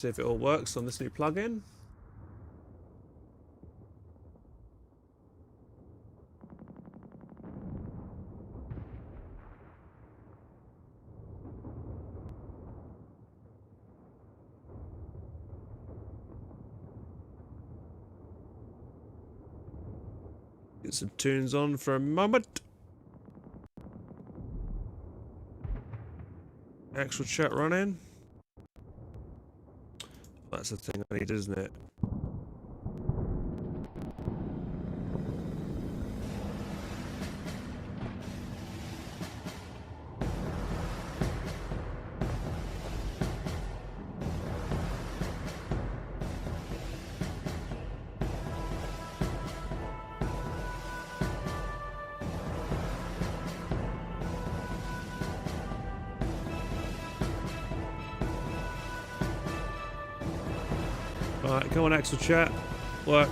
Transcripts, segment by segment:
See if it all works on this new plugin. Get some tunes on for a moment. Actual chat running. That's the thing I need, isn't it? Alright, come on, Axel chat. Work.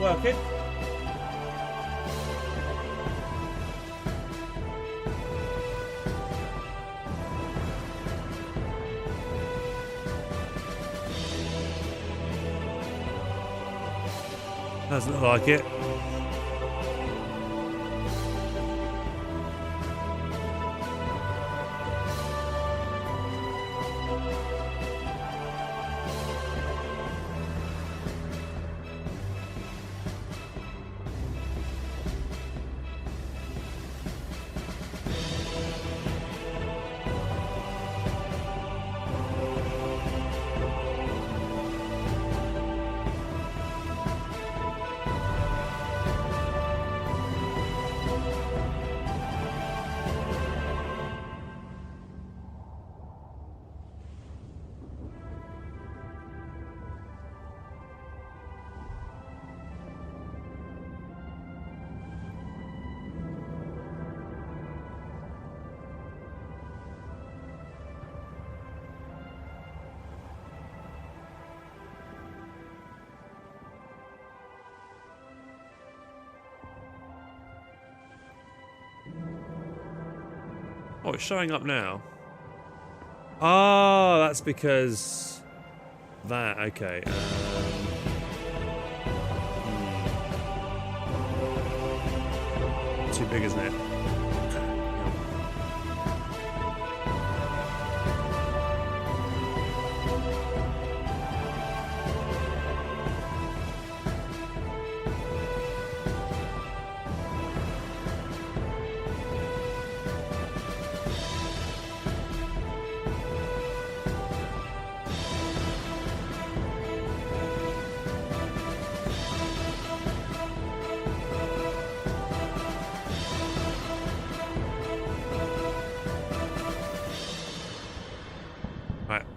Working. Doesn't look like it. Oh, it's showing up now. Oh, that's because that. Okay. Too big, isn't it?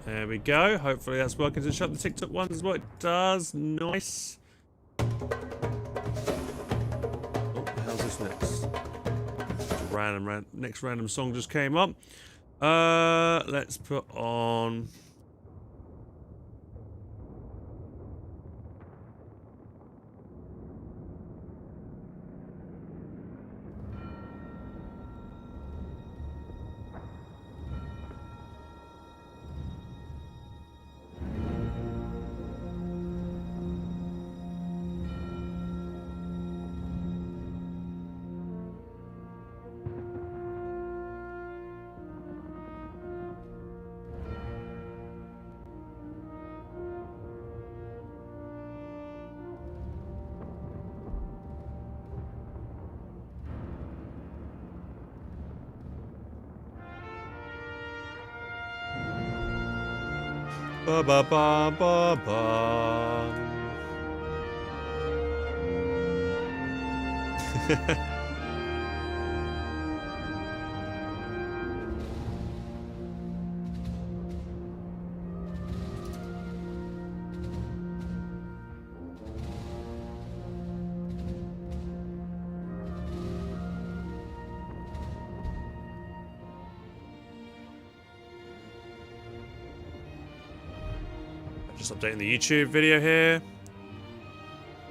There we go. Hopefully that's working to shut the TikTok ones as well. It does. Nice. Oh, how's this next? Next random song just came up. Let's put on. Ba ba ba ba ba. Just updating the YouTube video here.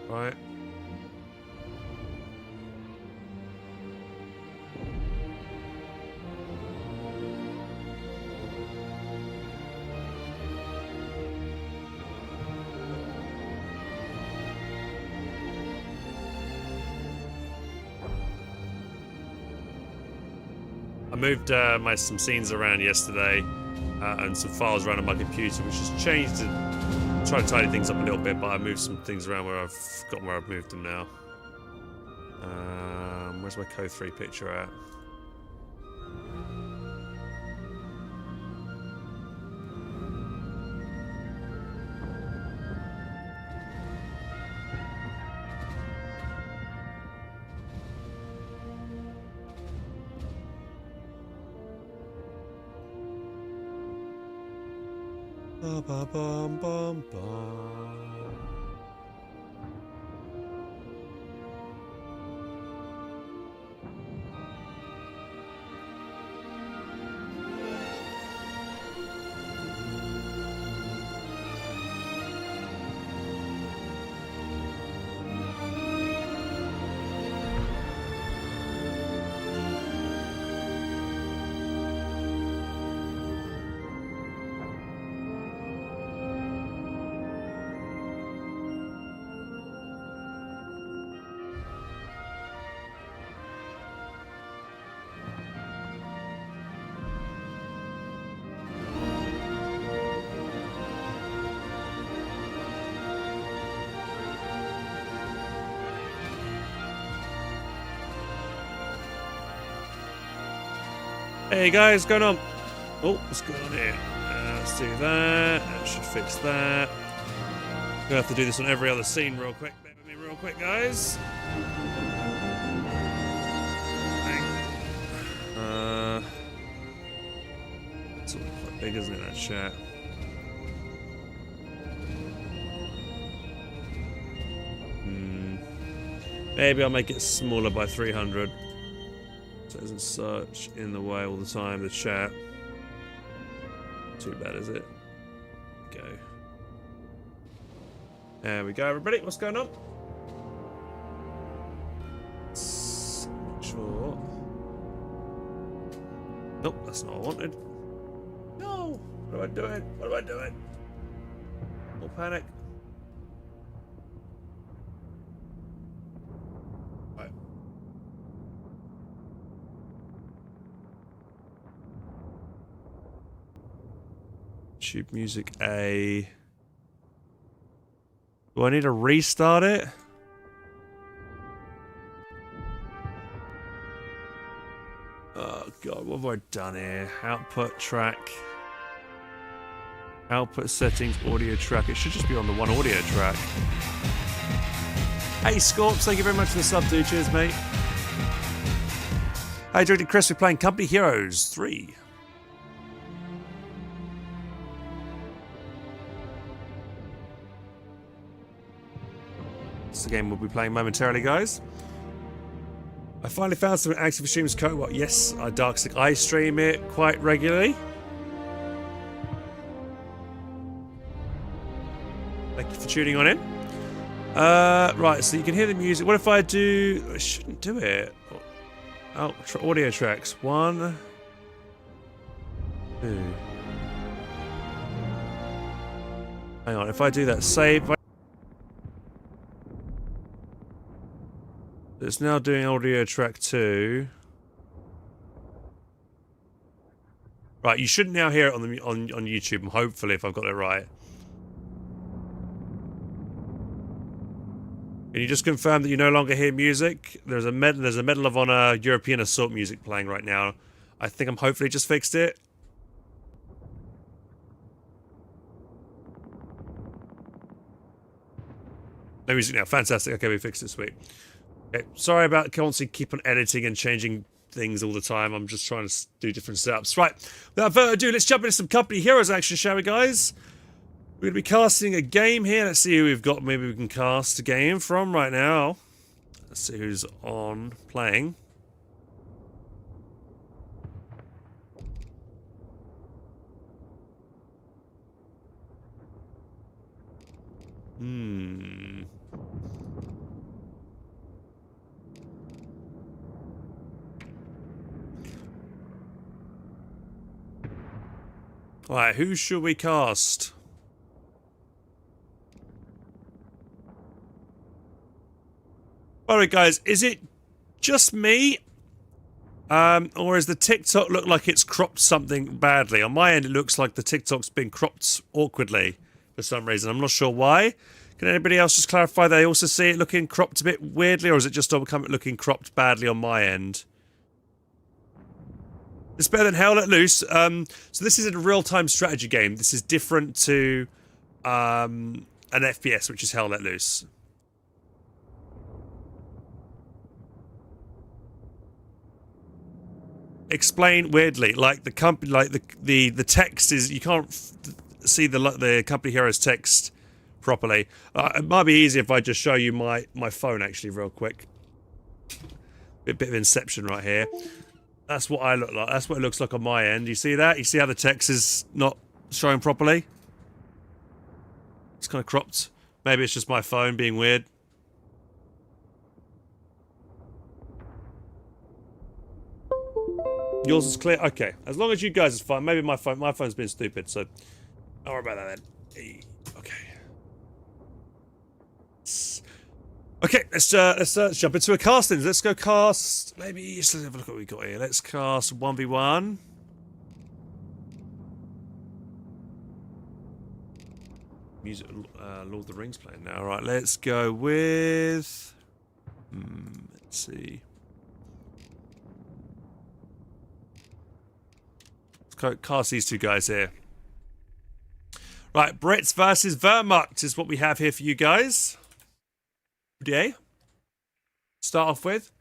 Right. I moved some scenes around yesterday and some files around on my computer, which has changed to try to tidy things up a little bit, but I moved some things around where I've forgotten where I've moved them now. Where's my Code 3 picture at? Ba ba bum bum bum. Hey guys, what's going on? Oh, what's going on here? Let's do that. That should fix that. Gonna have to do this on every other scene real quick. Bear with me real quick, guys. It's all quite big, isn't it, that chat? Maybe I'll make it smaller by 300. So it isn't such in the way all the time, the chat. Too bad, is it? Go. There we go, everybody. What's going on? Let's make sure. Nope, that's not what I wanted. No! What am I doing? What am I doing? Don't panic. Right. YouTube music A. Do I need to restart it? Oh god, what have I done here? Output track. Output settings, audio track. It should just be on the one audio track. Hey Scorps, thank you very much for the sub, dude. Cheers, mate. Hey, Jordan Chris, we're playing Company Heroes 3. It's the game we'll be playing momentarily, guys. I finally found some active streams co-op. Yes, Darkstick. I stream it quite regularly. Thank you for tuning on in. Right, so you can hear the music. What if I do... I shouldn't do it. Oh, audio tracks. 1, 2. Hang on, if I do that, save... It's now doing audio track 2. Right, you should now hear it on the on YouTube, hopefully, if I've got it right. Can you just confirm that you no longer hear music? There's a Medal of Honor European Assault music playing right now. I think I'm hopefully just fixed it. No music now. Fantastic. Okay, we fixed it. Sweet. Okay, sorry about constantly keep on editing and changing things all the time. I'm just trying to do different setups. Right, without further ado, let's jump into some Company Heroes action, shall we, guys? We're going to be casting a game here. Let's see who we've got. Maybe we can cast a game from right now. Let's see who's on playing. Alright, who should we cast? Alright guys, is it just me? Or does the TikTok look like it's cropped something badly? On my end it looks like the TikTok's been cropped awkwardly for some reason. I'm not sure why. Can anybody else just clarify they also see it looking cropped a bit weirdly, or is it just looking cropped badly on my end? It's better than Hell Let Loose. So this isn't a real-time strategy game. This is different to an FPS, which is Hell Let Loose. Explain weirdly, like the company, like the text is, you can't see the company hero's text properly. It might be easier if I just show you my phone actually real quick. Bit of Inception right here. That's what I look like. That's what it looks like on my end. You see that? You see how the text is not showing properly? It's kind of cropped. Maybe it's just my phone being weird. Yours is clear? Okay. As long as you guys is fine. Maybe my phone's been stupid, so don't worry about that then. Okay. Okay, let's jump into a casting. Let's go cast. Maybe let's have a look at what we got here. Let's cast 1v1. Music, Lord of the Rings playing now. All right, let's go with. Let's see. Let's cast these two guys here. Right, Brits versus Vermont is what we have here for you guys. Today, start off with.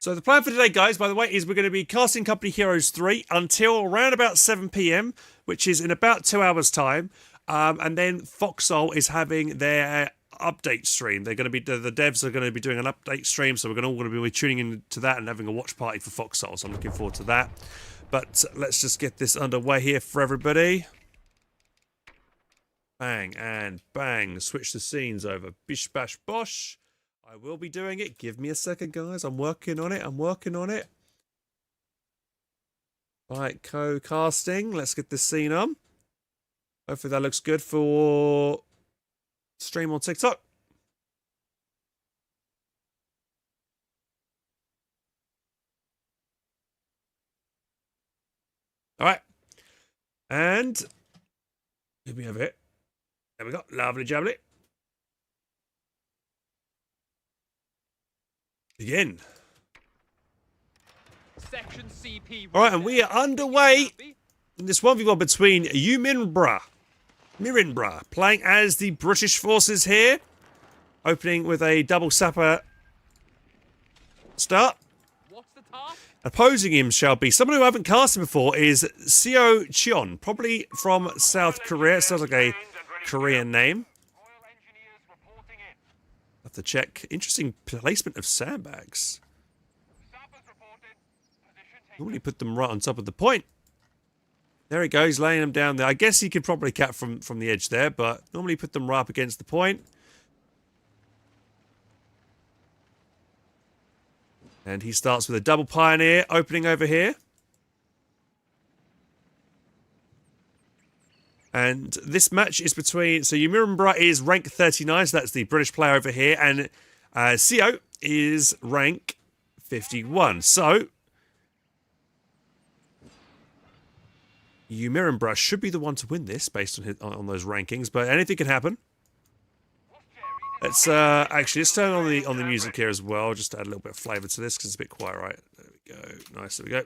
So the plan for today, guys, by the way, is we're going to be casting Company Heroes 3 until around about 7 PM, which is in about 2 hours' time. And then Foxhole is having their update stream. They're going to be the devs are going to be doing an update stream, so we're all going to be tuning into that and having a watch party for Foxhole. So I'm looking forward to that. But let's just get this underway here for everybody. Bang and bang. Switch the scenes over. Bish bash bosh. I will be doing it. Give me a second, guys. I'm working on it. I'm working on it. Right, co-casting. Let's get this scene on. Hopefully that looks good for stream on TikTok. All right. And here we have it. There we go. Lovely jubbly. Begin. Section CP. All right, and we are underway in this 1v1 between Mirinbra, playing as the British forces here, opening with a double sapper start. What's the task? Opposing him shall be someone who I haven't casted before is Seo Cheon, probably from South Korea. It sounds like a Korean name. Have to check. Interesting placement of sandbags. Normally put them right on top of the point. There he goes, laying them down there. I guess he could probably cap from the edge there, but normally put them right up against the point. And he starts with a double pioneer opening over here. And this match is between... So Mirinbra is rank 39, so that's the British player over here. And Seo is rank 51. So Mirinbra should be the one to win this based on those rankings, but anything can happen. Let's actually let's turn on the music here as well, just to add a little bit of flavour to this because it's a bit quiet, right? There we go. Nice. There we go.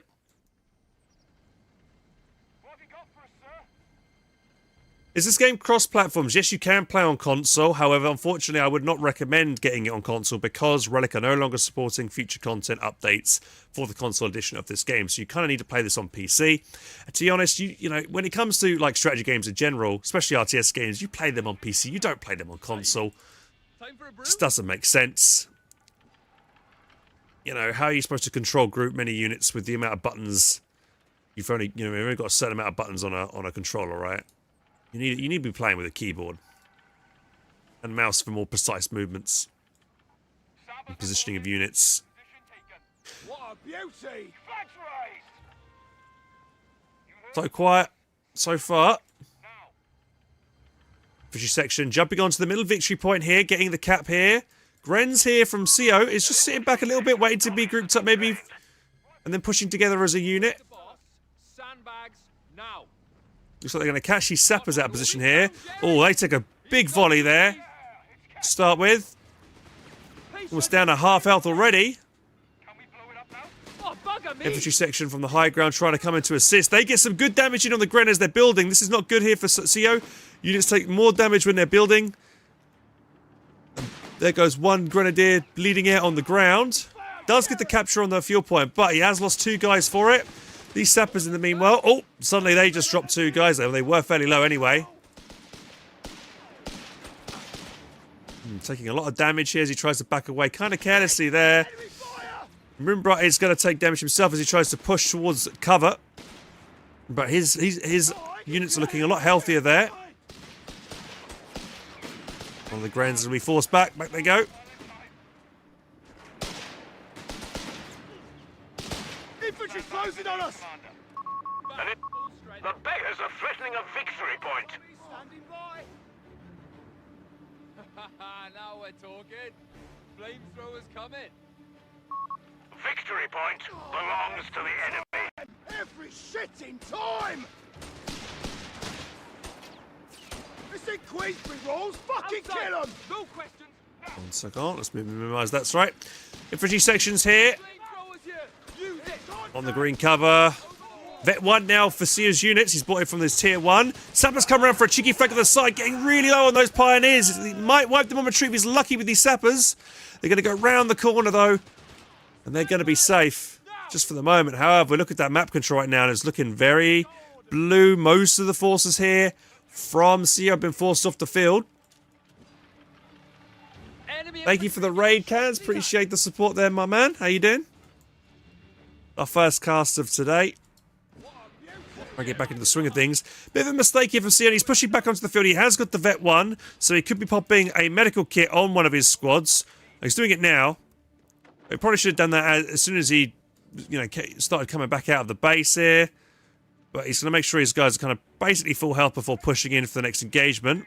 Is this game cross-platforms? Yes, you can play on console. However, unfortunately, I would not recommend getting it on console because Relic are no longer supporting future content updates for the console edition of this game. So you kind of need to play this on PC. And to be honest, you know, when it comes to like strategy games in general, especially RTS games, you play them on PC. You don't play them on console. This doesn't make sense. You know, how are you supposed to control group many units with the amount of buttons? You've only got a certain amount of buttons on a controller, right? You need to be playing with a keyboard. And mouse for more precise movements. And positioning of units. What a beauty! So quiet so far. Victory section jumping onto the middle victory point here, getting the cap here. Gren's here from CO is just sitting back a little bit, waiting to be grouped up maybe, and then pushing together as a unit. Sandbags now. Looks like they're going to catch these sappers out of position here. Oh, they take a big volley there. To start with. Almost down to half health already. Oh, bugger me. Infantry section from the high ground trying to come in to assist. They get some good damage in on the Gren as they're building. This is not good here for CO. Units take more damage when they're building. And there goes one Grenadier bleeding out on the ground. Does get the capture on the fuel point, but he has lost 2 guys for it. These sappers in the meanwhile. Oh, suddenly they just dropped 2 guys. They were fairly low anyway. Taking a lot of damage here as he tries to back away kind of carelessly there. Moonbright is going to take damage himself as he tries to push towards cover. But his units are looking a lot healthier there. One of the Grens will be forced back. Back they go. Infantry's closing on us! The beggars are threatening a victory point. Standing by! Now we're talking. Flamethrowers coming. Victory point belongs to the enemy. Every shitting time! This ain't Queensbury rules! Fucking kill them! No questions. 1 second. Let's minimize. That's right. Infantry sections here. Flamethrowers here. Use it. On the green cover. Vet 1 now for Sears units. He's bought it from this tier 1. Sappers come around for a cheeky flank on the side, getting really low on those pioneers. He might wipe them on retreat if he's lucky with these sappers. They're going to go round the corner though. And they're going to be safe. Just for the moment. However, we look at that map control right now and it's looking very blue. Most of the forces here from CO have been forced off the field. Enemy Thank you for the raid, Cans. Appreciate the support there, my man. How you doing? Our first cast of today. I get back into the swing of things. Bit of a mistake here from Sion. He's pushing back onto the field. He has got the Vet 1, so he could be popping a medical kit on one of his squads. He's doing it now. He probably should have done that as soon as he, started coming back out of the base here. But he's going to make sure his guys are kind of basically full health before pushing in for the next engagement.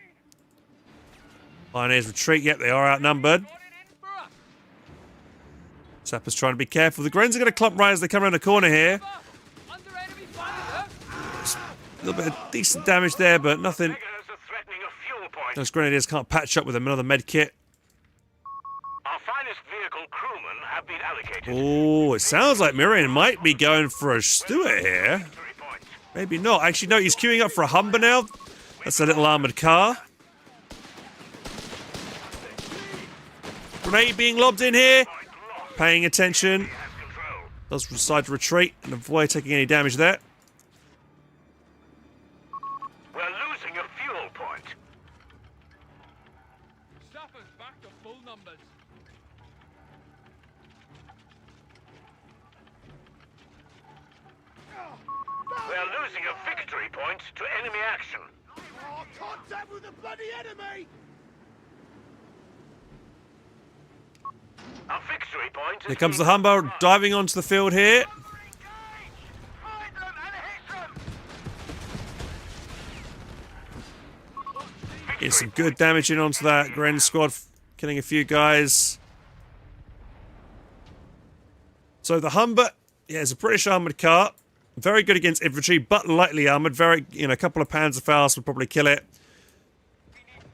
Pioneers retreat. Yep, they are outnumbered. Sapper's trying to be careful. The Grens are going to clump right as they come around the corner here. Under enemy fire. A little bit of decent damage there, but nothing. Beggars are threatening a fuel point. Those Grenadiers can't patch up with another med kit. Our finest vehicle crewmen have been allocated. Oh, it sounds like Miriam might be going for a Stuart here. Victory point. Maybe not. Actually, no, he's queuing up for a Humber now. That's a little armoured car. Grenade being lobbed in here. Paying attention. Has control. Does decide to retreat and avoid taking any damage there. We're losing a fuel point. Sappers back to full numbers. We're losing a victory point to enemy action. Oh, contact with the bloody enemy! A victory point. Here comes the Humber diving onto the field here. Getting some good damage in onto that Gren squad, killing a few guys. So the Humber, yeah, it's a British armoured car. Very good against infantry, but lightly armoured. Very, a couple of Panzerfaust would probably kill it.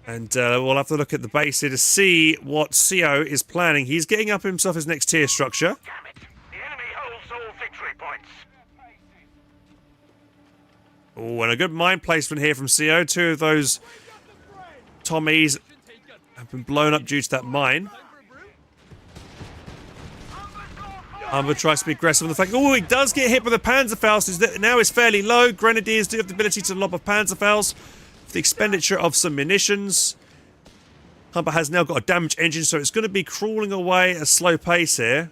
And we'll have to look at the base here to see what CO is planning. He's getting up himself his next tier structure. Damn it. The enemy holds all victory points. Oh, and a good mine placement here from CO. 2 of those Tommies have been blown up due to that mine. Humber tries to be aggressive on the flank. Oh, he does get hit by the Panzerfaust. Now is fairly low. Grenadiers do have the ability to lob a Panzerfaust. The expenditure of some munitions. Humber has now got a damage engine, so it's going to be crawling away at a slow pace here.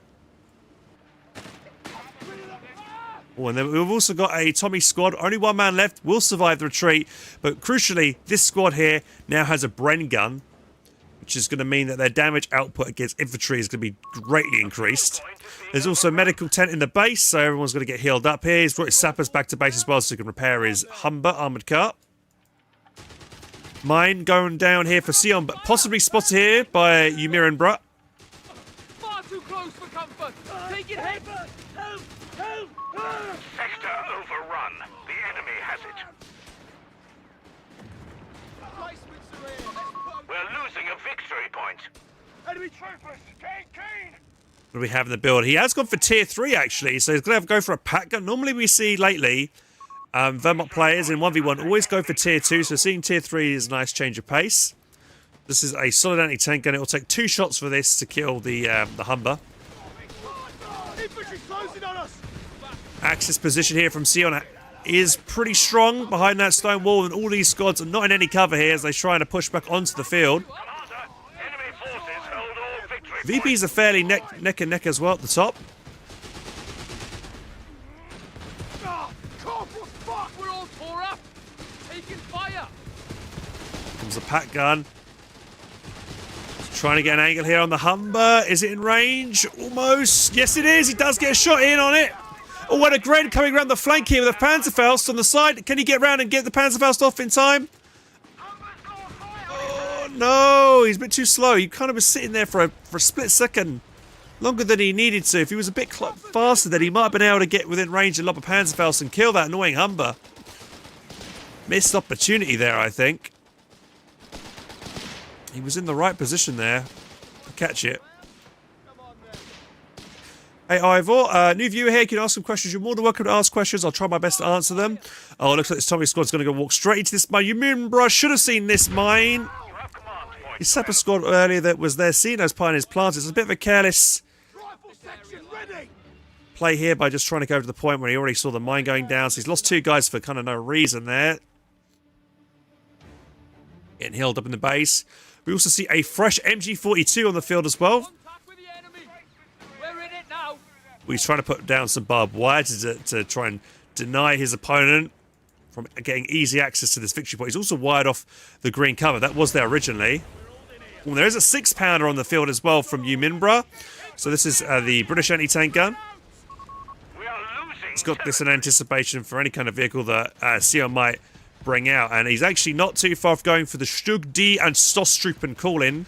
Oh, and then we've also got a Tommy squad. Only 1 man left. Will survive the retreat. But crucially, this squad here now has a Bren gun. which is going to mean that their damage output against infantry is going to be greatly increased. There's also a medical tent in the base, so everyone's going to get healed up here. He's brought his sappers back to base as well, so he can repair his Humber armoured car. Mine going down here for Sion, but possibly spotted here by Ymir and Brut. Far too close for comfort. Take it, head. Help! Sector overrun. The enemy has it. Replacements are here. Let's put We're losing a victory point. enemy troopers. Keen! What do we have in the build? He has gone for tier 3 actually, so he's going to have to go for a pack gun. Normally we see lately Vermont players in 1v1 always go for tier 2, so seeing tier 3 is a nice change of pace. This is a solid anti-tank gun. It will take 2 shots for this to kill the Humber. Infantry closing on us! Axis position here from Sion is pretty strong behind that stone wall, and all these squads are not in any cover here as they're trying to push back onto the field. Commander, enemy forces hold all victory VPs are fairly neck and neck as well at the top. Ah, Corporal, fuck! We're all tore up. Taking fire. Comes the pack gun. Trying to get an angle here on the Humber. Is it in range? Almost. Yes, it is. He does get a shot in on it. Oh, what a Gren coming around the flank here with a Panzerfaust on the side. Can he get round and get the Panzerfaust off in time? Oh, no. He's a bit too slow. He kind of was sitting there for a split second. Longer than he needed to. If he was a bit faster, then he might have been able to get within range and lob a Panzerfaust and kill that annoying Humber. Missed opportunity there, I think. He was in the right position there to catch it. Hey Ivor, new viewer here, can you ask some questions? You're more than welcome to ask questions. I'll try my best to answer them. Oh, it looks like this Tommy squad's going to go walk straight into this mine. You remember, I should have seen this mine. You have command point. His sapper squad earlier that was there, seeing those pioneers planted. It's a bit of a careless Rifle section ready! play here by just trying to go to the point where he already saw the mine going down. So he's lost 2 guys for kind of no reason there. Getting healed up in the base. We also see a fresh MG42 on the field as well. Contact with the enemy. We're in it now. He's trying to put down some barbed wire to try and deny his opponent from getting easy access to this victory point. He's also wired off the green cover. That was there originally. Well, there is a 6-pounder on the field as well from Uminbra. So this is the British anti-tank gun. We are losing. It's got this in anticipation for any kind of vehicle that Sion might bring out. And he's actually not too far off going for the Stug D and Stosstruppen call-in.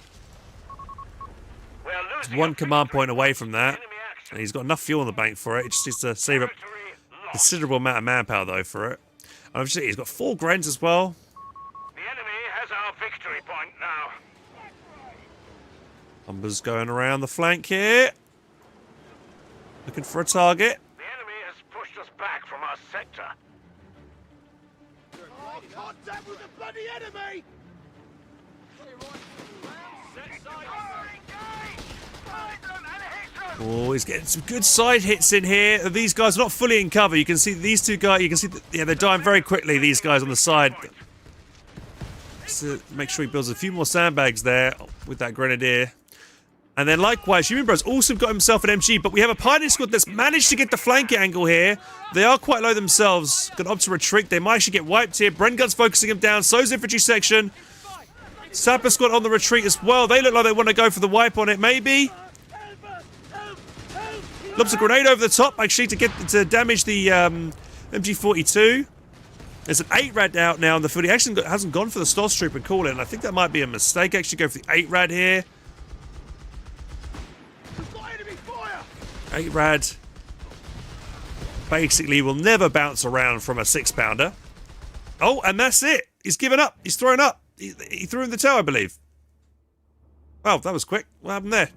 We are losing. One command point away from that. Enemy action. And he's got enough fuel in the bank for it. He just needs to save up Victory a lost. considerable amount of manpower, though, for it. And obviously, he's got 4 Grens as well. The enemy has our victory point now. Numbers going around the flank here. Looking for a target. The enemy has pushed us back from our sector. Oh, contact with the bloody enemy! Oh, he's getting some good side hits in here. These guys are not fully in cover. You can see these 2 guys. You can see, yeah, they're dying very quickly. These guys on the side. So make sure he builds a few more sandbags there with that grenadier. And then likewise, Humanbro's also got himself an MG, but we have a pioneer squad that's managed to get the flank angle here. They are quite low themselves. Going to opt to retreat. They might actually get wiped here. Brengun's focusing him down. So's infantry section. Sapper squad on the retreat as well. They look like they want to go for the wipe on it, maybe. Lobs a grenade over the top, actually, to damage the MG42. There's an 8-rad out now on the field. He actually hasn't gone for the Stosstruppen call-in. I think that might be a mistake. Actually, go for the 8-rad here. 8-rad basically will never bounce around from a 6-pounder. Oh, and that's it. He's given up. He's thrown up. He threw in the tail, I believe. Oh, that was quick. What happened there?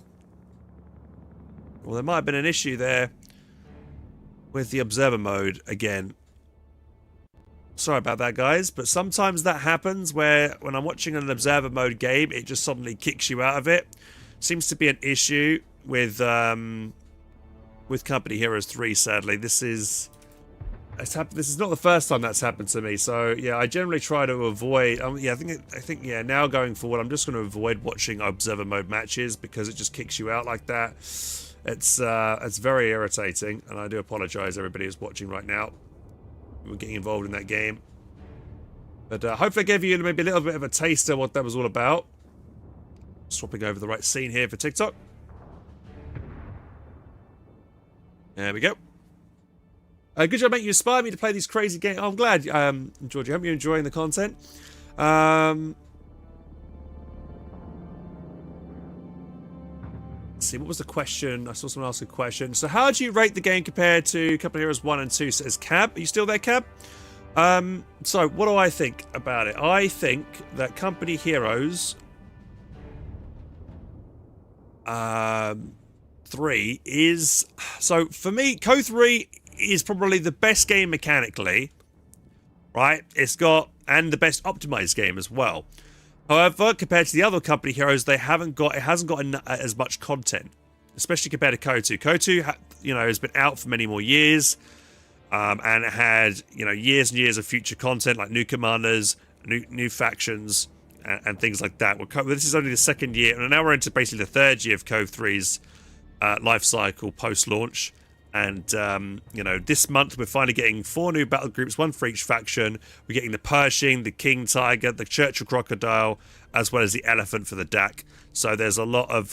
Well, there might have been an issue there with the observer mode again. Sorry about that, guys, but sometimes that happens where when I'm watching an observer mode game, it just suddenly kicks you out of it. Seems to be an issue with Company Heroes 3, sadly. This is not the first time that's happened to me, so yeah, I generally try to avoid. Yeah, I think now going forward, I'm just going to avoid watching observer mode matches because it just kicks you out like that. It's very irritating, and I do apologize everybody who's watching right now. We're getting involved in that game, but hopefully I gave you maybe a little bit of a taste of what that was all about. Swapping over the right scene here for TikTok. There we go. Good job, mate. You inspired me to play these crazy games. Oh, I'm glad, George. I hope you're enjoying the content. Let's see, what was the question? I saw someone ask a question. So how do you rate the game compared to Company Heroes 1 and 2, says Cab? Are you still there, Cab? So what do I think about it? I think that Company Heroes 3 is... So for me, Co 3 is probably the best game mechanically, right? It's got... and the best optimized game as well. However, compared to the other Company Heroes, it hasn't got as much content, especially compared to KO2. KO2, has been out for many more years, and it had, years and years of future content like new commanders, new factions, and things like that. This is only the second year, and now we're into basically the third year of KO3's life cycle post-launch. And, this month we're finally getting 4 new battle groups, 1 for each faction. We're getting the Pershing, the King Tiger, the Churchill Crocodile, as well as the Elephant for the DAC. So there's a lot of,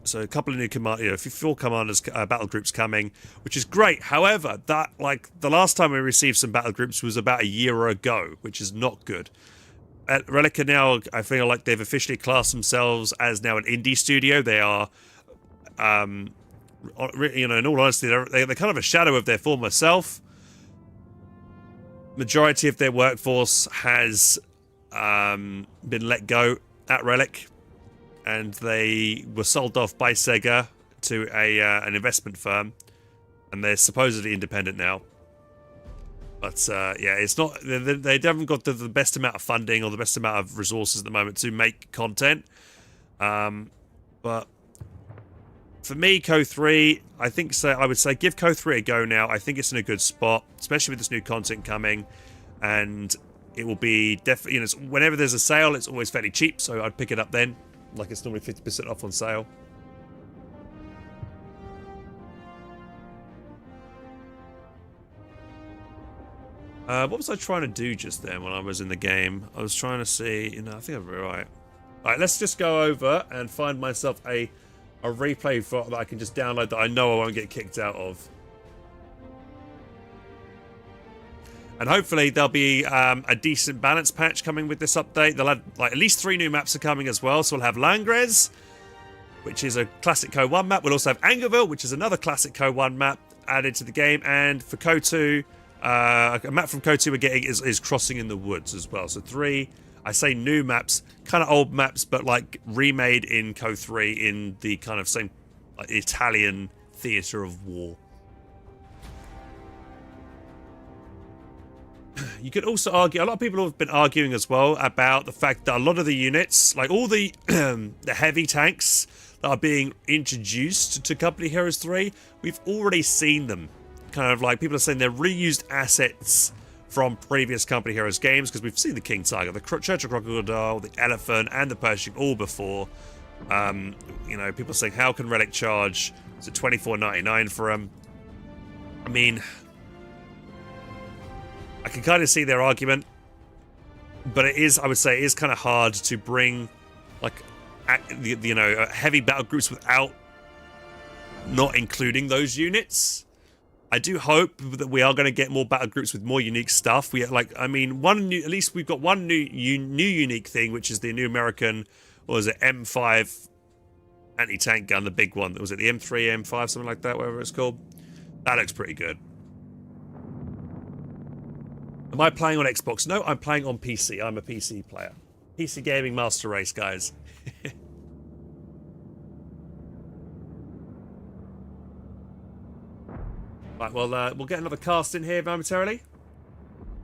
so a couple of new 4 commanders, battle groups coming, which is great. However, the last time we received some battle groups was about a year ago, which is not good. At Relic are now, I feel like they've officially classed themselves as now an indie studio. They are, in all honesty, they're kind of a shadow of their former self. Majority of their workforce has been let go at Relic, and they were sold off by Sega to an investment firm, and they're supposedly independent now. But yeah, it's not. They haven't got the best amount of funding or the best amount of resources at the moment to make content. But for me, Co 3, I think so. I would say give Co 3 a go now. I think it's in a good spot, especially with this new content coming, and it will be definitely. Whenever there's a sale, it's always fairly cheap, so I'd pick it up then. Like it's normally 50% off on sale. What was I trying to do just then when I was in the game? I was trying to see. I think I'm right. All right, let's just go over and find myself a replay for that I can just download that I know I won't get kicked out of. And hopefully there'll be a decent balance patch coming with this update. They'll have at least 3 new maps are coming as well. So we'll have Langres, which is a classic Co 1 map. We'll also have Angerville, which is another classic Co 1 map added to the game. And for Co 2, a map from Co 2 we're getting is Crossing in the Woods as well. So 3, I say new maps, kind of old maps, but remade in Co 3 in the kind of same Italian theatre of war. You could also argue, a lot of people have been arguing as well about the fact that a lot of the units, like all the the heavy tanks that are being introduced to Company Heroes 3, we've already seen them. Kind of like people are saying they're reused assets from previous Company Heroes games, because we've seen the King Tiger, the Churchill Crocodile, the Elephant, and the Pershing all before. People are saying, how can Relic charge, is it $24.99 for them? I mean, I can kind of see their argument, but I would say it is kind of hard to bring heavy battle groups without not including those units. I do hope that we are going to get more battle groups with more unique stuff. At least we've got one new unique thing, which is the new American, what was it, M5 anti-tank gun, the big one. Was it the M3, M5, something like that, whatever it's called? That looks pretty good. Am I playing on Xbox? No, I'm playing on PC. I'm a PC player. PC Gaming Master Race, guys. Right, well, we'll get another cast in here momentarily.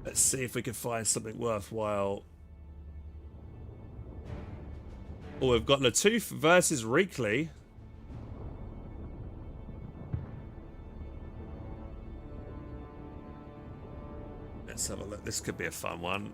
Let's see if we can find something worthwhile. Oh, we've got Latoof versus Reekley. Let's have a look. This could be a fun one.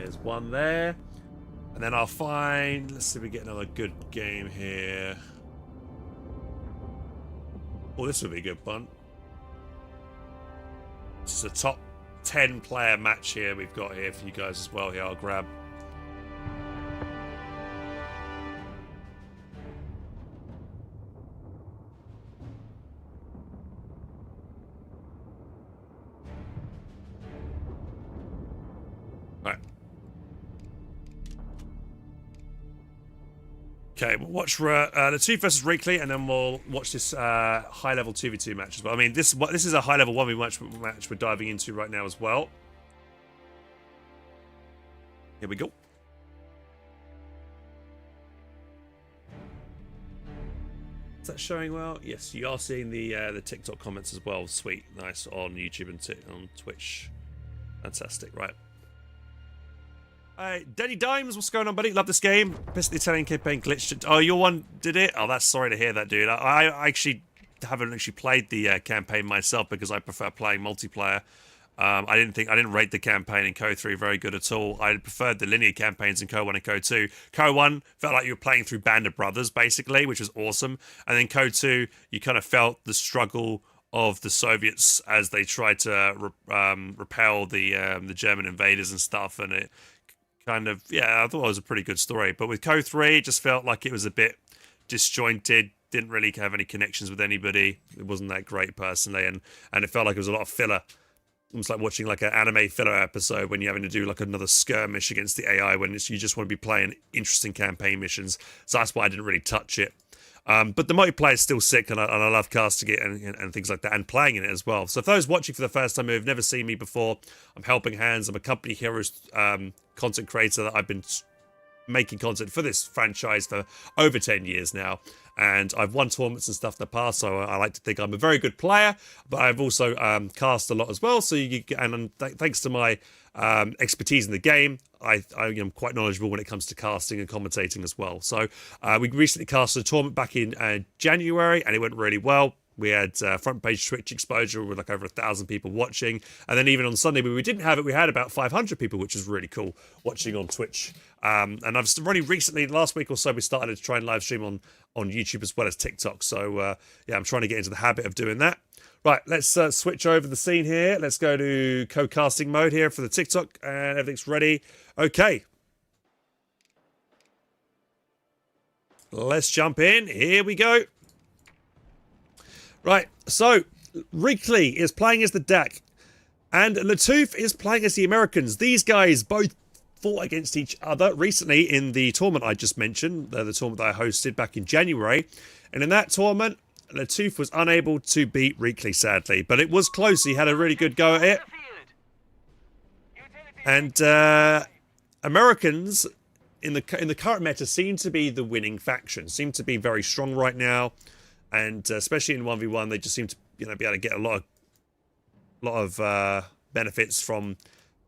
There's one there. And then I'll find... Let's see if we get another good game here. Oh, this would be a good one. This is a top 10 player match here we've got here for you guys as well. Here, I'll grab... Okay, we'll watch the 2 versus Reekley, and then we'll watch this high-level 2v2 match as well. I mean, this is a high-level 1v1 match we're diving into right now as well. Here we go. Is that showing well? Yes, you are seeing the TikTok comments as well. Sweet, nice on YouTube and on Twitch. Fantastic, right. Denny Dimes, what's going on, buddy? Love this game. Best the Italian campaign glitched. Oh, your one did it? Oh, that's sorry to hear that, dude. I actually haven't actually played the campaign myself because I prefer playing multiplayer. I didn't rate the campaign in Co 3 very good at all. I preferred the linear campaigns in Co 1 and Co 2. Co 1 felt like you were playing through Band of Brothers, basically, which was awesome. And then Co 2, you kind of felt the struggle of the Soviets as they tried to repel the German invaders and stuff, and it kind of, yeah, I thought it was a pretty good story. But with Co 3, it just felt like it was a bit disjointed, didn't really have any connections with anybody. It wasn't that great personally, and it felt like it was a lot of filler. Almost like watching like an anime filler episode when you're having to do like another skirmish against the AI when you just want to be playing interesting campaign missions. So that's why I didn't really touch it. But the multiplayer is still sick, and I love casting it and things like that, and playing in it as well. So for those watching for the first time who have never seen me before, I'm HelpingHans. I'm a Company Heroes content creator that I've been making content for this franchise for over 10 years now. And I've won tournaments and stuff in the past, so I like to think I'm a very good player. But I've also cast a lot as well. So thanks to my expertise in the game, I am quite knowledgeable when it comes to casting and commentating as well. So we recently casted a tournament back in January, and it went really well. We had front page Twitch exposure with like over 1,000 people watching. And then even on Sunday, when we didn't have it, we had about 500 people, which is really cool, watching on Twitch. And I've already recently, last week or so, we started to try and live stream on YouTube as well as TikTok. So yeah, I'm trying to get into the habit of doing that. Right, let's switch over the scene here. Let's go to co-casting mode here for the TikTok, and everything's ready. Okay. Let's jump in. Here we go. Right, so Reekley is playing as the DAC, and Latouf is playing as the Americans. These guys both fought against each other recently in the tournament I just mentioned, the tournament that I hosted back in January. And in that tournament, Latouf was unable to beat Reekley, sadly, but it was close. He had a really good go at it. And Americans in the current meta seem to be the winning faction, seem to be very strong right now. And especially in 1v1, they just seem to be able to get a lot of benefits from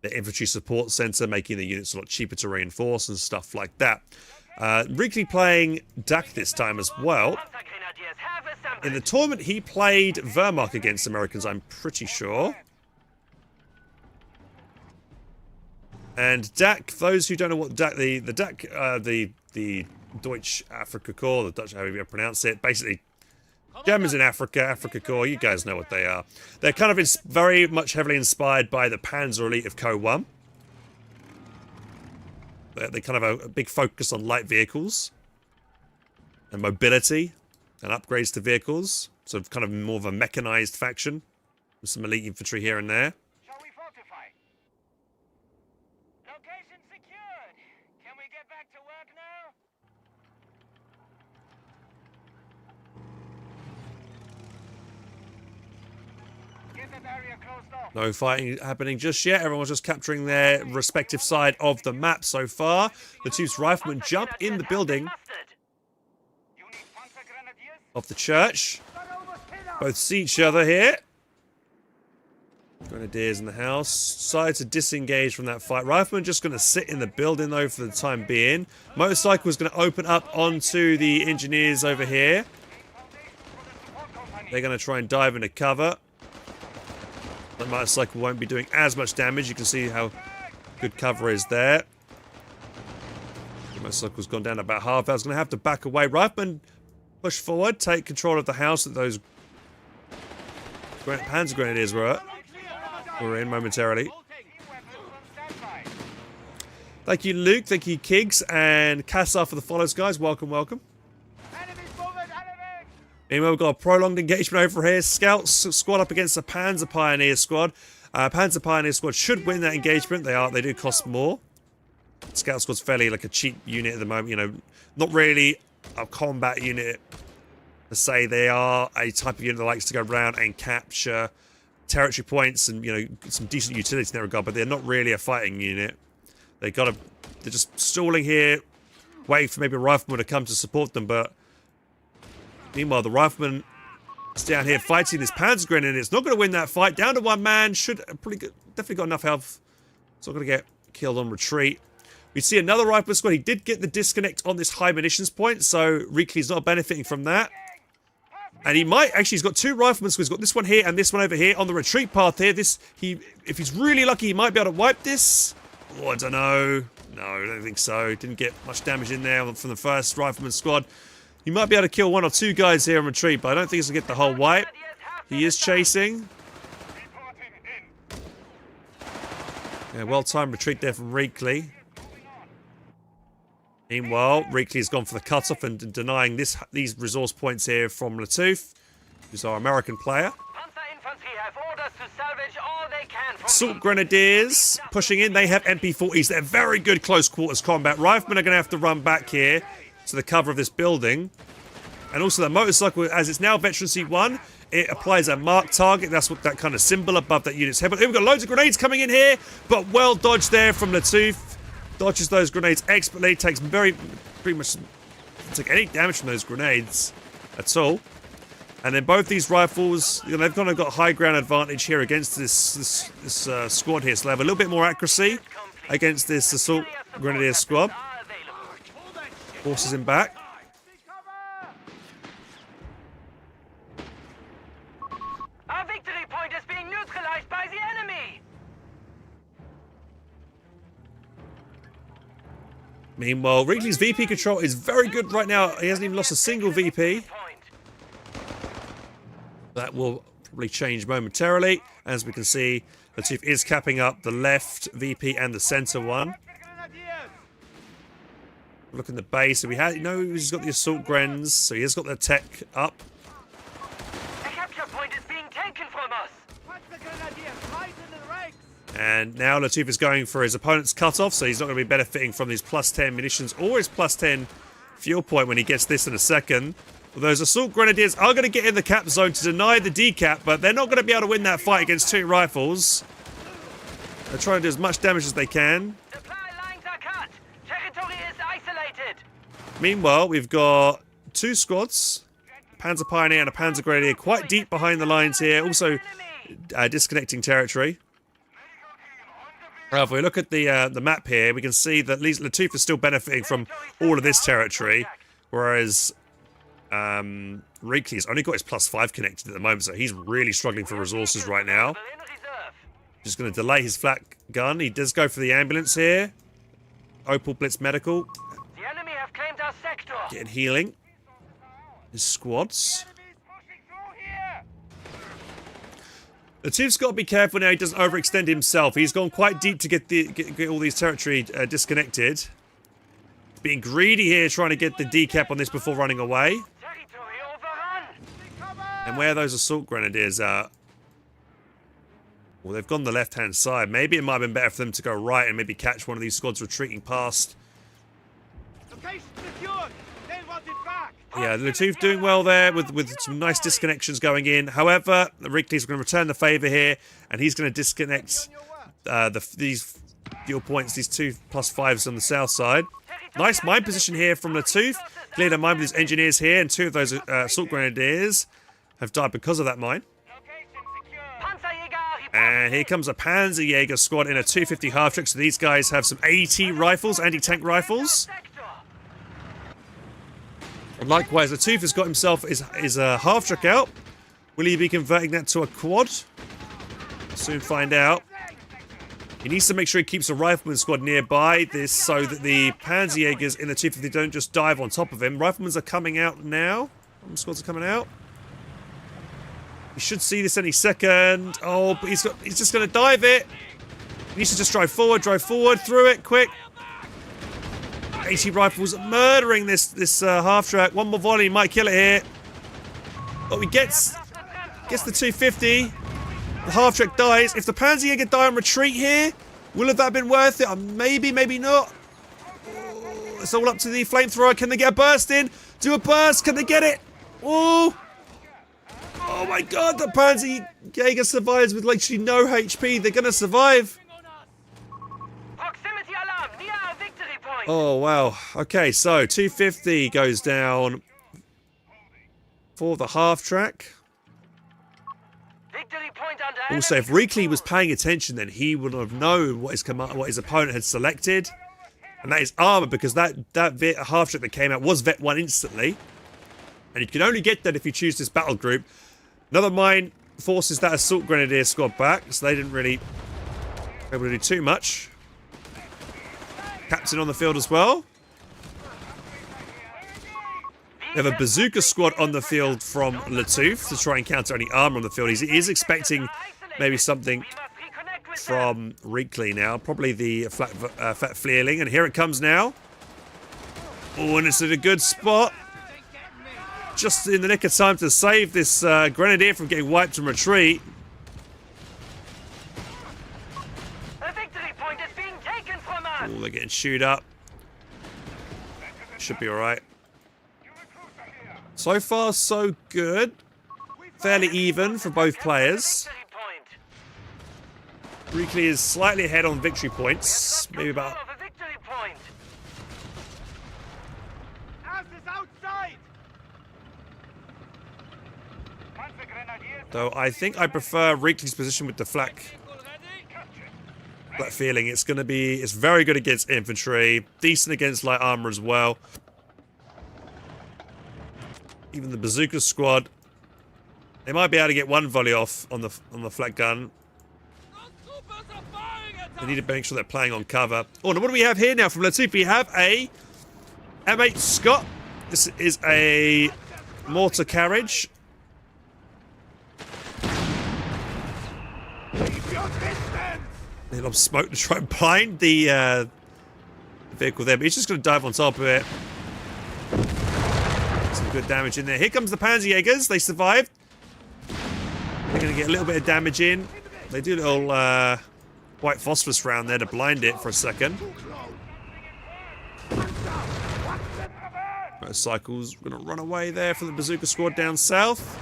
the infantry support center, making the units a lot cheaper to reinforce and stuff like that. Reekley playing DAC this time as well. In the tournament, he played Wehrmacht against Americans, I'm pretty sure. And DAC, those who don't know what DAC, the DAC, the Deutsche Afrika Korps, the Dutch, however you pronounce it, basically Germans in Africa, Afrika Korps, you guys know what they are. They're kind of very much heavily inspired by the Panzer Elite of Co 1. They kind of have a big focus on light vehicles and mobility and upgrades to vehicles. So kind of more of a mechanized faction with some elite infantry here and there. Shall we fortify? Location secured. Can we get back to work now? Get that area closed off. No fighting happening just yet. Everyone's just capturing their respective side of the map so far. The two riflemen jump in the building of the church. Both see each other here. Grenadiers in the house. Decide to disengage from that fight. Rifleman just going to sit in the building though for the time being. Motorcycle is going to open up onto the engineers over here. They're going to try and dive into cover. The motorcycle won't be doing as much damage. You can see how Good cover is there. The motorcycle's gone down about half. I was going to have to back away. Rifleman push forward, take control of the house that those Panzer Grenadiers were in momentarily. Thank you, Luke. Thank you, Kiggs and Kassar for the follows, guys. Welcome, welcome. Meanwhile, we've got a prolonged engagement over here. Scouts squad up against the Panzer Pioneer squad. Panzer Pioneer squad should win that engagement. They do cost more. Scout squad's fairly like a cheap unit at the moment. You know, not really a combat unit to say. They are a type of unit that likes to go around and capture territory points and, you know, some decent utility in that regard. But they're not really a fighting unit. They're just stalling here, waiting for maybe a rifleman to come to support them. But meanwhile, the rifleman is down here fighting this Panzer Grenadier, and it's not going to win that fight. Down to one man, definitely got enough health. It's not going to get killed on retreat. We see another rifleman squad. He did get the disconnect on this high munitions point, so Reekley's not benefiting from that. And he might actually, he's got two riflemen squads. He's got this one here and this one over here on the retreat path here. If he's really lucky, he might be able to wipe this. Oh, I don't know. No, I don't think so. Didn't get much damage in there from the first rifleman squad. He might be able to kill one or two guys here on retreat, but I don't think he's going to get the whole wipe. He is chasing. Yeah, well-timed retreat there from Reekley. Meanwhile, Reekley's gone for the cutoff and denying these resource points here from Latoof, who's our American player. Assault Grenadiers pushing in. They have MP40s. They're very good close quarters combat. Riflemen are going to have to run back here to the cover of this building. And also the motorcycle, as it's now Veteran Seat 1, it applies a marked target. That's what that kind of symbol above that unit's head. But we've got loads of grenades coming in here, but well dodged there from Latoof. Dodges those grenades expertly. Takes pretty much doesn't take any damage from those grenades at all. And then both these rifles, you know, they've kind of got high ground advantage here against this squad here. So they have a little bit more accuracy against this assault grenadier squad. Forces him back. Our victory point is being neutralized by the enemy. Meanwhile, Reekley's VP control is very good right now. He hasn't even lost a single VP. That will probably change momentarily. As we can see, Latoof is capping up the left VP and the center one. Look in the base. So he's got the assault grens, so he has got the tech up. A capture point is being taken from us. And now Latoof is going for his opponent's cutoff, so he's not going to be benefiting from his plus 10 munitions or his plus 10 fuel point when he gets this in a second. Well, those assault grenadiers are going to get in the cap zone to deny the decap, but they're not going to be able to win that fight against two rifles. They're trying to do as much damage as they can. Supply lines are cut. Territory is isolated. Meanwhile, we've got two squads, Panzer Pioneer and a Panzer Grenadier, quite deep behind the lines here, also disconnecting territory. If we look at the map here, we can see that Latoof is still benefiting from all of this territory, whereas Reekley's only got his plus 5 connected at the moment, so he's really struggling for resources right now. Just going to delay his flat gun. He does go for the ambulance here. Opal Blitz Medical. The enemy have claimed our sector. Getting healing. His squads. Latoof's got to be careful now he doesn't overextend himself. He's gone quite deep to get all these territory disconnected. Being greedy here, trying to get the decap on this before running away. And where are those assault grenadiers at? Well, they've gone the left-hand side. Maybe it might have been better for them to go right and maybe catch one of these squads retreating past. Yeah, Latoof doing well there with some nice disconnections going in. However, Reekley's going to return the favour here, and he's going to disconnect these fuel points, these two plus 5s on the south side. Nice mine position here from Latoof. Cleared a mine with his engineers here, and two of those assault grenadiers have died because of that mine. And here comes a Panzerjäger squad in a 250 half-track. So these guys have some AT rifles, anti-tank rifles. And likewise, Latoof has got himself his half-track out. Will he be converting that to a quad? Soon find out. He needs to make sure he keeps a rifleman squad nearby this so that the Panzerjägers in the 250 don't just dive on top of him. Riflemen are coming out now. Squads are coming out. You should see this any second. Oh, but he's just going to dive it. He needs to just drive forward, through it, quick. 80 rifles murdering this half-track. One more volley, might kill it here. Oh, he gets the 250. The half-track dies. If the Panzerjäger die on retreat here, will have that been worth it? Maybe, maybe not. Oh, it's all up to the flamethrower. Can they get a burst in? Do a burst. Can they get it? Oh! Oh my god, the Panzerjäger survives with literally no HP. They're gonna survive. Proximity alarm near our victory point. Oh wow. Okay, so 250 goes down for the half track. Victory point under Also, if enemy Reekley was paying attention, then he would have known what his opponent had selected, and that is armor, because that half track that came out was Vet 1 instantly, and you can only get that if you choose this battle group. Another mine forces that assault grenadier squad back, so they didn't really able to do too much. Captain on the field as well. They have a bazooka squad on the field from Latouf to try and counter any armor on the field. He is expecting maybe something from Reekley now, probably the fat Fleerling, and here it comes now. Oh, and it's at a good spot. Just in the nick of time to save this grenadier from getting wiped and retreat. A victory point is being taken from us. Oh, they're getting chewed up. Should be alright. So far, so good. Fairly even for both players. Reekley is slightly ahead on victory points. Maybe about... Though I think I prefer Reekley's position with the flak feeling. It's very good against infantry, decent against light armor as well. Even the bazooka squad, they might be able to get one volley off on the flak gun. They need to make sure they're playing on cover. Oh, and what do we have here now from Latouf? We have a M8 Scott. This is a mortar carriage. A lot of smoke to try and blind the vehicle there, but he's just going to dive on top of it. Some good damage in there. Here comes the Panzerjägers. They survived. They're going to get a little bit of damage in. They do a little white phosphorus round there to blind it for a second. Motorcycles going to run away there from the bazooka squad down south.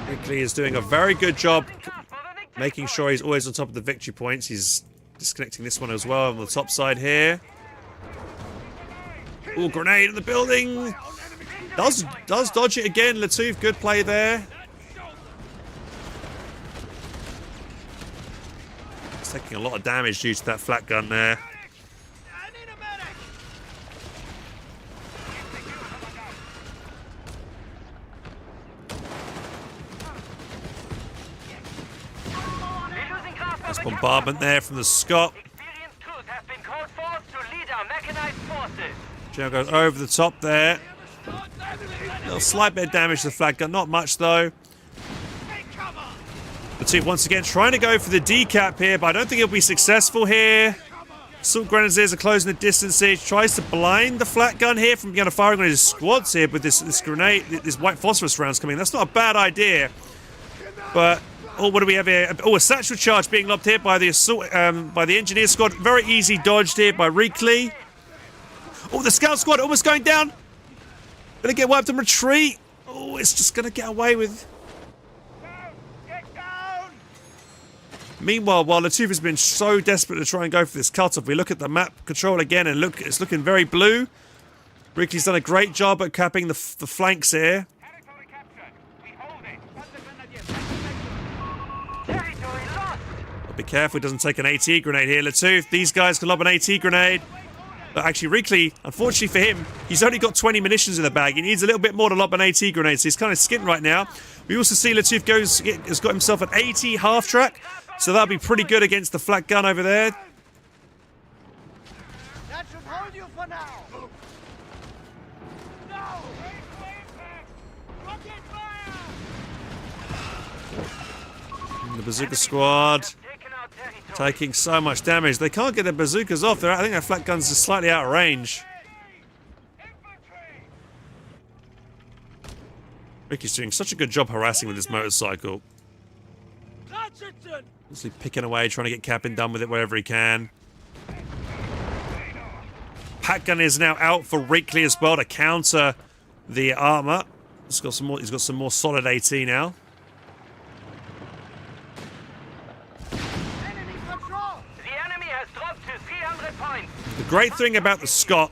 Reekley is doing a very good job making sure he's always on top of the victory points. He's disconnecting this one as well on the top side here. Oh, grenade in the building. Does dodge it again. Latouf, good play there. He's taking a lot of damage due to that flat gun there. Nice bombardment there from the Scot. Joe goes over the top there. A little slight bit of damage to the flag gun, not much though. Latouf once again trying to go for the decap here, but I don't think he'll be successful here. Assault grenadiers are closing the distance here. He tries to blind the flat gun here from firing on his squads here with this grenade, this white phosphorus rounds coming in. That's not a bad idea. But oh, what do we have here? Oh, a satchel charge being lobbed here by the assault, by the engineer squad. Very easy dodged here by Reekley. Oh, the scout squad almost going down. Gonna get wiped and retreat. Oh, it's just gonna get away with. Meanwhile, while Latouf has been so desperate to try and go for this cutoff, we look at the map control again and look, it's looking very blue. Reekley's done a great job at capping the flanks here. Be careful he doesn't take an AT grenade here, Latouf. These guys can lob an AT grenade. But actually, Reekley, unfortunately for him, he's only got 20 munitions in the bag. He needs a little bit more to lob an AT grenade, so he's kind of skint right now. We also see Latuf has got himself an AT half-track, so that'll be pretty good against the flat gun over there. That should hold you for now. The bazooka squad taking so much damage. They can't get their bazookas off. I think their flat guns are slightly out of range. Ricky's doing such a good job harassing with this motorcycle. He's picking away, trying to get Captain done with it wherever he can. Pat gun is now out for Reekley as well to counter the armor. He's got some more solid AT now. The great thing about the Scott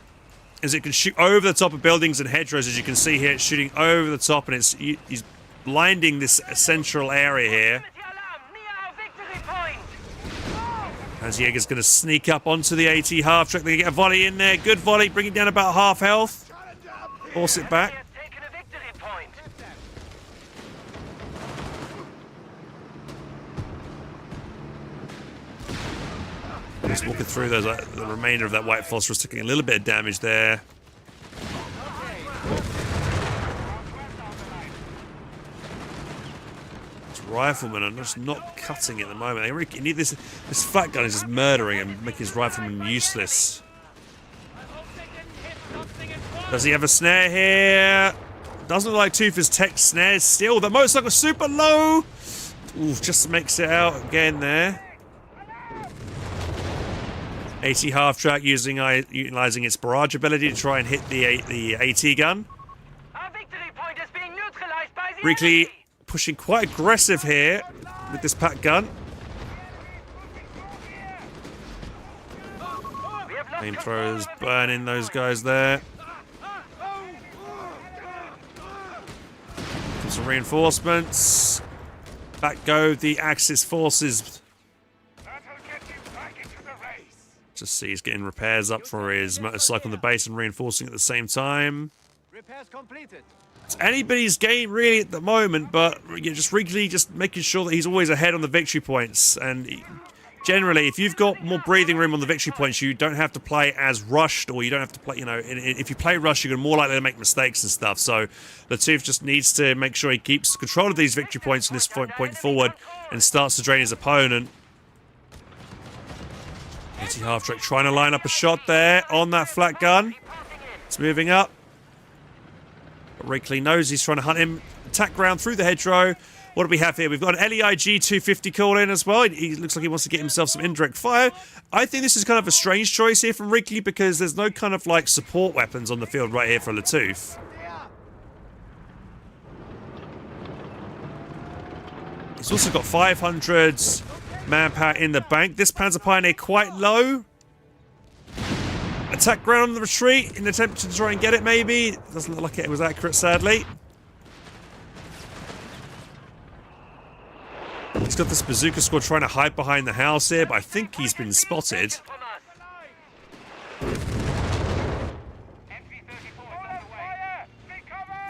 is it can shoot over the top of buildings and hedgerows, as you can see here. It's shooting over the top, and he's blinding this central area here. As Jaeger's going to sneak up onto the AT half-track. They get a volley in there. Good volley, bring it down about half health. Force it back. Just walking through those, the remainder of that white phosphorus, taking a little bit of damage there. This rifleman are just not cutting it at the moment. They really need this flat gun is just murdering him, making his rifleman useless. Does he have a snare here? Doesn't look like Tooth has tech snares still. The motorcycle super low. Ooh, just makes it out again there. AT half-track utilizing its barrage ability to try and hit the AT gun. Reekley pushing quite aggressive here with this pack gun. Flamethrowers burning those guys there. Some reinforcements. Back go the Axis forces. Just see he's getting repairs up for his motorcycle on the base and reinforcing at the same time. Repairs completed. It's anybody's game really at the moment, but just Reekley just making sure that he's always ahead on the victory points. And generally, if you've got more breathing room on the victory points, you don't have to play as rushed, or you don't have to play, you know, if you play rushed, you're more likely to make mistakes and stuff. So Latuf just needs to make sure he keeps control of these victory points from this point forward and starts to drain his opponent. AT half-track trying to line up a shot there on that flat gun. It's moving up. But Reekley knows he's trying to hunt him. Attack round through the hedgerow. What do we have here? We've got an LEIG 250 call in as well. He looks like he wants to get himself some indirect fire. I think this is kind of a strange choice here from Reekley because there's no kind of like support weapons on the field right here for Latuf. He's also got 500 manpower in the bank. This Panzer Pioneer quite low. Attack ground on the retreat in an attempt to try and get it maybe. Doesn't look like it was accurate, sadly. He's got this bazooka squad trying to hide behind the house here, but I think he's been spotted.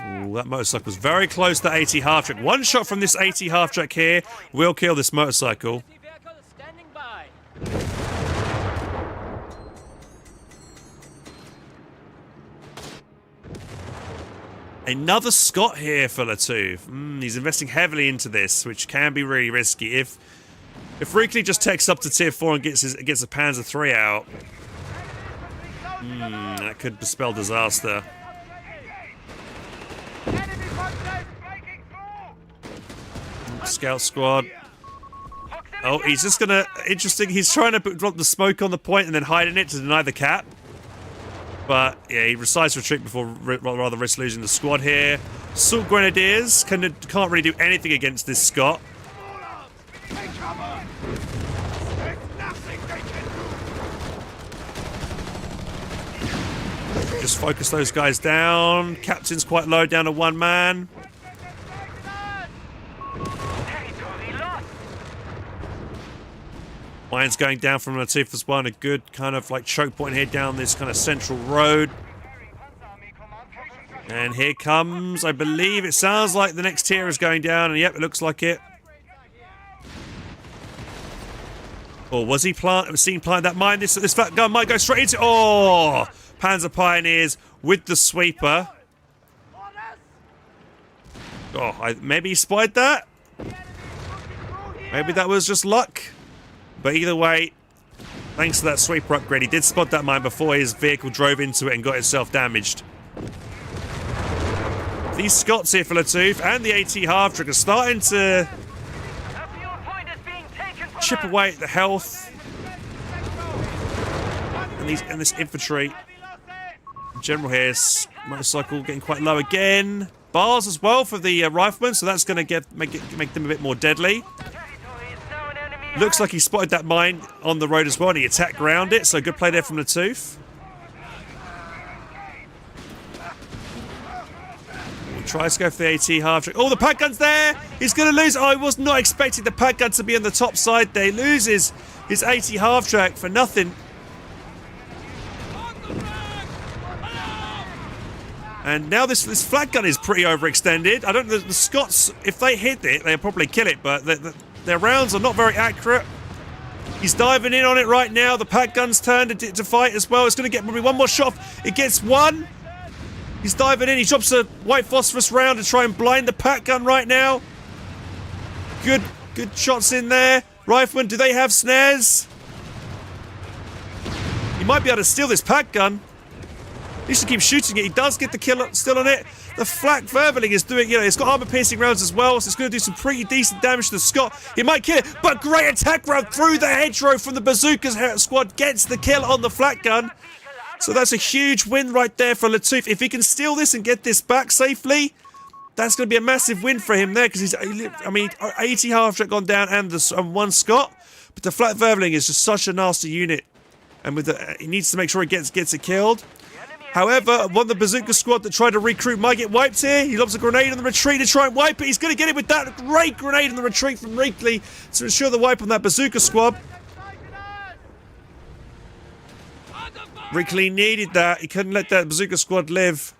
Ooh, that motorcycle was very close to AT half-track. One shot from this AT half-track here will kill this motorcycle. Another Scott here for Latuf. He's investing heavily into this, which can be really risky. If Reekley just takes up to tier 4 and gets a Panzer 3 out, that could spell disaster. Scout squad. Oh, he's just gonna... Interesting, he's trying to drop the smoke on the point and then hiding it to deny the cap. But, yeah, he decides to retreat before rather risk losing the squad here. Assault Grenadiers can't really do anything against this Scott. Just focus those guys down. Captain's quite low, down to one man. Mine's going down from Latoof as well, and a good kind of like choke point here down this kind of central road. And here comes, I believe, it sounds like the next tier is going down, and yep, it looks like it. Or was he seen plant that mine? This fat gun might go straight into. Oh, Panzer Pioneers with the sweeper. Oh, maybe he spied that. Maybe that was just luck. But either way, thanks to that sweeper upgrade, he did spot that mine before his vehicle drove into it and got itself damaged. These Scots here for Latoof and the AT half-track are starting to chip away at the health. And this infantry. In general here, motorcycle getting quite low again. Bars as well for the riflemen, so that's going to make them a bit more deadly. Looks like he spotted that mine on the road as well, and he attacked around it, so good play there from Latoof. He tries to go for the AT half-track. Oh, the pack gun's there! He's going to lose. Oh, I was not expecting the pack gun to be on the top side there. He loses his AT half-track for nothing. And now this flat gun is pretty overextended. I don't know, the Scots, if they hit it, they'll probably kill it, but their rounds are not very accurate. He's diving in on it right now. The pack gun's turned to fight as well. It's going to get maybe one more shot. It gets one. He's diving in. He drops a white phosphorus round to try and blind the pack gun right now. Good shots in there. Rifleman, do they have snares? He might be able to steal this pack gun. He should keep shooting it. He does get the kill still on it. The flak Verveling is doing, it's got armor-piercing rounds as well, so it's going to do some pretty decent damage to the Scot. He might kill it, but great attack round through the hedgerow from the bazookas squad. Gets the kill on the flak gun. So that's a huge win right there for Latoof. If he can steal this and get this back safely, that's going to be a massive win for him there, because he's, 80 half-track gone down and one Scot. But the flak Verveling is just such a nasty unit. And he needs to make sure he gets it killed. However, one of the bazooka squad that tried to recruit might get wiped here. He lobs a grenade on the retreat to try and wipe it. He's going to get it with that great grenade in the retreat from Reekley to ensure the wipe on that bazooka squad. Reekley needed that. He couldn't let that bazooka squad live.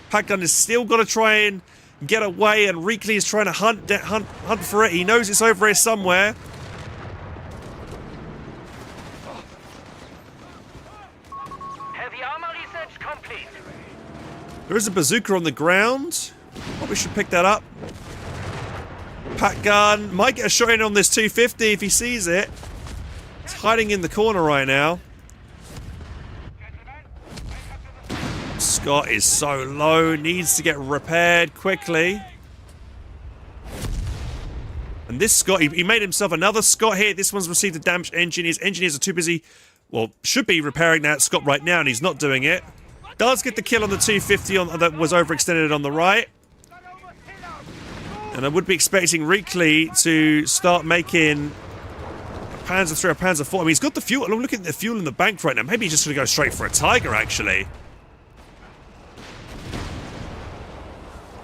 Pack gun has still got to try and get away, and Reekley is trying to hunt for it. He knows it's over here somewhere. There is a bazooka on the ground. Probably should pick that up. Pack gun. Might get a shot in on this 250 if he sees it. It's hiding in the corner right now. Scott is so low. Needs to get repaired quickly. And this Scott, he made himself another Scott here. This one's received a damaged engine. His engineers are too busy, well, should be repairing that Scott right now, and he's not doing it. Does get the kill on the 250 that was overextended on the right. And I would be expecting Reekley to start making a Panzer 3 or Panzer 4. I mean, he's got the fuel. I'm looking at the fuel in the bank right now. Maybe he's just going to go straight for a Tiger, actually.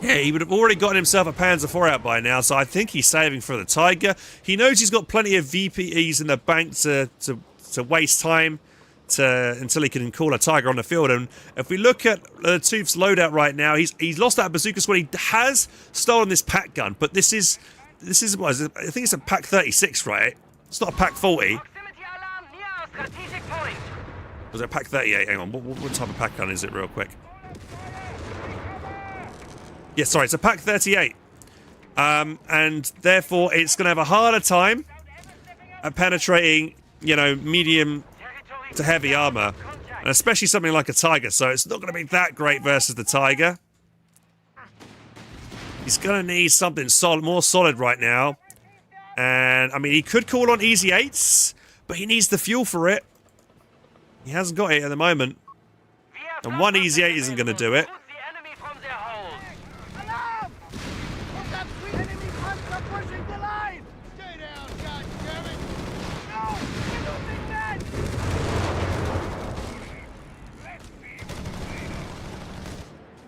Yeah, he would have already gotten himself a Panzer 4 out by now, so I think he's saving for the Tiger. He knows he's got plenty of VPEs in the bank to waste time until he can call a Tiger on the field. And if we look at Latoof's loadout right now, he's lost that bazooka squad. He has stolen this pack gun, but this is what is it? I think it's a pack 36, right? It's not a pack 40. Was it a pack 38? Hang on, what type of pack gun is it, real quick? Yeah, sorry, it's a pack 38. And therefore, it's going to have a harder time at penetrating, medium to heavy armor, and especially something like a Tiger, so it's not going to be that great versus the Tiger. He's going to need something more solid right now, and I mean, he could call on easy 8s, but he needs the fuel for it. He hasn't got it at the moment, and one easy 8 isn't going to do it.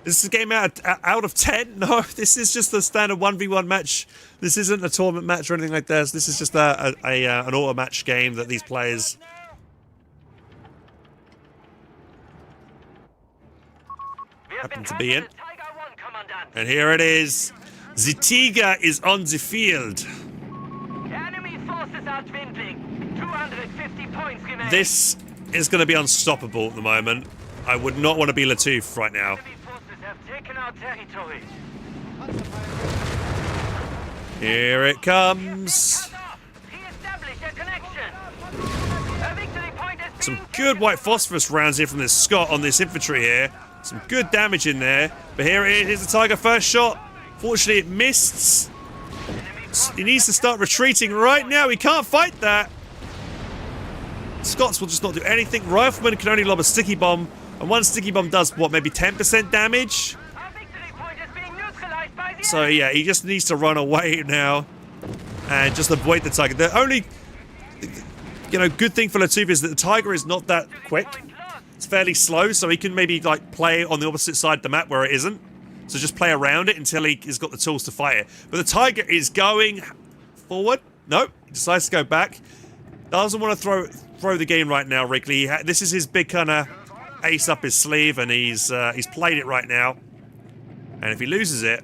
This is a game out of 10? No, this is just a standard 1v1 match. This isn't a tournament match or anything like this. This is just an auto match game that these players... happen to be in. And here it is. The Tiger is on the field. Enemy forces are dwindling. 250 points remain. This is going to be unstoppable at the moment. I would not want to be Latoof right now. Enemy forces have taken our territory. Here it comes. Re-establish a connection. A victory point is Some being good white phosphorus rounds here from this Scot on this infantry here. Some good damage in there. But here it is. Here's the Tiger first shot. Fortunately, it missed. He needs to start retreating right now. He can't fight that. Scots will just not do anything. Rifleman can only lob a sticky bomb. And one sticky bomb does, what, maybe 10% damage? Our victory point is being neutralized by the So, yeah, he just needs to run away now. And just avoid the Tiger. The only, good thing for Latoof is that the Tiger is not that quick. It's fairly slow, so he can maybe, play on the opposite side of the map where it isn't. So just play around it until he's got the tools to fight it. But the Tiger is going forward. Nope. He decides to go back. Doesn't want to throw the game right now, Wrigley. This is his big kind of ace up his sleeve, and he's played it right now. And if he loses it,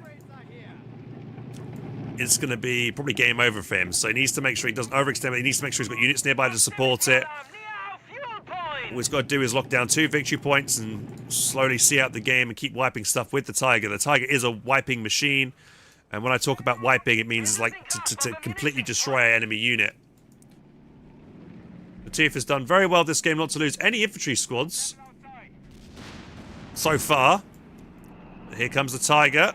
it's going to be probably game over for him. So he needs to make sure he doesn't overextend it. He needs to make sure he's got units nearby to support it. All he's got to do is lock down 2 victory points and slowly see out the game and keep wiping stuff with the Tiger. The Tiger is a wiping machine. And when I talk about wiping, it means to completely destroy an enemy unit. Latoof has done very well this game not to lose any infantry squads so far. Here comes the Tiger.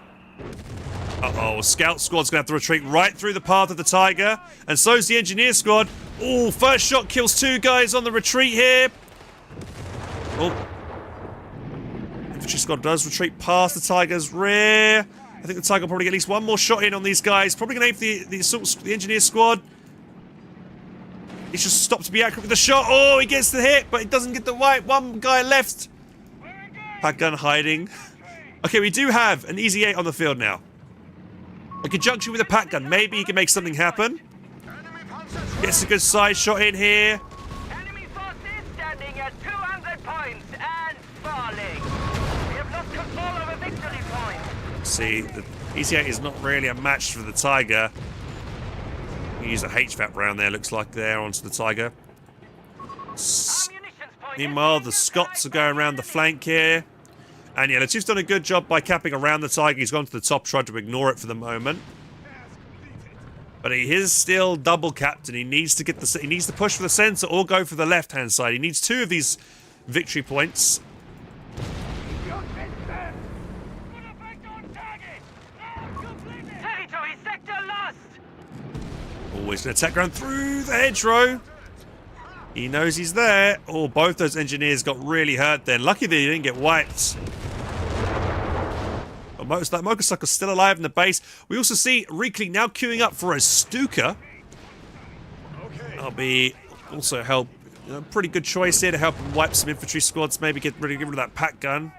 Uh-oh, Scout squad's going to have to retreat right through the path of the Tiger. And so's the Engineer squad. Oh, first shot kills 2 guys on the retreat here. Oh. Infantry squad does retreat past the Tiger's rear. I think the Tiger will probably get at least 1 more shot in on these guys. Probably going to aim for the Engineer squad. He's just stopped to be accurate with the shot. Oh, he gets the hit, but he doesn't get the wipe. 1 guy left. Pack gun hiding. Okay, we do have an easy 8 on the field now. In conjunction with a pack gun, maybe he can make something happen. Gets a good side shot in here. Enemy forces standing at 200 points and falling. We have lost control over victory point. See, the easy 8 is not really a match for the Tiger. We use a HVAP round there, looks like there, onto the Tiger. Meanwhile, the Scots are going around the flank here. And yeah, Latoof's done a good job by capping around the Tiger. He's gone to the top, tried to ignore it for the moment. But he is still double capped, and he needs to push for the centre or go for the left-hand side. He needs 2 of these victory points. Territory sector lost. Always going to attack ground through the hedgerow. He knows he's there. Oh, both those engineers got really hurt then. Lucky they didn't get wiped. But that Mokusucker's still alive in the base. We also see Reekley now queuing up for a Stuka. That'll be also help. Pretty good choice here to help him wipe some infantry squads. Maybe get rid of that pack gun.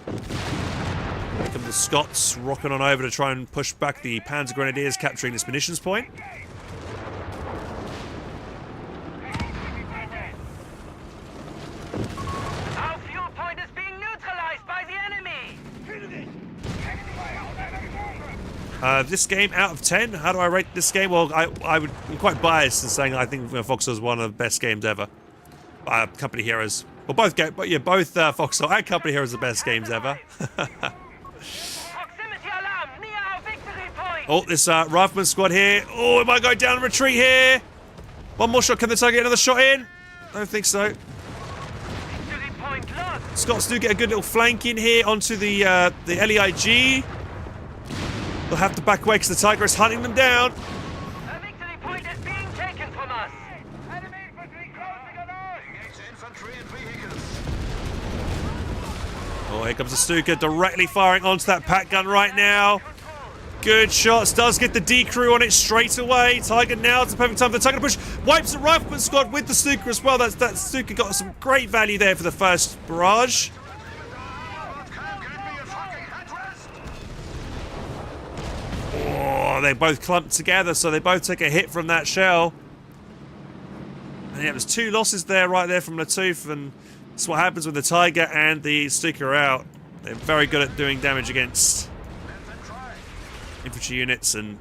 Here come the Scots rocking on over to try and push back the Panzer Grenadiers, capturing this munitions point. Our fuel point is being neutralized by the enemy. This game out of 10. How do I rate this game? Well, I'm quite biased in saying I think Foxhole is one of the best games ever. Company Heroes. Well, both Foxhole and Company Heroes are the best games ever. Proximity alarm near our victory point. Oh, this Rifleman squad here. Oh, it might go down and retreat here. 1 more shot. Can the Tiger get another shot in? I don't think so. Victory point lost. Scots do get a good little flank in here onto the LEIG. They'll have to back away because the Tiger is hunting them down. A victory point is being taken from us. Enemy infantry closing on us! Engage infantry and vehicles. Oh, here comes the Stuka directly firing onto that pack gun right now. Good shots. Does get the D crew on it straight away. Tiger now. It's the perfect time for the Tiger to push. Wipes the Rifleman squad with the Stuka as well. That Stuka got some great value there for the first barrage. Oh, they both clumped together, so they both take a hit from that shell. And yeah, there's 2 losses there, right there from Latoof, and that's what happens when the Tiger and the Stuka are out. They're very good at doing damage against infantry units, and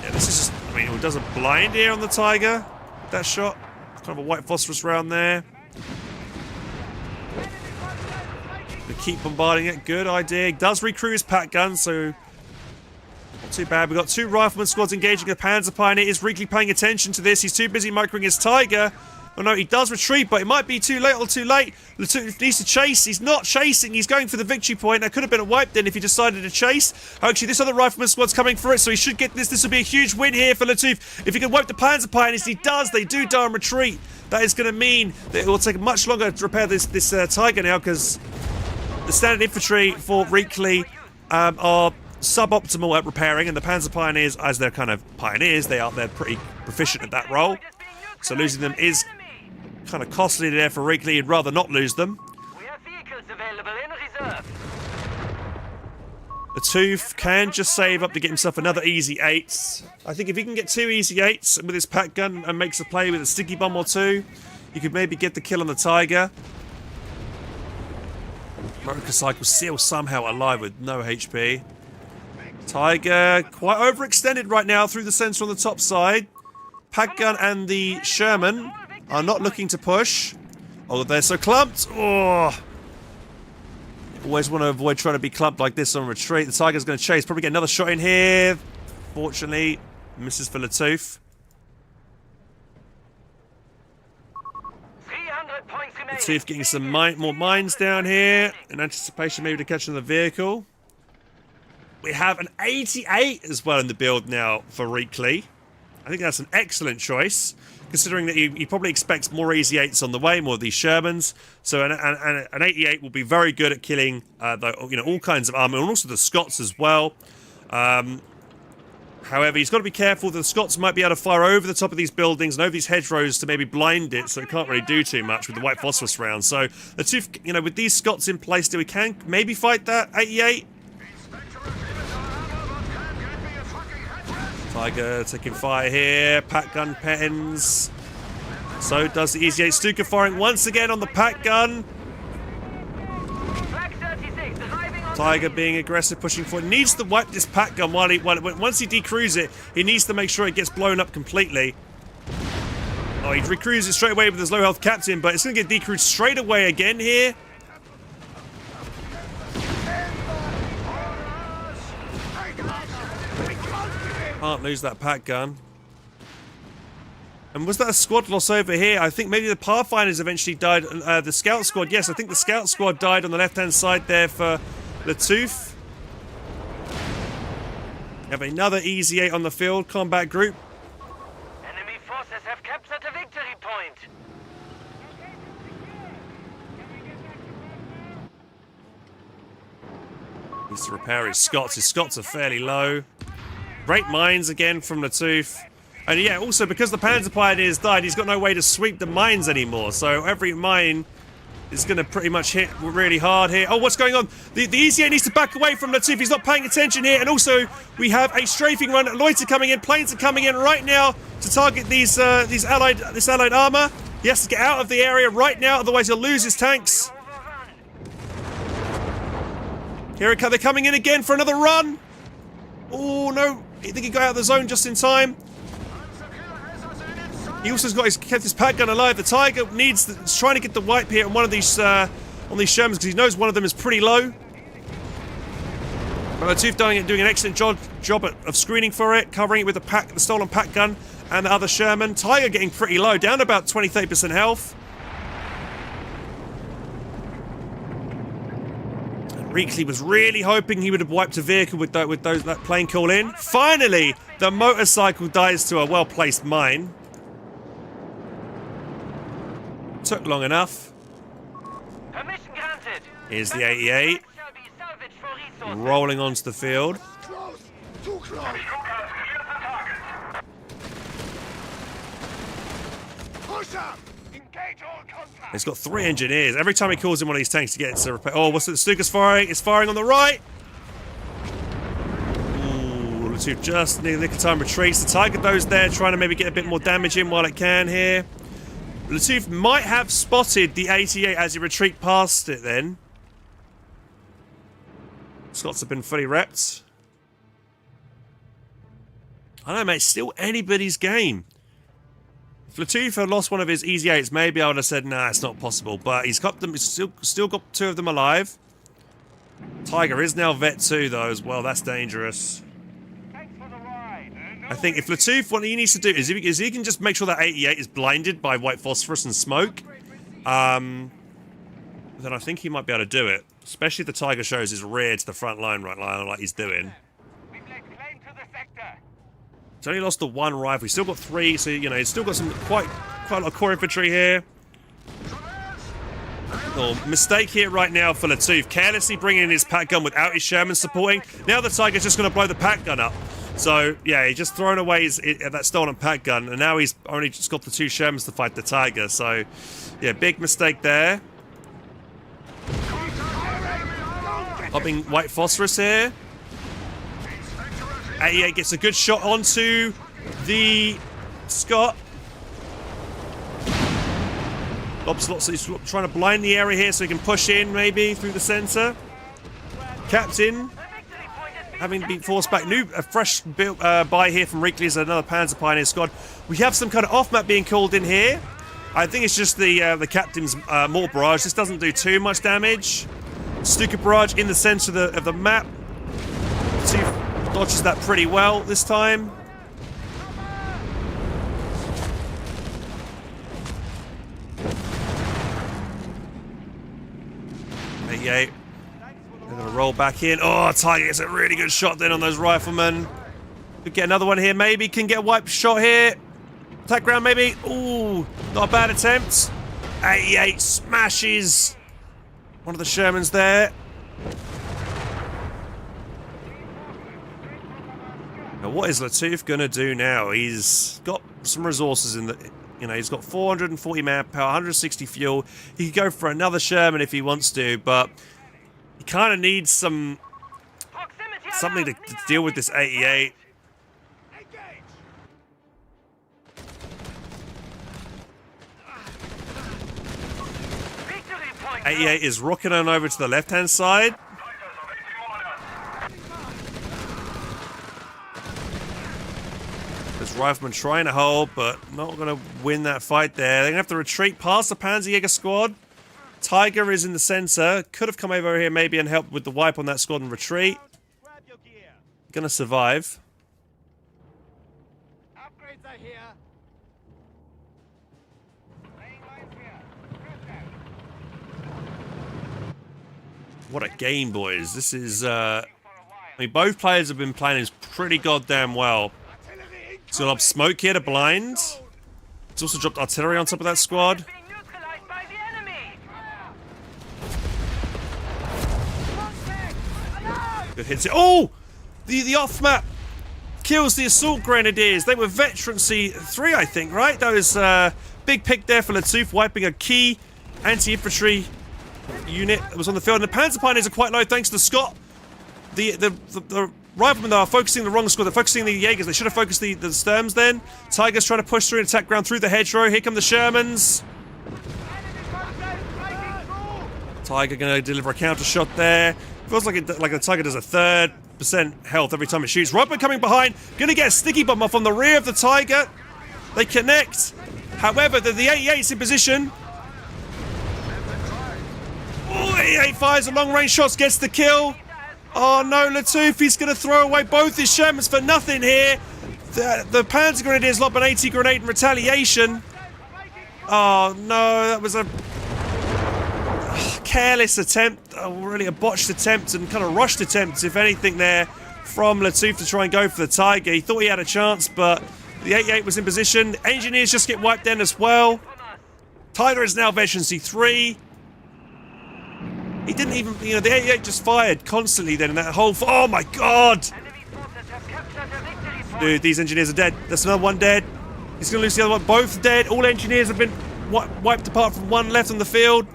yeah, this is just, I mean, it does a blind here on the Tiger. That shot, kind of a white phosphorus round there. They keep bombarding it. Good idea. He does recruit his pack gun, so not too bad. We've got 2 rifleman squads engaging the Panzer Pioneer. Is Reekley paying attention to this? He's too busy microing his Tiger. Oh no, he does retreat, but it might be too late or too late. Latoof needs to chase. He's not chasing. He's going for the victory point. That could have been a wipe then if he decided to chase. Actually, this other rifleman squad's coming for it, so he should get this. This will be a huge win here for Latoof. If he can wipe the Panzer Pioneers, he does. They do die and retreat. That is going to mean that it will take much longer to repair this Tiger now, because the standard infantry for Reekley are suboptimal at repairing, and the Panzer Pioneers, as they're kind of pioneers, they're pretty proficient at that role. So losing them is kind of costly there for Reekley. He'd rather not lose them. We have vehicles available in reserve. Latoof can just save up to get himself another easy 8. I think if he can get 2 easy 8s with his pack gun and makes a play with a sticky bomb or 2, you could maybe get the kill on the Tiger. Motorcycle still somehow alive with no HP. Tiger quite overextended right now through the centre on the top side. Pack gun and the Sherman are not looking to push. Oh, they're so clumped. Oh. Always want to avoid trying to be clumped like this on retreat. The Tiger's going to chase. Probably get another shot in here. Fortunately, misses for Latoof. 300 points remaining. Latoof getting some more mines down here in anticipation maybe to catch another vehicle. We have an 88 as well in the build now for Reekley. I think that's an excellent choice, considering that he probably expects more easy 8s on the way, more of these Shermans. So an 88 will be very good at killing all kinds of armor, and also the Scots as well. However, he's got to be careful. The Scots might be able to fire over the top of these buildings and over these hedgerows to maybe blind it, so it can't really do too much with the white phosphorus round. So the 2, with these Scots in place, we can maybe fight that 88. Tiger taking fire here. Pack gun pens. So does the Easy 8. Stuka firing once again on the pack gun. Tiger being aggressive, pushing forward. Needs to wipe this pack gun once he decrews it. He needs to make sure it gets blown up completely. Oh, he recruits it straight away with his low health captain, but it's going to get decrewed straight away again here. Can't lose that pack gun. And was that a squad loss over here? I think maybe the Pathfinders eventually died. The Scout squad, yes, I think the Scout squad died on the left-hand side there for Latoof. Have another Easy 8 on the field, combat group. Enemy forces have captured a victory point. Needs to repair his Scots. His Scots are fairly low. Great mines again from Latoof. And yeah, also because the Panzer Pioneers died, he's got no way to sweep the mines anymore. So every mine is going to pretty much hit really hard here. Oh, what's going on? The Easy 8 needs to back away from Latoof. He's not paying attention here. And also, we have a strafing run. Loiter coming in. Planes are coming in right now to target this allied armor. He has to get out of the area right now, otherwise he'll lose his tanks. Here they're coming in again for another run. Oh no, I think he got out of the zone just in time. He also kept his pack gun alive. The Tiger is trying to get the wipe here on one of these on these Shermans because he knows one of them is pretty low. But Latoof doing an excellent job of screening for it, covering it with the stolen pack gun and the other Sherman. Tiger getting pretty low, down to about 20-30% health. Reekley was really hoping he would have wiped a vehicle with that plane call in. Finally, the motorcycle dies to a well-placed mine. Took long enough. Permission granted. Here's the 88. Rolling onto the field. Close! Too close! Push up! Engage all contact! He's got 3 engineers. Every time he calls in one of these tanks to get it to repair. Oh, what's it? Stuka's firing. It's firing on the right. Ooh, Latouf just near the nick of time retreats. The Tiger goes there, trying to maybe get a bit more damage in while it can here. Latouf might have spotted the 88 as he retreat past it then. Scots have been fully repped. I don't know, mate, still anybody's game. If Latouf had lost one of his easy 8s, maybe I would have said, nah, it's not possible. But he's got them, he's still got 2 of them alive. Tiger is now vet 2 though as well. That's dangerous. I think if Latouf, what he needs to do is he can just make sure that 88 is blinded by white phosphorus and smoke, then I think he might be able to do it. Especially if the Tiger shows his rear to the front line right now, like he's doing. He's only lost the 1 rifle. He's still got 3, so you know he's still got some quite a lot of core infantry here. Oh, mistake here right now for Latouf. Carelessly bringing in his pack gun without his Sherman supporting. Now the Tiger's just going to blow the pack gun up. So, yeah, he's just thrown away that stolen pack gun, and now he's only just got the 2 Shermans to fight the Tiger. So, yeah, big mistake there. Popping white phosphorus here. 88 gets a good shot onto the Scot. He's trying to blind the area here so he can push in maybe through the centre. Captain, having been forced back. A fresh build buy here from Reekley is another Panzer Pioneer squad. We have some kind of off-map being called in here. I think it's just the Captain's more barrage. This doesn't do too much damage. Stuka barrage in the centre of the map. See, dodges that pretty well this time. They're going to roll back in. Oh, Tiger gets a really good shot then on those riflemen. Could get another one here, maybe. Can get a wipe shot here. Attack ground, maybe. Ooh, not a bad attempt. 88 smashes one of the Shermans there. Now, what is Latouf going to do now? He's got some resources in the... You know, he's got 440 manpower, 160 fuel. He could go for another Sherman if he wants to, but he kind of needs something to deal with this 88. 88 is rocking on over to the left-hand side. There's Rifleman trying to hold, but not going to win that fight there. They're going to have to retreat past the Panzerjäger squad. Tiger is in the center. Could have come over here maybe and helped with the wipe on that squad and retreat. Going to survive. Upgrades are here. What a game, boys. This is, I mean, both players have been playing this pretty goddamn well. He's got up smoke here to blind. He's also dropped artillery on top of that squad. Good hits here. Oh! The off-map kills the assault grenadiers. They were veteran C3, I think, right? That was big pick there for Latouf, wiping a key anti-infantry unit that was on the field. And the Panzer Pioneers are quite low thanks to Scott. The Riflemen, though, are focusing the wrong squad. They're focusing the Jaegers. They should have focused the Sturms then. Tiger's trying to push through and attack ground through the hedgerow. Here come the Shermans. Tiger going to deliver a counter shot there. Feels like the Tiger does a 3% health every time it shoots. Rifleman coming behind. Going to get a sticky bomb off on the rear of the Tiger. They connect. However, the 88's in position. Oh, 88 fires a long-range shots, gets the kill. Oh no, Latouf, he's going to throw away both his Shermans for nothing here. The Panzer Grenadiers lob an 80 grenade in retaliation. Oh no, that was a careless attempt, really a botched attempt and kind of rushed attempt, if anything, there from Latouf to try and go for the Tiger. He thought he had a chance, but the 88 was in position. Engineers just get wiped then as well. Tiger is now veteran C3. He didn't even, you know, the 88 just fired constantly then in that whole... Oh my god! Dude, these engineers are dead. That's another one dead. He's going to lose the other one. Both dead. All engineers have been wiped apart from one left on the field.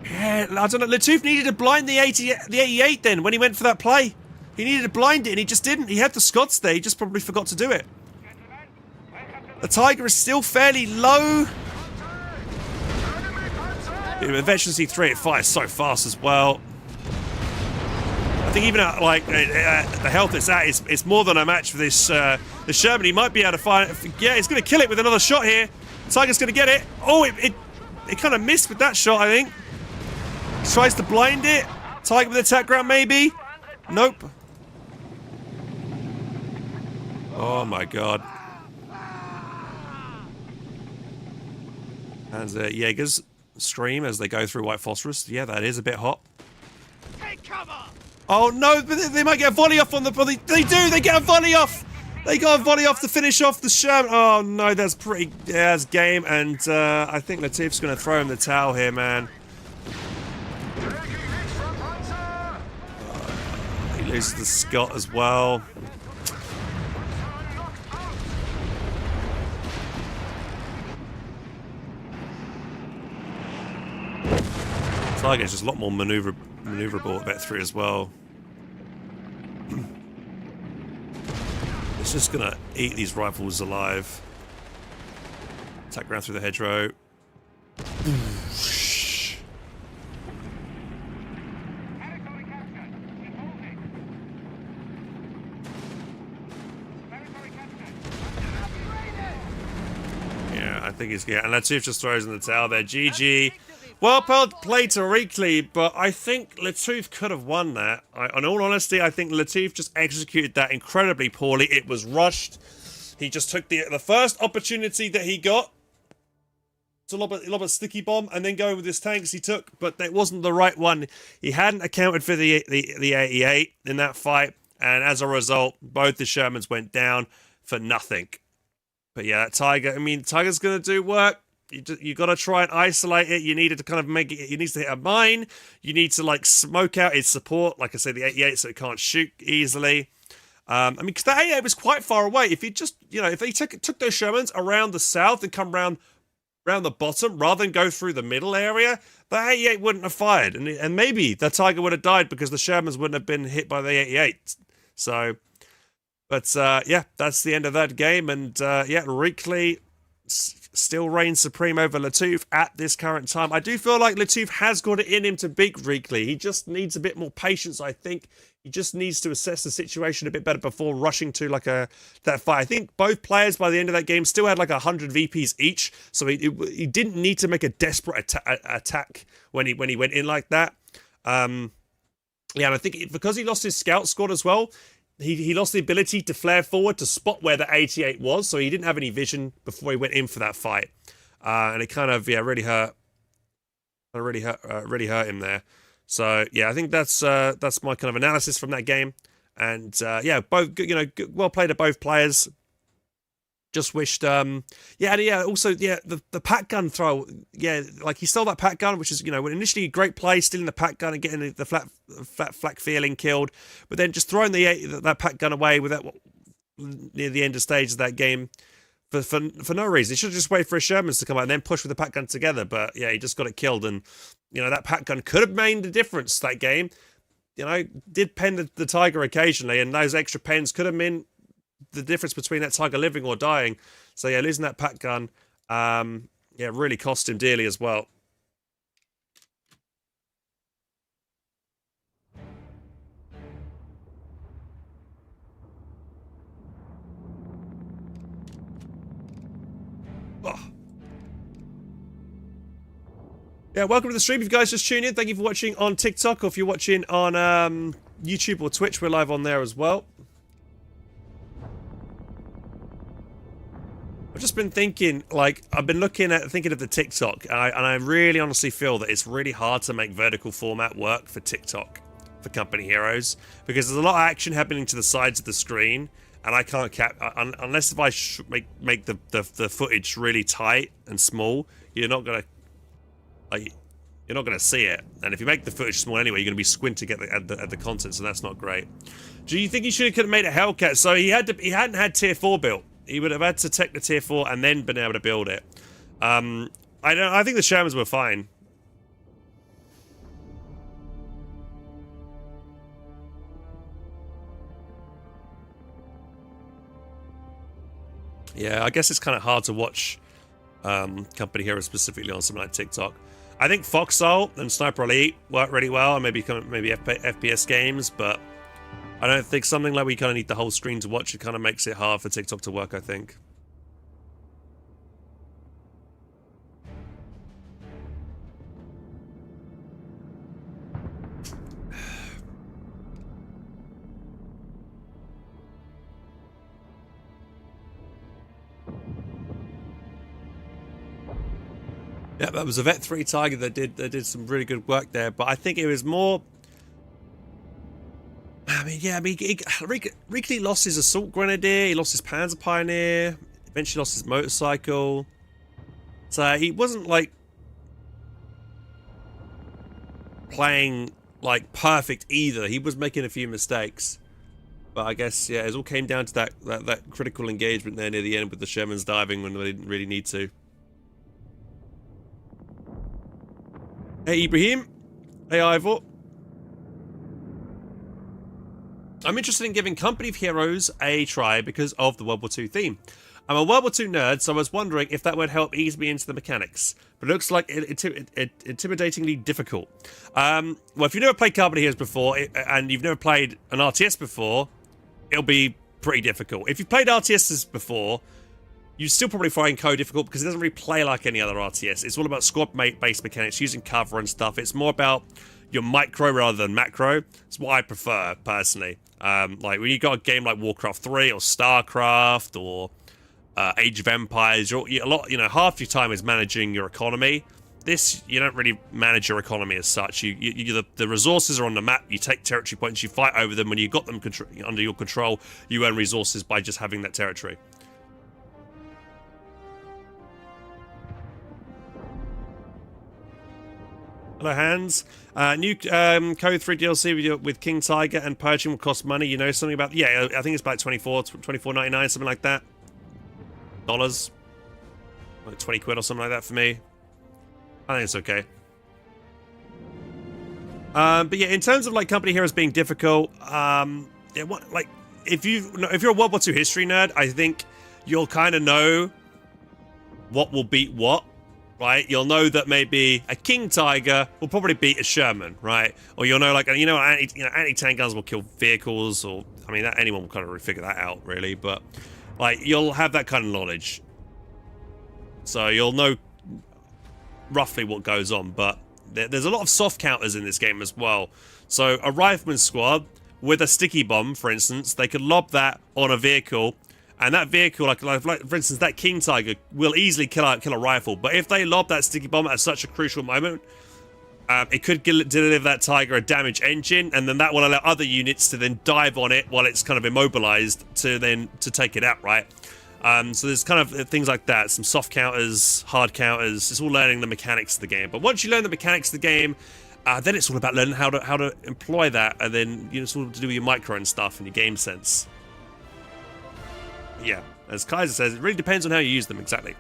Yeah, I don't know. Latouf needed to blind the 88 then when he went for that play. He needed to blind it, and he just didn't. He had the Scots there. He just probably forgot to do it. The Tiger is still fairly low. Efficiency 3, it fires so fast as well. I think even at, like, the health it's at, it's more than a match for this the Sherman. He might be able to fire it. Yeah, he's going to kill it with another shot here. Tiger's going to get it. Oh, it kind of missed with that shot, I think. Tries to blind it. Tiger with the attack ground, maybe. Nope. Oh my god. As Jaegers scream as they go through white phosphorus. Yeah, that is a bit hot. Take cover! Oh no, but they might get a volley off on the volley. They do, they get a volley off! They got a volley off to finish off the Sherman. Oh no, that's pretty, yeah, that's game. And I think Latif's going to throw him the towel here, man. He loses the Scot as well. Tiger's just a lot more maneuverable at Bet 3 as well. It's just gonna eat these rifles alive. Attack around through the hedgerow. Yeah, I think he's getting. And Latif just throws in the towel there. GG. Well played to Reekley, but I think Latif could have won that. In all honesty, I think Latif just executed that incredibly poorly. It was rushed. He just took the first opportunity that he got to lob a sticky bomb and then go with his tanks he took, but that wasn't the right one. He hadn't accounted for the 88 in that fight, and as a result, both the Shermans went down for nothing. But yeah, that Tiger, I mean, Tiger's going to do work. You got to try and isolate it. You needed to kind of make it. He needs to hit a mine. You need to like smoke out its support, like I said, the 88, so it can't shoot easily. I mean, because the 88 was quite far away. If you just, you know, if they took those Shermans around the south and come round the bottom rather than go through the middle area, the 88 wouldn't have fired, and maybe the Tiger would have died because the Shermans wouldn't have been hit by the 88. So, but yeah, that's the end of that game, and yeah, Reekley still reigns supreme over Latif at this current time. I do feel like Latif has got it in him to beat Reekley. He just needs a bit more patience, I think. He just needs to assess the situation a bit better before rushing to like that fight. I think both players by the end of that game still had like 100 VPs each, so he didn't need to make a desperate attack when he went in like that. Yeah, and I think because he lost his scout squad as well, he lost the ability to flare forward to spot where the 88 was, so he didn't have any vision before he went in for that fight, and it kind of really hurt. Really hurt him there. So yeah, I think that's my kind of analysis from that game, and yeah, both well played to both players. Just wished, yeah. Also, yeah, the pack gun throw, yeah, like he stole that pack gun, which is initially a great play, stealing the pack gun and getting the flak feeling killed, but then just throwing that pack gun away with that near the end of stage of that game for no reason. He should have just waited for his Shermans to come out and then push with the pack gun together. But yeah, he just got it killed, and that pack gun could have made the difference that game. Did pen the Tiger occasionally, and those extra pens could have meant the difference between that Tiger living or dying. So yeah, losing that pack gun, yeah, really cost him dearly as well. Oh. Yeah, welcome to the stream. If you guys just tuned in, thank you for watching on TikTok, or if you're watching on YouTube or Twitch, we're live on there as well. I've just been thinking, like, I've been thinking of the TikTok, and I really honestly feel that it's really hard to make vertical format work for TikTok, for Company Heroes, because there's a lot of action happening to the sides of the screen, and I can't unless if I make the footage really tight and small, you're not gonna see it. And if you make the footage small anyway, you're gonna be squinting at the content, so that's not great. Do you think he could have made a Hellcat? So he hadn't had tier 4 built. He would have had to take the tier 4 and then been able to build it. I think the Shermans were fine. Yeah, I guess it's kind of hard to watch company heroes specifically on something like TikTok. I think Foxhole and Sniper Elite work really well, and maybe FPS games, but I don't think something like we kind of need the whole screen to watch. It kind of makes it hard for TikTok to work, I think. Yeah, that was a Vet 3 Tiger that did some really good work there, but I think it was more. I mean, yeah, Ricky lost his Assault Grenadier, he lost his Panzer Pioneer, eventually lost his motorcycle. So he wasn't like playing like perfect either. He was making a few mistakes. But I guess, yeah, it all came down to that critical engagement there near the end with the Shermans diving when they didn't really need to. Hey, Ibrahim. Hey, Ivor. I'm interested in giving Company of Heroes a try because of the World War II theme. I'm a World War II nerd, so I was wondering if that would help ease me into the mechanics. But it looks like it's intimidatingly difficult. Well, if you've never played Company Heroes before, and you've never played an RTS before, it'll be pretty difficult. If you've played RTSs before, you still probably find COD difficult because it doesn't really play like any other RTS. It's all about squad-based mechanics, using cover and stuff. It's more about your micro rather than macro. It's what I prefer, personally. Like, when you got a game like Warcraft 3 or StarCraft or Age of Empires, half your time is managing your economy. This, you don't really manage your economy as such. The resources are on the map. You take territory points, you fight over them. When you got them under your control, you earn resources by just having that territory. Hello, Hans. New Code 3 DLC with King Tiger and purging will cost money. You know something about... Yeah, I think it's about $24.99, something like that. Dollars. Like 20 quid or something like that for me. I think it's okay. But yeah, in terms of like Company Heroes being difficult, if you're a World War II history nerd, I think you'll kind of know what will beat what. Right, you'll know that maybe a King Tiger will probably beat a Sherman, right? Or you'll know, like, anti-tank guns will kill vehicles, or I mean, anyone will kind of figure that out, really. But like, you'll have that kind of knowledge, so you'll know roughly what goes on. But there's a lot of soft counters in this game as well. So a rifleman squad with a sticky bomb, for instance, they could lob that on a vehicle. And that vehicle, like for instance, that King Tiger will easily kill a rifle. But if they lob that sticky bomb at such a crucial moment, it could deliver that Tiger a damaged engine, and then that will allow other units to then dive on it while it's kind of immobilized to take it out, right? So there's kind of things like that, some soft counters, hard counters. It's all learning the mechanics of the game. But once you learn the mechanics of the game, then it's all about learning how to employ that, and then it's all to do with your micro and stuff and your game sense. Yeah, as Kaiser says, it really depends on how you use them, exactly.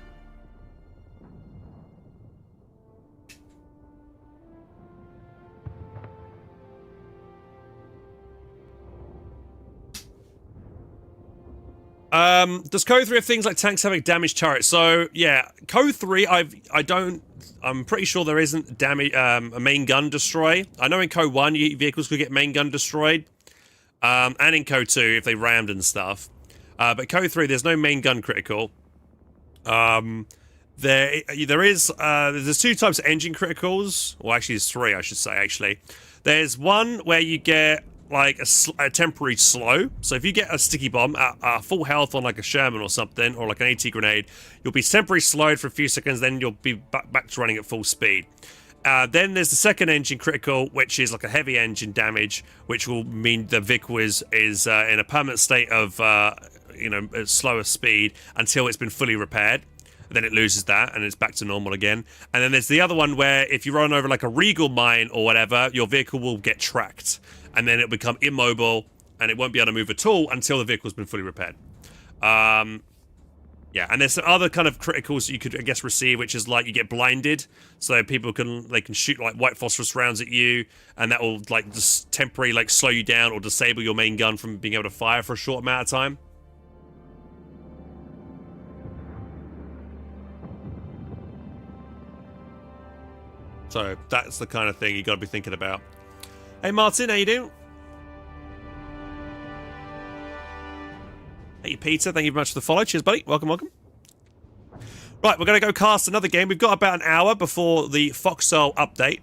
Does Code 3 have things like tanks having damaged turrets? So, yeah, Code 3, I'm pretty sure there isn't a main gun destroy. I know in Code 1, vehicles could get main gun destroyed. And in Code 2, if they rammed and stuff. But Code 3, there's no main gun critical. There's two types of engine criticals. Well, actually, there's three, I should say, actually. There's one where you get, like, a temporary slow. So if you get a sticky bomb at full health on, like, a Sherman or something, or, like, an AT grenade, you'll be temporarily slowed for a few seconds, then you'll be back to running at full speed. Then there's the second engine critical, which is like a heavy engine damage, which will mean the vehicle is in a permanent state of slower speed until it's been fully repaired. Then it loses that and it's back to normal again. And then there's the other one where if you run over like a Regal mine or whatever, your vehicle will get tracked and then it'll become immobile and it won't be able to move at all until the vehicle's been fully repaired. Yeah, and there's some other kind of criticals that you could, I guess, receive, which is like you get blinded, so people can shoot like white phosphorus rounds at you, and that will like just temporarily like slow you down or disable your main gun from being able to fire for a short amount of time. So that's the kind of thing you got to be thinking about. Hey Martin, how you doing? Hey Peter, thank you very much for the follow. Cheers, buddy. Welcome, welcome. Right, we're going to go cast another game. We've got about an hour before the Foxhole update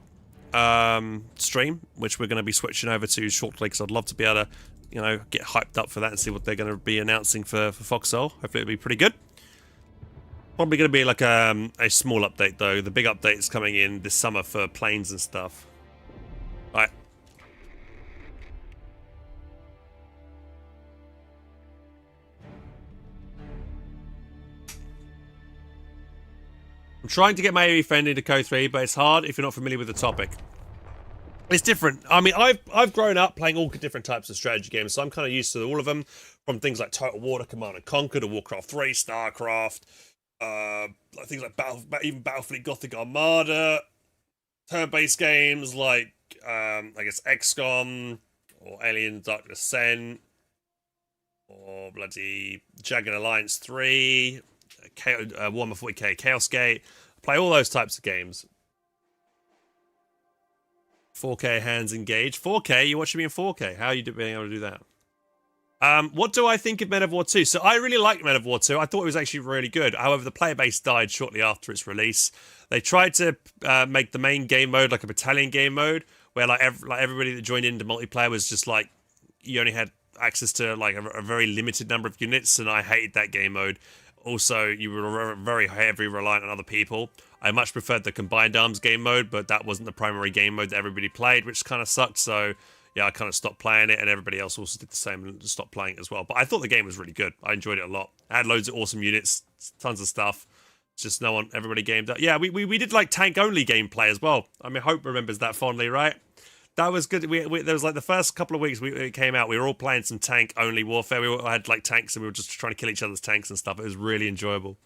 stream, which we're going to be switching over to shortly, because I'd love to be able to, you know, get hyped up for that and see what they're going to be announcing for Foxhole. Hopefully it'll be pretty good. Probably going to be like a small update, though. The big update is coming in this summer for planes and stuff. Right. I'm trying to get my AV friend into Code 3, but it's hard if you're not familiar with the topic. It's different. I mean, I've grown up playing all different types of strategy games, so I'm kind of used to all of them, from things like Total War to Command and Conquer to Warcraft 3, StarCraft, things like even Battlefleet Gothic Armada, turn-based games like I guess XCOM or Alien Dark Descent or bloody Jagged Alliance 3. Warhammer 40k Chaos Gate. Play all those types of games. 4K hands engaged. 4K? You're watching me in 4K. How are you being able to do that? What do I think of Men of War 2? So I really liked Men of War 2. I thought it was actually really good. However, the player base died shortly after its release. They tried to make the main game mode like a battalion game mode, where like everybody that joined into multiplayer was just like, you only had access to like a very limited number of units, and I hated that game mode. Also, you were very heavily reliant on other people. I much preferred the combined arms game mode, but that wasn't the primary game mode that everybody played, which kind of sucked. So, yeah, I kind of stopped playing it, and everybody else also did the same and stopped playing it as well. But I thought the game was really good. I enjoyed it a lot. I had loads of awesome units, tons of stuff. Just everybody gamed up. Yeah, we did like tank-only gameplay as well. I mean, Hope remembers that fondly, right? That was good. There was like the first couple of weeks it came out, we were all playing some tank-only warfare. We all had like tanks, and we were just trying to kill each other's tanks and stuff. It was really enjoyable.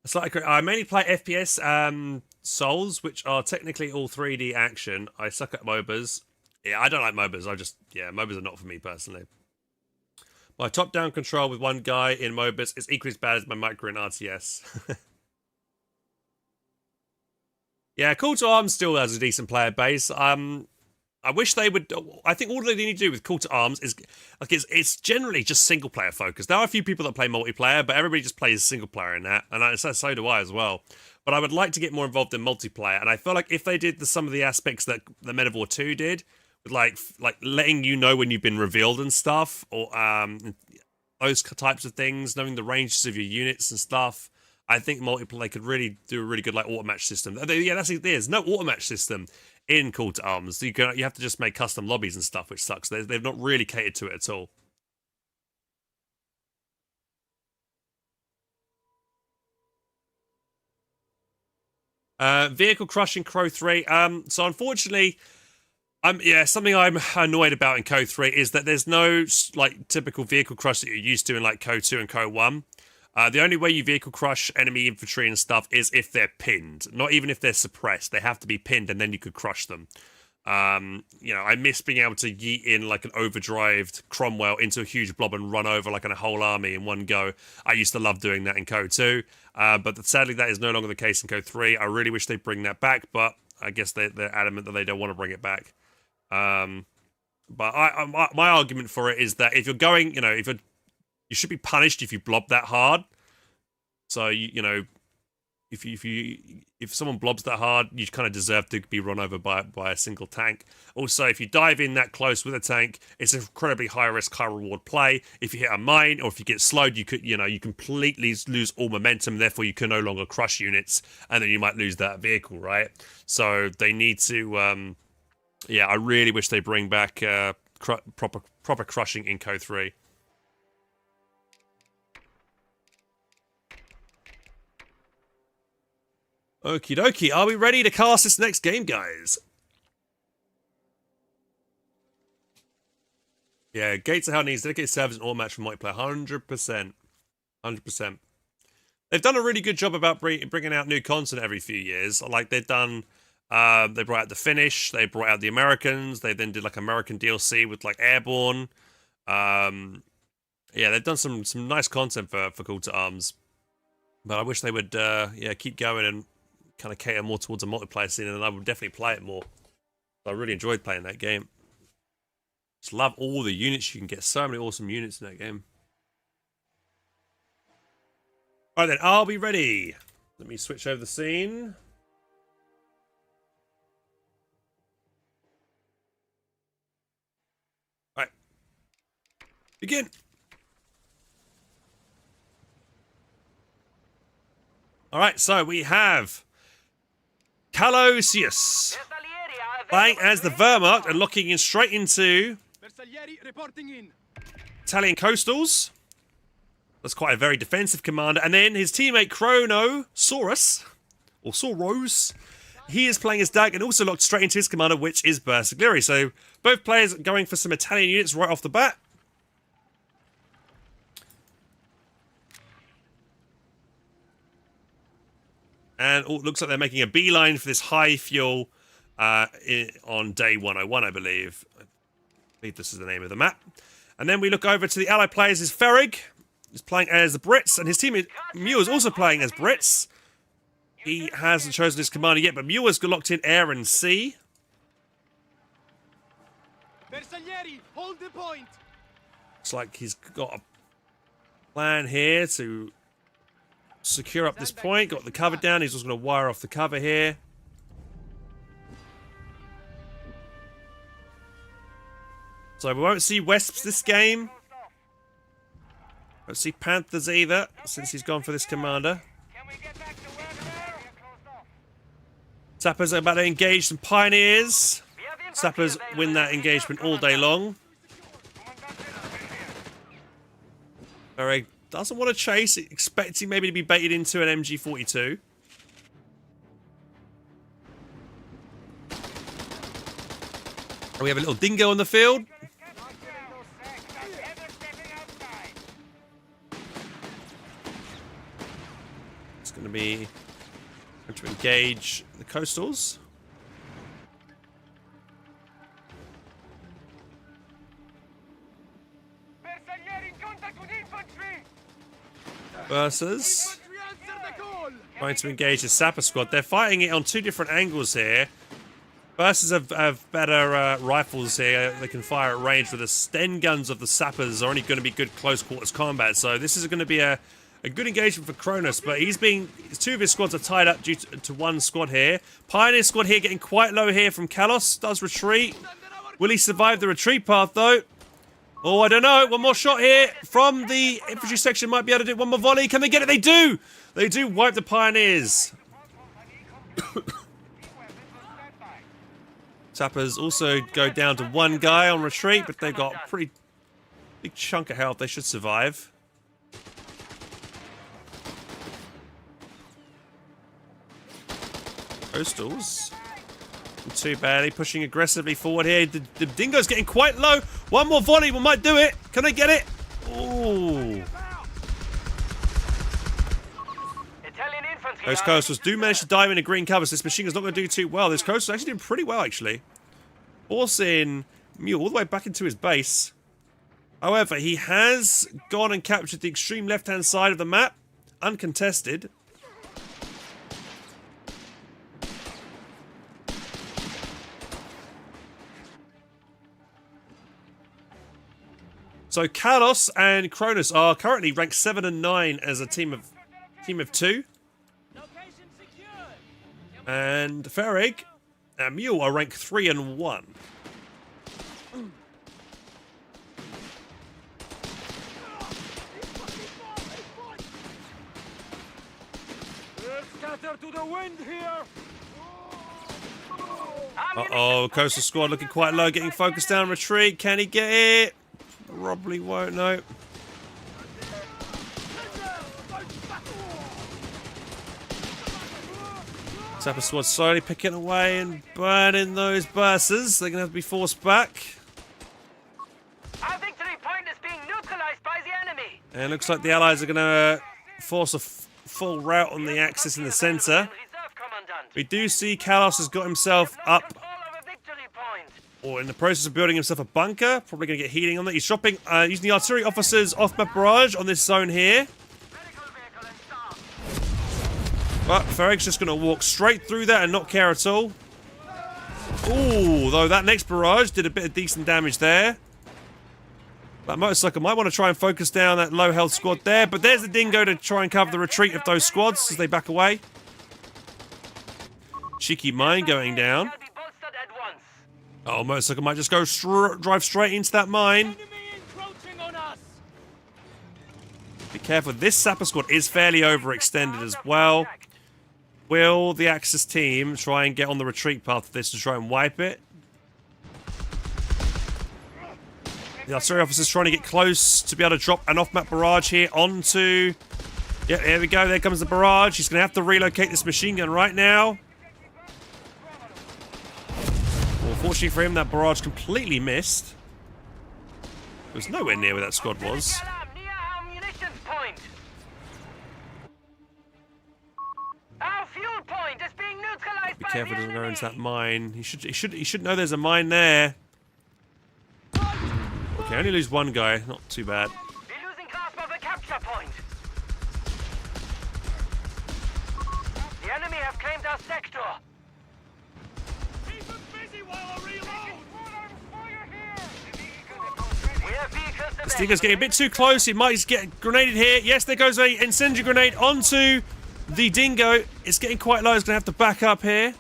It's like I mainly play FPS Souls, which are technically all 3D action. I suck at MOBAs. Yeah, I don't like MOBAs. MOBAs are not for me personally. My top-down control with one guy in MOBAs is equally as bad as my micro in RTS. Yeah, Call to Arms still has a decent player base. I wish they would. I think all they need to do with Call to Arms is like it's generally just single player focused. There are a few people that play multiplayer, but everybody just plays single player in that, and so do I as well. But I would like to get more involved in multiplayer, and I feel like if they did some of the aspects that the Men of War 2 did, with like letting you know when you've been revealed and stuff, or those types of things, knowing the ranges of your units and stuff. I think multiplayer could really do a really good like auto match system. Yeah, that's it. There's no auto match system in Call to Arms. You have to just make custom lobbies and stuff, which sucks. They've not really catered to it at all. Vehicle crushing Crow 3. So unfortunately, something I'm annoyed about in Code 3 is that there's no like typical vehicle crush that you're used to in like Code 2 and Code 1. The only way you vehicle crush enemy infantry and stuff is if they're pinned. Not even if they're suppressed. They have to be pinned, and then you could crush them. I miss being able to yeet in like an overdrived Cromwell into a huge blob and run over like a whole army in one go. I used to love doing that in Code 2. But sadly, that is no longer the case in Code 3. I really wish they'd bring that back, but I guess they're adamant that they don't want to bring it back. But my argument for it is that if you're going, you should be punished if you blob that hard. So if someone blobs that hard, you kind of deserve to be run over by a single tank. Also, if you dive in that close with a tank, it's an incredibly high risk, high reward play. If you hit a mine or if you get slowed, you completely lose all momentum. Therefore, you can no longer crush units, and then you might lose that vehicle, right? So they need to. I really wish they bring back proper crushing in Code 3. Okie dokie, are we ready to cast this next game, guys? Yeah, Gates of Hell needs dedicated servers and all match for multiplayer. 100%. 100%. They've done a really good job about bringing out new content every few years. Like, they've done... they brought out The Finish, they brought out The Americans, they then did, like, American DLC with, like, Airborne. Yeah, they've done some nice content for Call to Arms, but I wish they would yeah, keep going and kind of cater more towards a multiplayer scene, and I would definitely play it more. I really enjoyed playing that game. Just love all the units you can get. So many awesome units in that game. All right then, I'll be ready. Let me switch over the scene. All right, begin. All right, so we have Calosius playing as the Wehrmacht and locking in straight into Bersaglieri reporting in. Italian coastals. That's quite a very defensive commander. And then his teammate Chronosaurus, or Soros, he is playing as Dag and also locked straight into his commander, which is Bersaglieri. So both players going for some Italian units right off the bat. And it looks like they're making a beeline for this high fuel on day 101, I believe. I believe this is the name of the map. And then we look over to the allied players. Is Ferrig. He's playing as the Brits, and his teammate Mew is also playing as Brits. He hasn't chosen his commander yet, but Mew has got locked in air and sea. Bersaglieri, hold the point. Looks like he's got a plan here to secure up this point. Got the cover down. He's also going to wire off the cover here. So we won't see Wesps this game. Won't see Panthers either, since he's gone for this commander. Sappers are about to engage some Pioneers. Sappers win that engagement all day long. Ferrig doesn't want to chase, expecting maybe to be baited into an MG42. We have a little dingo on the field. It's going to be going to engage the coastals. Versus trying to engage the Sapper squad. They're fighting it on two different angles here. Versus have better rifles here. They can fire at range, with the Sten guns of the Sappers are only going to be good close quarters combat. So this is going to be a good engagement for Kronos, but two of his squads are tied up due to one squad here. Pioneer squad here getting quite low here from Kalos. Does retreat. Will he survive the retreat path though? Oh, I don't know. One more shot here from the infantry section. Might be able to do one more volley. Can they get it? They do! They do wipe the Pioneers. Sappers also go down to one guy on retreat, but they've got a pretty big chunk of health. They should survive. Coastals. Not too badly, pushing aggressively forward here. The dingo's getting quite low. One more volley, we might do it. Can they get it? Ooh. Those coastals do manage to dive into green cover, so this machine gun's not going to do too well. This coastal's actually doing pretty well, actually. Forcing Mew all the way back into his base. However, he has gone and captured the extreme left-hand side of the map, uncontested. So Kalos and Kronos are currently ranked 7 and 9 as a team of 2. And Ferrig and Mew are ranked 3 and 1. Scatter to the wind here. Uh-oh, Coastal Squad looking quite low, getting focused down retreat. Can he get it? Probably won't, no. Sapper Squad slowly picking away and burning those bursters. They're going to have to be forced back. Our victory point is being neutralized by the enemy. And it looks like the Allies are going to force a full rout on the Axis in the centre. We do see Kalos has got himself up or in the process of building himself a bunker. Probably going to get heating on that. He's dropping, using the artillery officers off-map barrage on this zone here. But Ferrig's just going to walk straight through that and not care at all. Ooh, though that next barrage did a bit of decent damage there. That motorcycle might want to try and focus down that low health squad there, but there's the dingo to try and cover the retreat of those squads as they back away. Cheeky mine going down. Oh, motorcycle might just go drive straight into that mine. Be careful, this sapper squad is fairly overextended as well. Will the Axis team try and get on the retreat path of this to try and wipe it? The artillery officer's trying to get close to be able to drop an off-map barrage here onto... Yeah, there we go. There comes the barrage. He's going to have to relocate this machine gun right now. Well, fortunately for him, that barrage completely missed. It was nowhere near where that squad was. Be careful, doesn't go into that mine. He should know there's a mine there. Okay, only lose one guy, not too bad. We're losing grasp of the capture point. The enemy have claimed our sector. Keep them busy while I reload! We have vehicles The Stinger's getting a bit too close. He might just get grenaded here. Yes, there goes a incendiary grenade onto the dingo. It's getting quite low. He's going to have to back up here.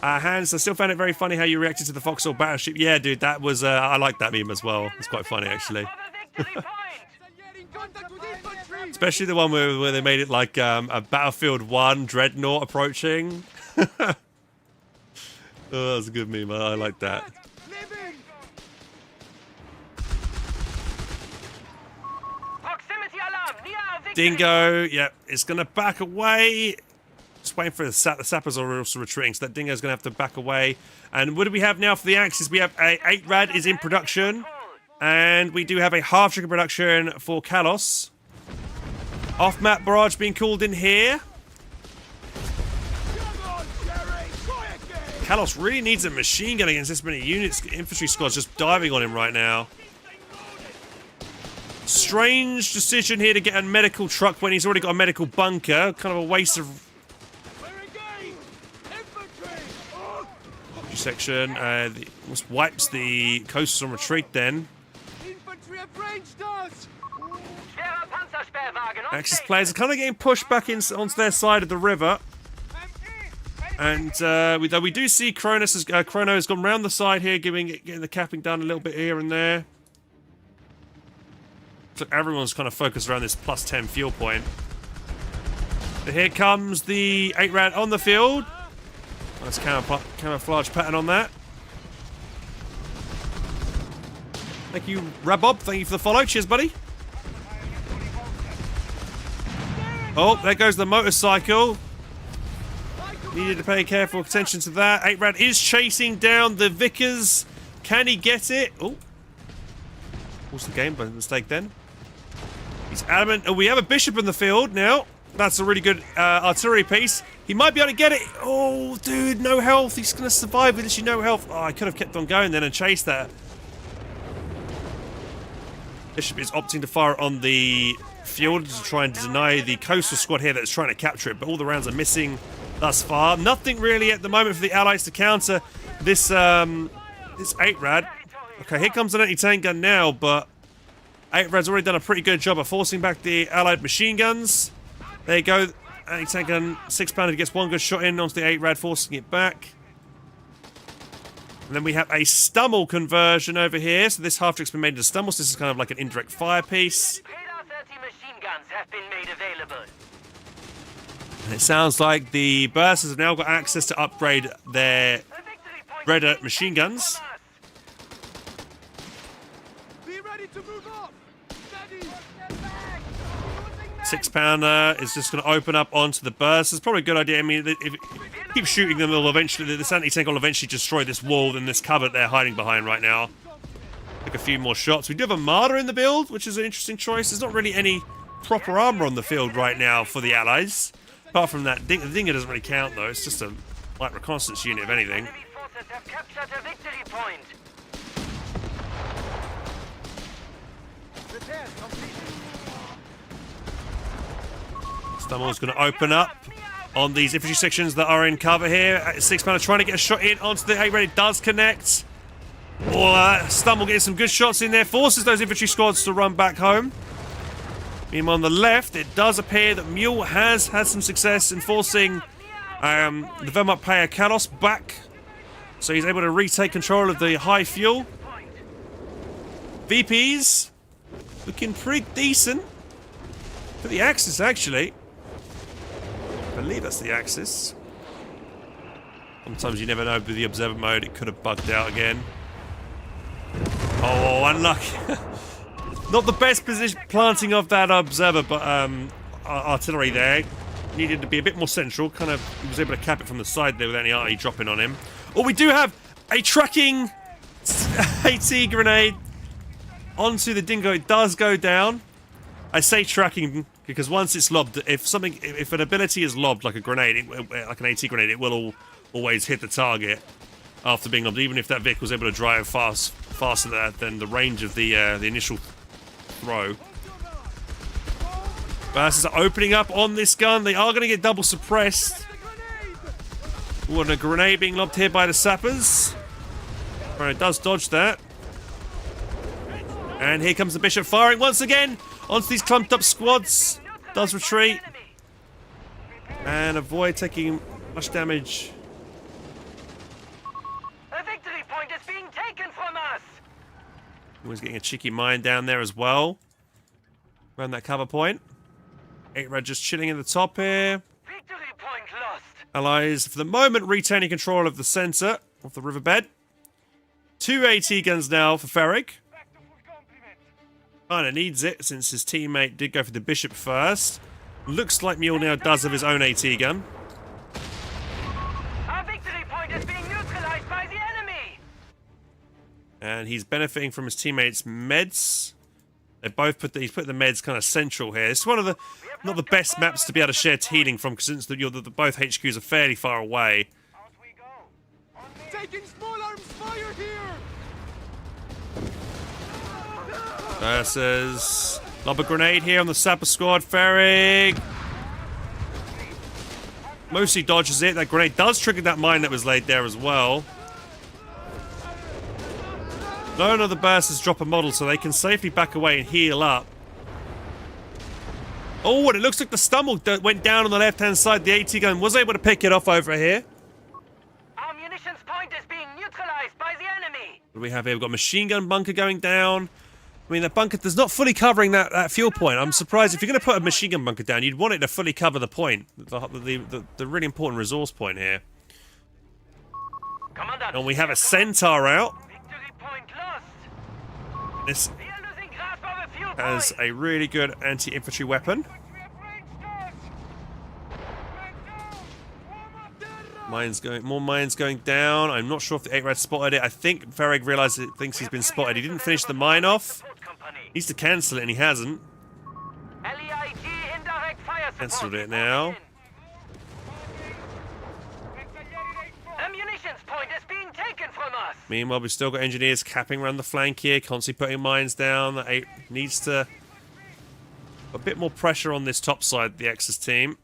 Hans, I still found it very funny how you reacted to the Foxhole battleship. Yeah, dude, that was... I like that meme as well. It's quite funny, actually. Especially the one where they made it like a Battlefield 1 dreadnought approaching. Oh, that was a good meme. I like that. Dingo, yeah, it's going to back away. Just waiting for the sappers are also retreating, so that dingo's going to have to back away. And what do we have now for the Axis? We have a 8-rad is in production. And we do have a half-trigger production for Kalos. Off-map barrage being called in here. Kalos really needs a machine gun against this many units. Infantry squads just diving on him right now. Strange decision here to get a medical truck when he's already got a medical bunker. Kind of a waste of... section. Almost wipes the coast on retreat then. Axis players are kind of getting pushed back onto their side of the river. And though we do see Chrono has gone round the side here, getting the capping down a little bit here and there. So everyone's kind of focused around this plus 10 fuel point. But here comes the 8-rad on the field. Nice camouflage pattern on that. Thank you, Rabob. Thank you for the follow. Cheers, buddy. Oh, there goes the motorcycle. Needed to pay careful attention to that. 8-rad is chasing down the Vickers. Can he get it? Oh. What's the game by mistake then? He's adamant. Oh, we have a bishop in the field now. That's a really good artillery piece. He might be able to get it. Oh, dude, no health. He's going to survive with literally no health. Oh, I could have kept on going then and chased that. Bishop is opting to fire on the field to try and deny the coastal squad here that's trying to capture it, but all the rounds are missing thus far. Nothing really at the moment for the Allies to counter this this 8-rad. Okay, here comes an anti-tank gun now, but 8-rad's already done a pretty good job of forcing back the Allied machine guns. There you go. Anti-tank gun, 6-pounder gets one good shot in onto the 8-rad, forcing it back. And then we have a Stummel conversion over here. So this half-trick's been made into Stummels. So this is kind of like an indirect fire piece. Machine guns have been made available. And it sounds like the Bursars have now got access to upgrade their Redder machine guns. Be ready to move off. Steady. 6-pounder is just going to open up onto the Bursars. Probably a good idea. I mean, if you keep shooting them, they'll eventually, this anti-tank will eventually destroy this wall and this cupboard they're hiding behind right now. Take a few more shots. We do have a Marder in the build, which is an interesting choice. There's not really any proper armor on the field right now for the Allies. Apart from that, the Dinger doesn't really count though. It's just a light reconnaissance unit, if anything. Enemy forces have captured a victory point. Repairs completed. Stummel's going to open up on these infantry sections that are in cover here. 6-man trying to get a shot in onto the 8-red. It does connect. Stumble getting some good shots in there. Forces those infantry squads to run back home. Meanwhile, on the left, it does appear that Mule has had some success in forcing the Wehrmacht player Kalos back. So he's able to retake control of the high fuel. VPs looking pretty decent. For the Axis, actually. I believe that's the Axis. Sometimes you never know with the observer mode, it could have bugged out again. Oh, unlucky. Not the best position planting of that observer, but artillery there. Needed to be a bit more central. Kind of was able to cap it from the side there without any artillery dropping on him. Oh, we do have a tracking AT grenade onto the Dingo. It does go down. I say tracking because once it's lobbed, if an ability is lobbed like a grenade, like an AT grenade, it will always hit the target after being lobbed, even if that vehicle was able to drive faster than the range of the initial throw. Bastards are opening up on this gun. They are going to get double suppressed. Ooh, and a grenade being lobbed here by the sappers. Alright, does dodge that. And here comes the Bishop firing once again onto these clumped up squads. Does retreat. And avoid taking much damage. A victory point is being taken from us. He's getting a cheeky mine down there as well. Around that cover point. 8-red just chilling in the top here. Victory point lost. Allies, for the moment, retaining control of the centre of the riverbed. 2 AT guns now for Ferrig. Kinda needs it since his teammate did go for the Bishop first. Looks like Mule now does have his own AT gun. Our victory point is being neutralized by the enemy. And he's benefiting from his teammates' meds. They both put the meds kind of central here. It's one of the not the best maps to be able to share healing from, because since both HQs are fairly far away. Out we go. Taking small arms fire here. Versus lob a grenade here on the sapper squad. Ferrig mostly dodges it. That grenade does trigger that mine that was laid there as well. None of the bursters drop a model, so they can safely back away and heal up. Oh, and it looks like the Stummel that went down on the left-hand side. The AT gun was able to pick it off over here. Our munitions point is being neutralized by the enemy. What do we have here? We've got a machine gun bunker going down. I mean, that bunker is not fully covering that fuel point. I'm surprised. If you're going to put a machine gun bunker down, you'd want it to fully cover the point. The really important resource point here. Commandant, And we have a Centaur out. victory point lost. This We are losing grasp of a fuel has point. a really good anti-infantry weapon. More mines going down. I'm not sure if the 8-red spotted it. I think Ferrig realized it, thinks he's been spotted. He didn't finish the mine off. Needs to cancel it, and he hasn't. LEIG indirect fire support. Cancelled it now. A munitions point is being taken from us. Meanwhile, we've still got engineers capping around the flank here, constantly putting mines down. The 8 needs to a bit more pressure on this top side, the Axis team.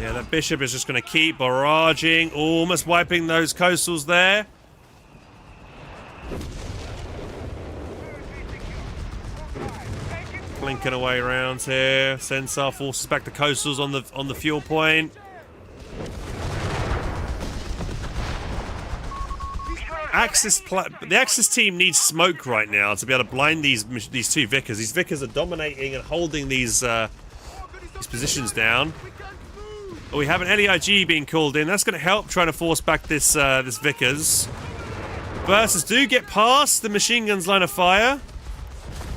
Yeah, that Bishop is just going to keep barraging, almost wiping those coastals there. Blinking away around here. Centaur forces back the coastals on the fuel point. The Axis team needs smoke right now to be able to blind these two Vickers. These Vickers are dominating and holding these positions down. Oh, we have an LEIG being called in. That's going to help trying to force back this Vickers. Versus do get past the machine gun's line of fire.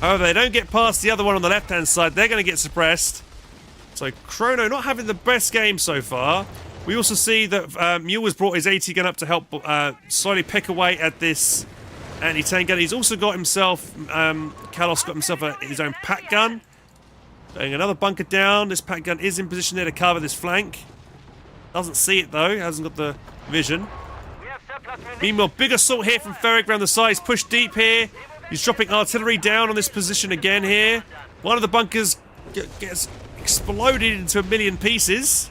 However, they don't get past the other one on the left-hand side. They're going to get suppressed. So Chrono not having the best game so far. We also see that Mule has brought his AT gun up to help slowly pick away at this anti-tank gun. He's also got himself, Kalos got himself his own pack gun. Getting another bunker down. This pack gun is in position there to cover this flank. Doesn't see it though, hasn't got the vision. Meanwhile, big assault here from Ferric around the side. He's pushed deep here. He's dropping artillery down on this position again here. One of the bunkers gets exploded into a million pieces.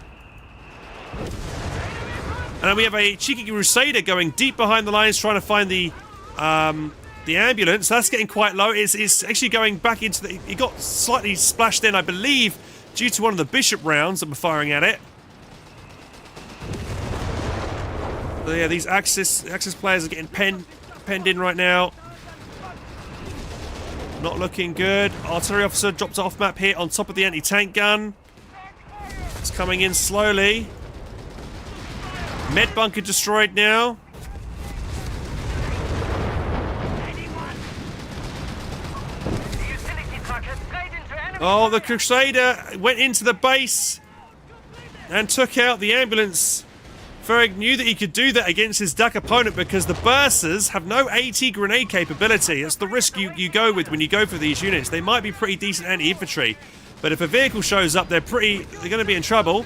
And then we have a cheeky Crusader going deep behind the lines trying to find the ambulance. That's getting quite low. It's actually going back into the... It got slightly splashed in, I believe, due to one of the bishop rounds that were firing at it. So yeah, these Axis players are getting penned in right now. Not looking good. Artillery officer dropped off map here on top of the anti-tank gun. It's coming in slowly. Med bunker destroyed now. Oh, the Crusader went into the base and took out the ambulance. Ferric knew that he could do that against his duck opponent because the Bursars have no AT grenade capability. That's the risk you go with when you go for these units. They might be pretty decent anti-infantry, but if a vehicle shows up, they're going to be in trouble.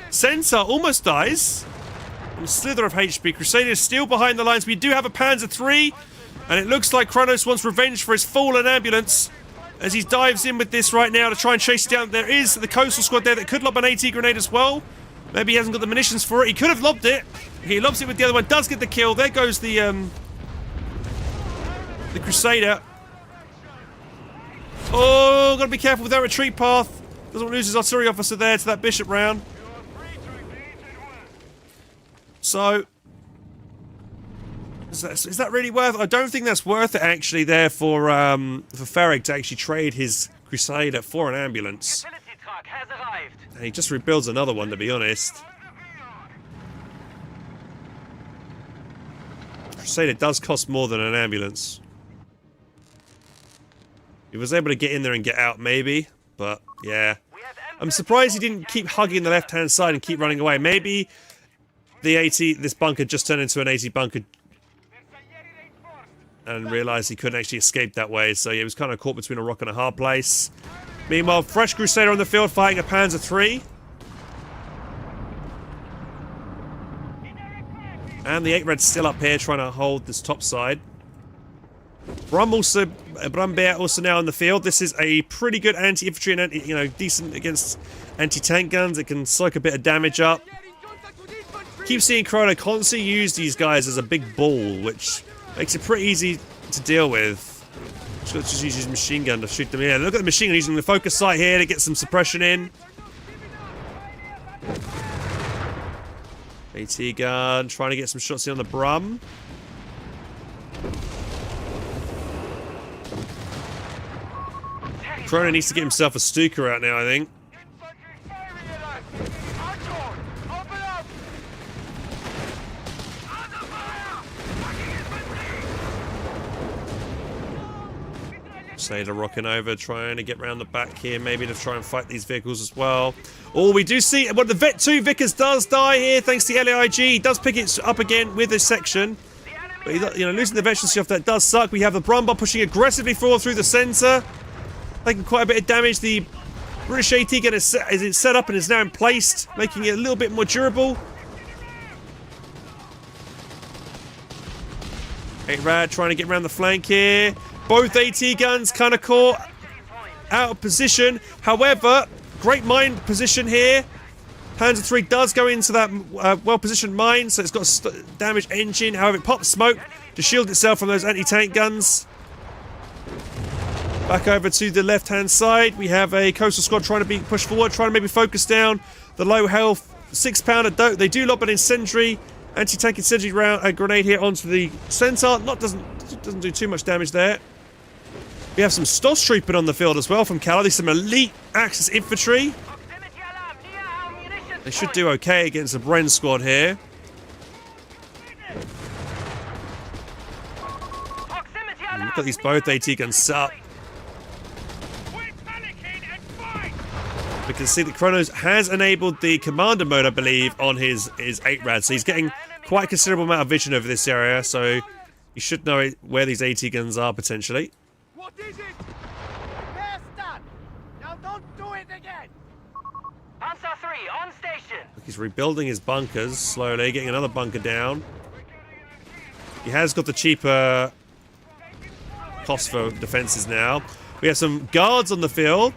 Centaur almost dies. A slither of HP. Crusader is still behind the lines. We do have a Panzer III, and it looks like Kronos wants revenge for his fallen ambulance as he dives in with this right now to try and chase it down. There is the coastal squad there that could lob an AT grenade as well. Maybe he hasn't got the munitions for it. He could have lobbed it. He lobs it with the other one. Does get the kill. There goes the Crusader. Oh, gotta be careful with that retreat path. Doesn't lose his artillery officer there to that bishop round. So, is that really worth it? I don't think that's worth it actually there for Ferric to actually trade his Crusader for an ambulance. And he just rebuilds another one, to be honest. Crusader does cost more than an ambulance. He was able to get in there and get out, maybe. But, yeah. I'm surprised he didn't keep hugging the left-hand side and keep running away. Maybe this bunker just turned into an 80 bunker and realised he couldn't actually escape that way. So he was kind of caught between a rock and a hard place. Meanwhile, fresh Crusader on the field fighting a Panzer III. And the 8 Red's still up here trying to hold this top side. Brumbear also now in the field. This is a pretty good anti-infantry and decent against anti-tank guns. It can soak a bit of damage up. Keep seeing Chrono constantly use these guys as a big ball, which makes it pretty easy to deal with. Just use his machine gun to shoot them. Yeah, look at the machine gun using the focus sight here to get some suppression in. AT gun trying to get some shots in on the Brum. Chrono needs to get himself a Stuka out now, I think. Crusader rocking over, trying to get around the back here, maybe to try and fight these vehicles as well. Oh, we do see what the Vet 2 Vickers does die here thanks to the LAIG. He does pick it up again with this section. But losing the veterancy off that does suck. We have the Brumbar pushing aggressively forward through the centre, taking quite a bit of damage. The British AT gun is set up and is now in place, making it a little bit more durable. 8 Rad trying to get around the flank here. Both AT guns kind of caught out of position. However, great mine position here. Panzer III does go into that well-positioned mine, so it's got a damaged engine. However, it pops smoke to shield itself from those anti-tank guns. Back over to the left-hand side, we have a coastal squad trying to be pushed forward, trying to maybe focus down the low health 6-pounder. They do lob an incendiary, anti-tank incendiary round, grenade here onto the Centaur. Doesn't do too much damage there. We have some Stoss trooping on the field as well from Cala. There's some elite Axis infantry. They should do okay against the Bren squad here. Look at these both AT guns set up. We can see that Kronos has enabled the commander mode, I believe, on his 8 Rad. So he's getting quite a considerable amount of vision over this area. So You should know where these AT guns are, potentially. What is it? There's that. Now don't do it again. Panzer 3 on station. He's rebuilding his bunkers slowly, getting another bunker down. He has got the cheaper cost for defenses now. We have some guards on the field.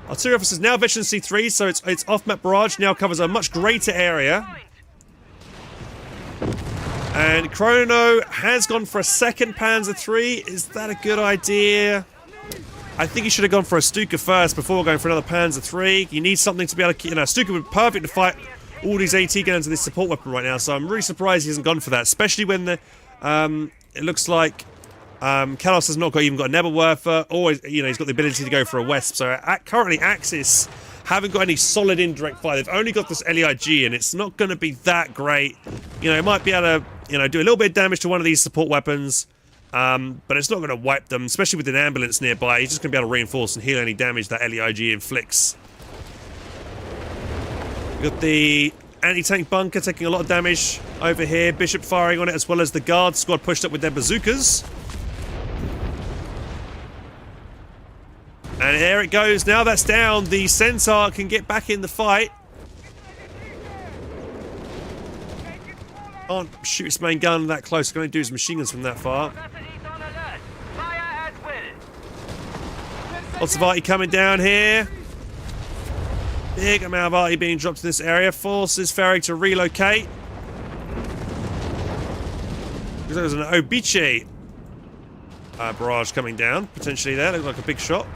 Artillery officers now veteran C3, so it's off-map barrage now covers a much greater area. And Chrono has gone for a second Panzer III. Is that a good idea? I think he should have gone for a Stuka first before going for another Panzer III. You need something to be able to, Stuka would be perfect to fight all these AT guns and this support weapon right now. So I'm really surprised he hasn't gone for that, especially when the it looks like Kalos has not even got a Nebelwerfer. Always, he's got the ability to go for a Wesp. So currently Axis haven't got any solid indirect fire. They've only got this LEIG, and it's not going to be that great. It might be able to, do a little bit of damage to one of these support weapons, but it's not going to wipe them, especially with an ambulance nearby. He's just going to be able to reinforce and heal any damage that LEIG inflicts. We've got the anti-tank bunker taking a lot of damage over here. Bishop firing on it, as well as the guard squad pushed up with their bazookas. And there it goes. Now that's down. The Centaur can get back in the fight. Can't shoot his main gun that close. Can only do his machine guns from that far. Lots of arty coming down here. Big amount of arty being dropped in this area. Forces ferrying to relocate. There's an Obiche barrage coming down. Potentially there. Looks like a big shot.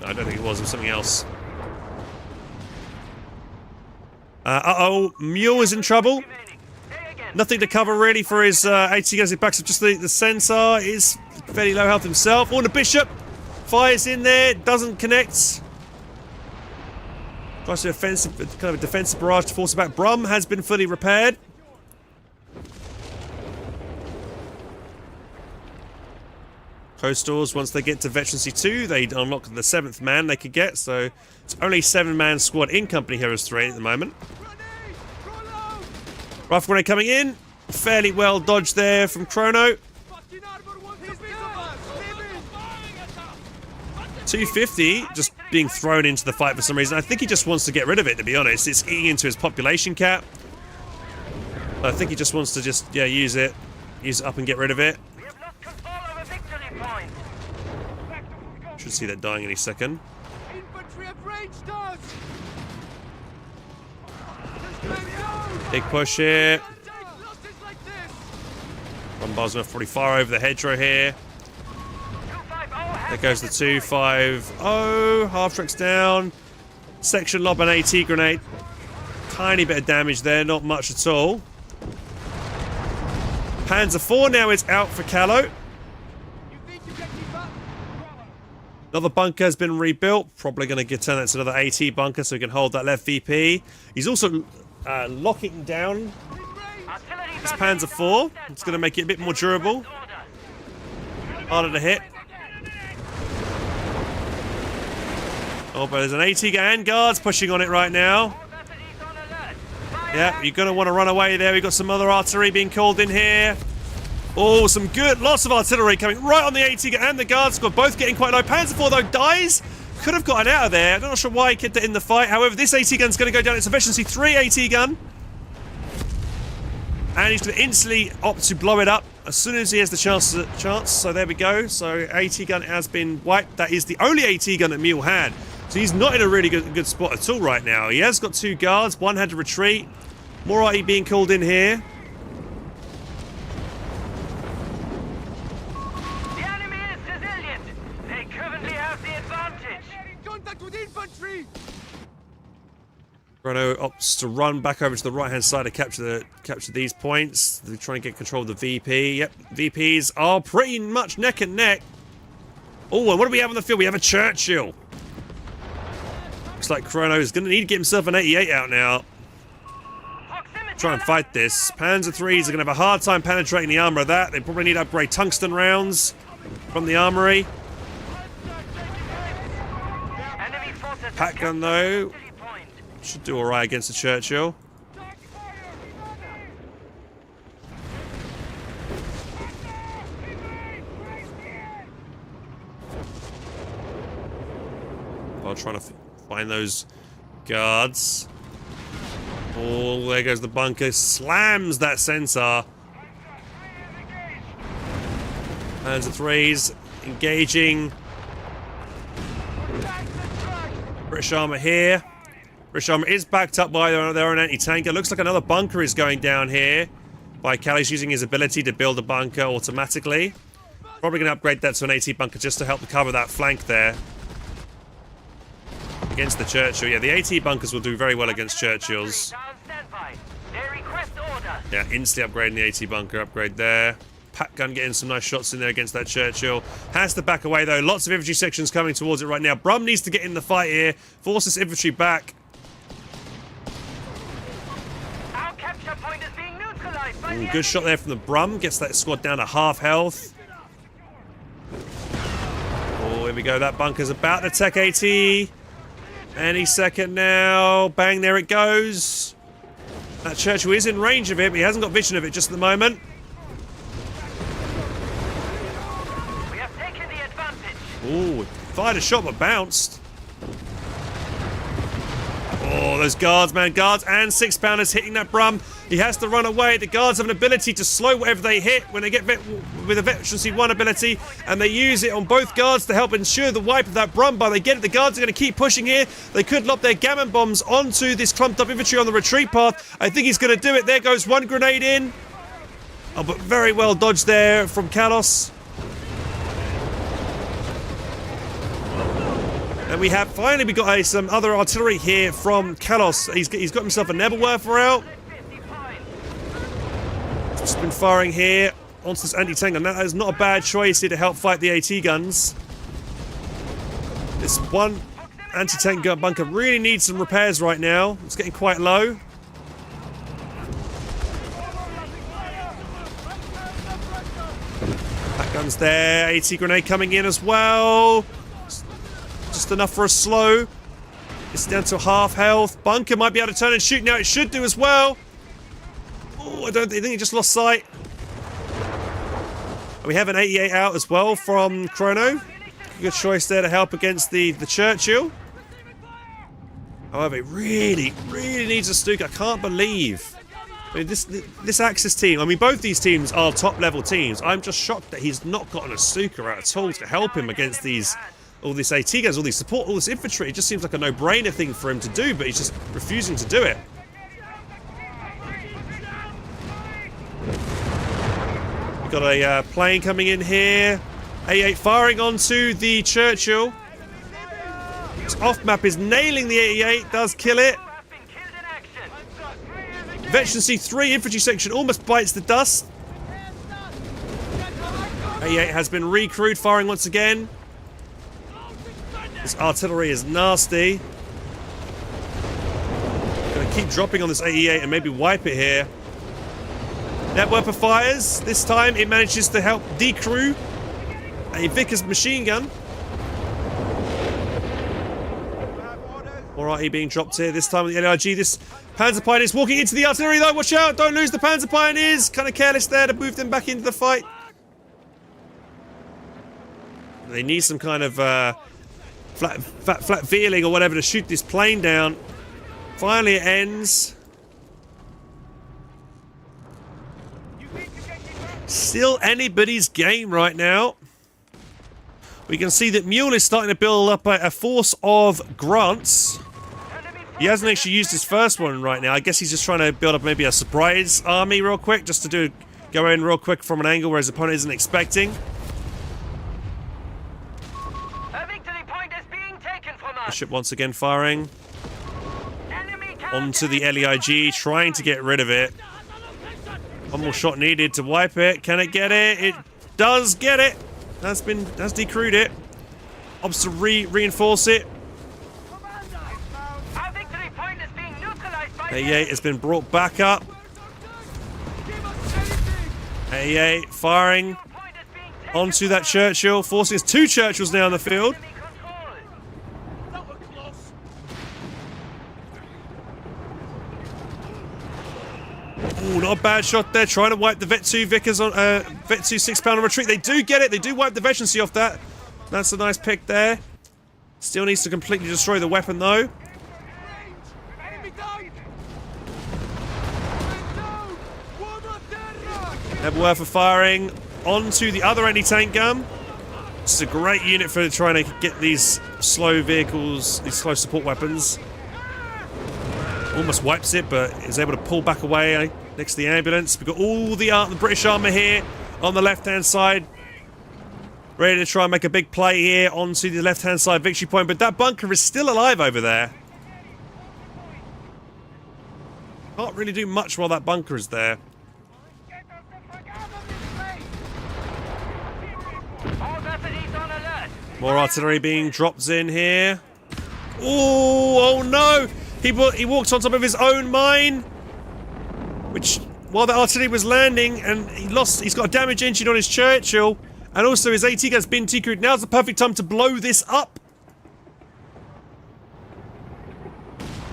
I don't think it was. It was something else. Uh-oh. Mule is in trouble. Nothing to cover really for his AT guns. He backs up just the Centaur. Is fairly low health himself. Oh, and the Bishop fires in there. Doesn't connect. Tries to kind of a defensive barrage to force it back. Brum has been fully repaired. Coastals, once they get to Veterancy 2, they unlock the 7th man they could get, so it's only 7-man squad in Company Heroes 3 at the moment. Rough grenade coming in. Fairly well dodged there from Chrono. 250 just being thrown into the fight for some reason. I think he just wants to get rid of it, to be honest. It's eating into his population cap. I think he just wants to use it up and get rid of it. Should see that dying any second. Big push here. Bombard's not pretty far over the hedgerow here. There goes the 250. Half track's down. Section lob and AT grenade. Tiny bit of damage there, not much at all. Panzer 4 now is out for Callow. Another bunker has been rebuilt. Probably going to turn that to another AT bunker so he can hold that left VP. He's also locking down his Panzer 4. It's going to make it a bit more durable. Harder to hit. Oh, but there's an AT and guards pushing on it right now. Yeah, you're going to want to run away there. We've got some other artillery being called in here. Oh, some good, lots of artillery coming right on the AT and the guard squad, both getting quite low. Panzer 4 though dies. Could have gotten out of there. I'm not sure why he kept it in the fight. However, this AT gun's going to go down. It's a Veterancy 3 AT gun. And he's going to instantly opt to blow it up as soon as he has the chance. So there we go. So AT gun has been wiped. That is the only AT gun that Mule had. So he's not in a really good spot at all right now. He has got 2 guards. One had to retreat. More RE being called in here. The enemy is resilient. They currently have the advantage. Contact with infantry. Chrono opts to run back over to the right-hand side to capture these points. They're trying to get control of the VP. Yep, VPs are pretty much neck and neck. Oh, and what do we have on the field? We have a Churchill. Looks like Chrono is going to need to get himself an 88 out now. Try and fight this. Panzer 3s are going to have a hard time penetrating the armor of that. They probably need to upgrade tungsten rounds from the armory. Pack gun though should do alright against the Churchill. while trying to find those guards. Oh, there goes the bunker. Slams that sensor. Hands of threes. Engaging. British armor here. British armor is backed up by their own anti-tank. It looks like another bunker is going down here. By Callie's using his ability to build a bunker automatically. Probably going to upgrade that to an AT bunker just to help cover that flank there. Against the Churchill. Yeah, the AT bunkers will do very well against Churchills. Yeah, instantly upgrading the AT bunker. Upgrade there. Pack gun getting some nice shots in there against that Churchill. Has to back away though. Lots of infantry sections coming towards it right now. Brum needs to get in the fight here. Force this infantry back. Our capture point is being neutralized by the Good shot there from the Brum. Gets that squad down to half health. Oh, here we go. That bunker's about to tech AT. Any second now. Bang, there it goes. That Churchill is in range of it, but he hasn't got vision of it just at the moment. We have taken the advantage. Ooh, fired a shot but bounced. Oh, those guards, man. Guards and 6-pounders hitting that Brum. He has to run away. The guards have an ability to slow whatever they hit when they get with a Veterancy 1 ability, and they use it on both guards to help ensure the wipe of that Brum. But they get it. The guards are going to keep pushing here. They could lob their gammon bombs onto this clumped up infantry on the retreat path. I think he's going to do it. There goes one grenade in. Oh, but very well dodged there from Kalos. And we have finally got some other artillery here from Kalos. He's got himself a Nebelwerfer out. Just been firing here onto this anti-tank, and that is not a bad choice here to help fight the AT guns. This one anti-tank gun bunker really needs some repairs right now. It's getting quite low. That gun's there. AT grenade coming in as well. Just enough for a slow. It's down to half health. Bunker might be able to turn and shoot now. It should do as well. Oh, I think he just lost sight. We have an 88 out as well from Chrono. Good choice there to help against the Churchill. However, it really needs a Stuka. I can't believe. I mean, this Axis team, I mean, both these teams are top-level teams. I'm just shocked that he's not gotten a Stuka out at all to help him against all this AT guys, all these support, all this infantry. It just seems like a no-brainer thing for him to do, but he's just refusing to do it. We've got a plane coming in here. A8 firing onto the Churchill. This off-map is nailing the 88, does kill it. Veterancy 3 infantry section almost bites the dust. A8 has been recrewed, firing once again. This artillery is nasty. Gonna keep dropping on this 88 and maybe wipe it here. Networker fires. This time it manages to help decrew a Vickers machine gun. Alright, he being dropped here. This time with the LRG. This Panzer Pioneer is walking into the artillery though. Watch out! Don't lose the Panzer Pioneers. Kind of careless there to move them back into the fight. They need some kind of flat veering or whatever to shoot this plane down. Finally, it ends. Still anybody's game right now. We can see that Mule is starting to build up a force of grunts. He hasn't actually used his first one right now. I guess he's just trying to build up maybe a surprise army real quick, just to go in real quick from an angle where his opponent isn't expecting. A victory point is being taken from us. The ship once again firing onto the LEIG, trying to get rid of it. One more shot needed to wipe it. Can it get it? It does get it. That's decrewed it. Opts to reinforce it. Our victory point is being neutralized by A8 has been brought back up. A8 firing onto that Churchill, forcing us 2 Churchills now in the field. Ooh, not a bad shot there, trying to wipe the Vet 2 Vickers on Vet 2 6-pounder retreat. They do get it, they do wipe the veterancy off that. That's a nice pick there. Still needs to completely destroy the weapon though. Enemy down! Down! Uomo a terra! Nebelwerfer firing onto the other anti-tank gun. This is a great unit for trying to get these slow vehicles, these slow support weapons. Almost wipes it, but is able to pull back away next to the ambulance. We've got all the British armour here on the left-hand side. Ready to try and make a big play here onto the left-hand side victory point, but that bunker is still alive over there. Can't really do much while that bunker is there. All batteries on alert. More artillery being dropped in here. Ooh, oh no! He walked on top of his own mine, which, while the artillery was landing, and he's got a damage engine on his Churchill, and also his AT gun's been TQ'd. Now's the perfect time to blow this up.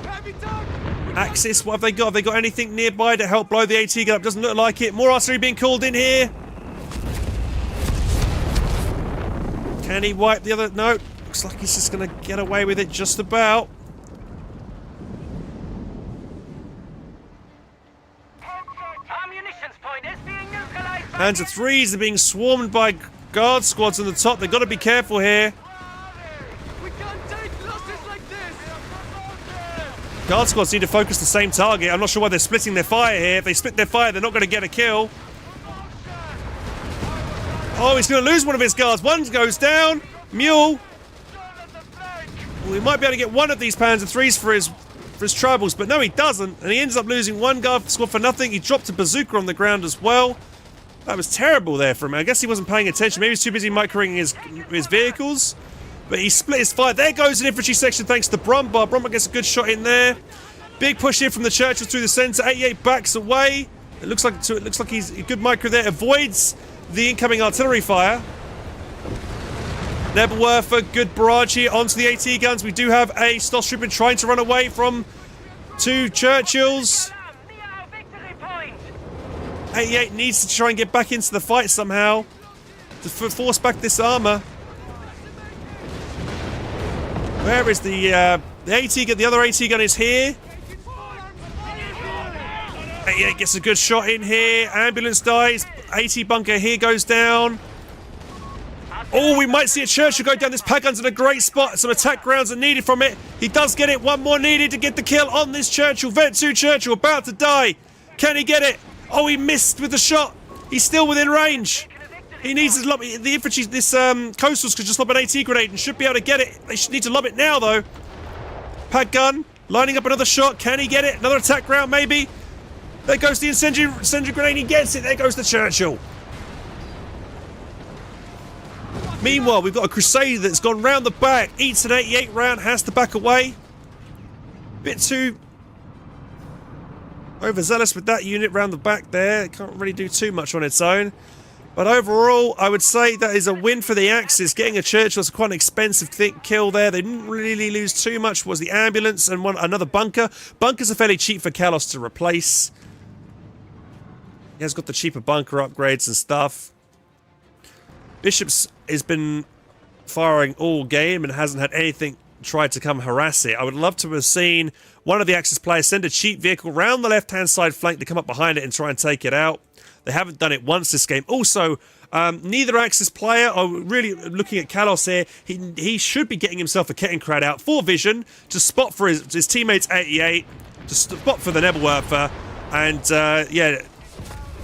Heavy tank! Axis, what have they got? Have they got anything nearby to help blow the AT gun up? Doesn't look like it. More artillery being called in here. Can he wipe the other? No. Looks like he's just going to get away with it just about. Ammunitions point is being neutralized. Panzer IIIs are being swarmed by guard squads on the top. They've got to be careful here. We can't take losses like this! Guard squads need to focus the same target. I'm not sure why they're splitting their fire here. If they split their fire, they're not going to get a kill. Oh, he's going to lose one of his guards. One goes down. Mule. We might be able to get one of these Panzer IIIs for his troubles, but no, he doesn't. And he ends up losing one guard squad for nothing. He dropped a bazooka on the ground as well. That was terrible there for him. I guess he wasn't paying attention. Maybe he's too busy microing his vehicles. But he split his fire. There goes an infantry section thanks to Brumbar. Brumbar gets a good shot in there. Big push here from the Churchill through the centre. 88 backs away. It looks like he's a good micro there. Avoids the incoming artillery fire. Nebelwerfer, good barrage here onto the AT guns. We do have a Stoss trooper trying to run away from two Churchills. 88 needs to try and get back into the fight somehow to force back this armour. Where is the AT gun? The other AT gun is here. 88 gets a good shot in here. Ambulance dies. AT bunker here goes down. Oh, we might see a Churchill go down. This pad gun's in a great spot. Some attack grounds are needed from it. He does get it. One more needed to get the kill on this Churchill. Vet 2 Churchill about to die. Can he get it? Oh, he missed with the shot. He's still within range. He needs to lob the infantry. This coastals could just lob an AT grenade and should be able to get it. They should need to lob it now though. Pad gun lining up another shot. Can he get it? Another attack ground maybe. There goes the incendiary grenade. He gets it. There goes the Churchill. Meanwhile, we've got a Crusader that's gone round the back. Eats an 88 round. Has to back away. Bit too overzealous with that unit round the back there. It can't really do too much on its own. But overall, I would say that is a win for the Axis. Getting a Churchill was quite an expensive kill there. They didn't really lose too much. Was the ambulance and another bunker. Bunkers are fairly cheap for Kalos to replace. He has got the cheaper bunker upgrades and stuff. Bishop's has been firing all game and hasn't had anything tried to come harass it. I would love to have seen one of the Axis players send a cheap vehicle round the left-hand side flank to come up behind it and try and take it out. They haven't done it once this game. Also, neither Axis player are really looking at Kalos here. He should be getting himself a Kettenkrad out for vision to spot for his teammates 88, to spot for the Nebelwerfer, and yeah,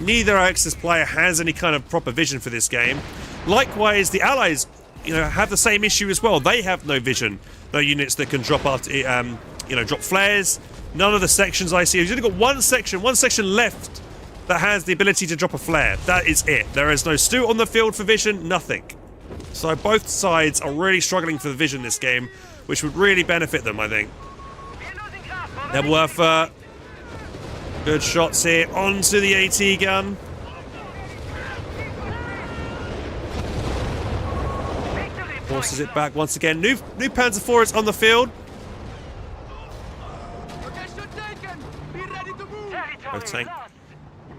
neither Axis player has any kind of proper vision for this game. Likewise, the Allies, have the same issue as well. They have no vision, no units that can drop after, drop flares. None of the sections I see. You've only got one section left that has the ability to drop a flare. That is it. There is no Stu on the field for vision, nothing. So both sides are really struggling for the vision this game, which would really benefit them, I think. Nebelwerfer, good shots here onto the AT gun. Forces it back once again. New Panzer IV is on the field. Both tank.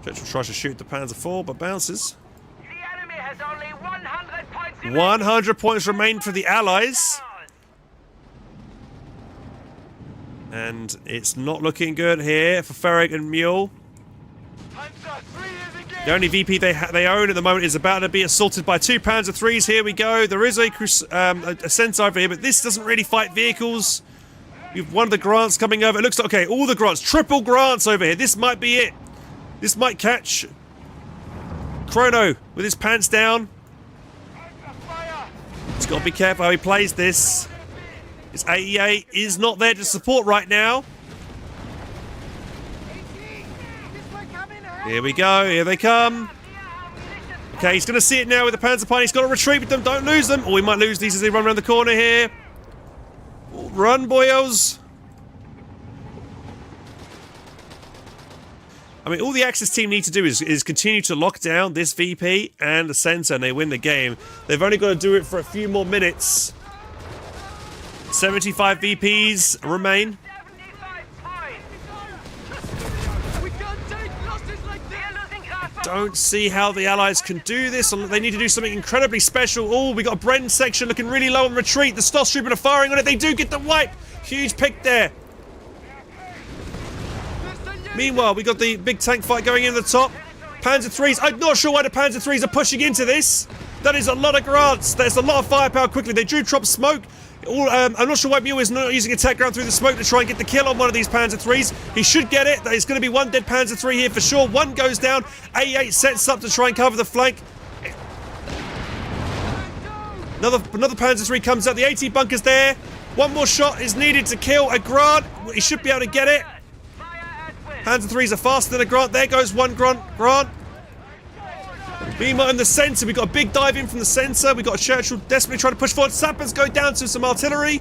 Churchill tries to shoot the Panzer IV, but bounces. The enemy has only 100 points. 100 points remain for the Allies. And it's not looking good here for Ferric and Mule. Panzer 3 is engaged. The only VP they own at the moment is about to be assaulted by 2 Panzer IIIs. Here we go. There is a Centaur over here, but this doesn't really fight vehicles. You've one of the Grants coming over. It looks like, okay, all the Grants. Triple Grants over here. This might be it. This might catch Chrono with his pants down. He's got to be careful how he plays this. His AEA is not there to support right now. Here we go. Here they come. Okay, he's going to see it now with the Panzer Pine. He's got to retreat with them. Don't lose them. Or we might lose these as they run around the corner here. Run, boyos. I mean, all the Axis team need to do is continue to lock down this VP and the Centaur, and they win the game. They've only got to do it for a few more minutes. 75 VPs remain. 75 points. We can't take losses like We this. are losing ground. Don't see how the Allies can do this. They need to do something incredibly special. Oh, we got a Bren section looking really low on retreat. The Stoss Trooper are firing on it. They do get the wipe. Huge pick there. Meanwhile, we got the big tank fight going in the top. Panzer IIIs. I'm not sure why the Panzer IIIs are pushing into this. That is a lot of grants. There's a lot of firepower quickly. They drew drop smoke. I'm not sure why Mule is not using attack ground through the smoke to try and get the kill on one of these Panzer IIIs. He should get it. There's going to be one dead Panzer III here for sure. One goes down. A8 sets up to try and cover the flank. Another Panzer III comes out. The AT bunker's there. One more shot is needed to kill a Grant. He should be able to get it. Panzer IIIs are faster than a Grant. There goes one Grant. Meanwhile, in the centre, we've got a big dive in from the centre. We've got a Churchill desperately trying to push forward. Sappers go down to some artillery.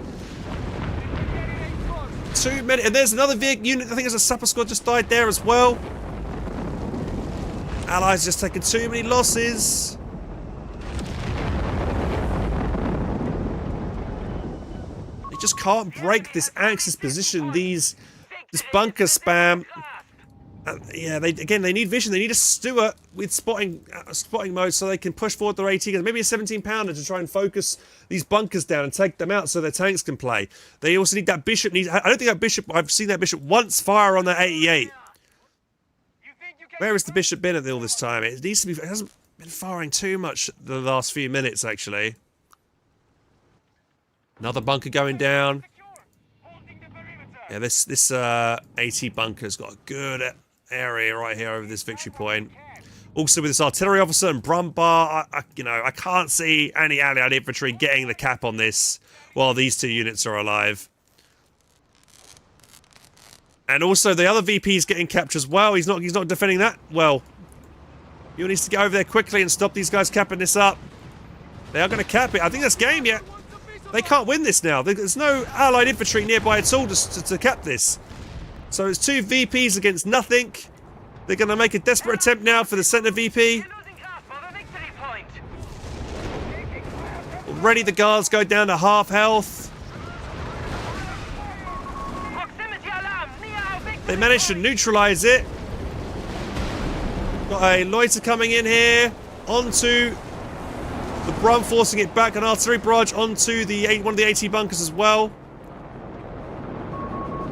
2 men, and there's another vehicle unit. I think there's a sapper squad just died there as well. Allies just taking too many losses. They just can't break this Axis position. This bunker spam. Yeah, they need vision. They need a Stuart with spotting mode so they can push forward their AT guns. Maybe a 17-pounder to try and focus these bunkers down and take them out so their tanks can play. They also need that Bishop. I don't think that Bishop. I've seen that Bishop once fire on that 88. Where has the Bishop been at all this time? It needs to be. It hasn't been firing too much the last few minutes actually. Another bunker going down. Yeah, this AT bunker's got a good area right here over this victory point. Also with this artillery officer and Brumbar, I can't see any allied infantry getting the cap on this while these 2 units are alive. And also the other VP is getting captured as well. He's not defending that well. You needs to go over there quickly and stop these guys capping this up. They are going to cap it. I think that's game yet. They can't win this now. There's no allied infantry nearby at all to cap this. So it's 2 VPs against nothing. They're going to make a desperate attempt now for the centre VP. Already the guards go down to half health. They managed to neutralise it. Got a loiter coming in here. Onto the Brum, forcing it back. An artillery barrage onto one of the AT bunkers as well.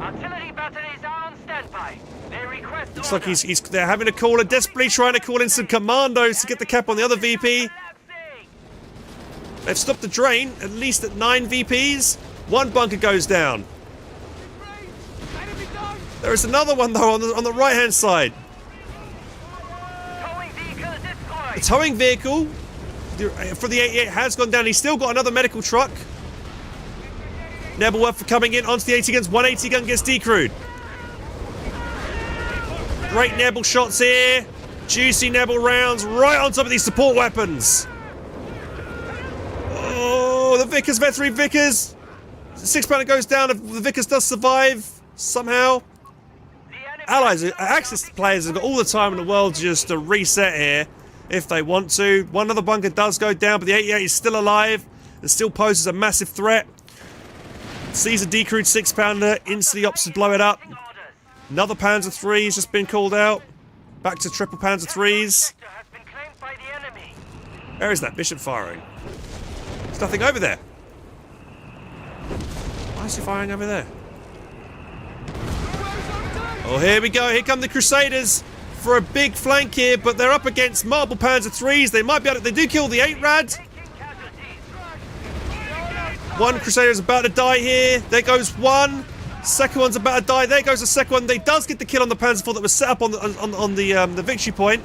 Artillery batteries are on standby. They request Looks like they're having to call it, desperately trying to call in some commandos to get the cap on the other VP. They've stopped the drain, at least at 9 VPs. One bunker goes down. There is another one though on the right hand side. Towing vehicle destroyed. The towing vehicle for the 88 has gone down. He's still got another medical truck. Nebelwerth coming in onto the 80 guns. 180 gun gets decrewed. Great Nebel shots here. Juicy Nebel rounds right on top of these support weapons. Oh, the Vickers, Veterinary Vickers. 6-pounder goes down. The Vickers does survive somehow. Allies, Axis players have got all the time in the world just to reset here if they want to. One other bunker does go down, but the 88 is still alive and still poses a massive threat. Sees a decrewed 6-pounder, instantly opts to blow it up. Another Panzer III has just been called out. Back to triple Panzer IIIs. Where is that Bishop firing? There's nothing over there. Why is he firing over there? Oh, here we go. Here come the Crusaders for a big flank here, but they're up against multiple Panzer IIIs. They might be able to... They do kill the 8-Rad. One Crusader's about to die here. There goes one. Second one's about to die. There goes the second one. They does get the kill on the Panzer IV that was set up on the victory point.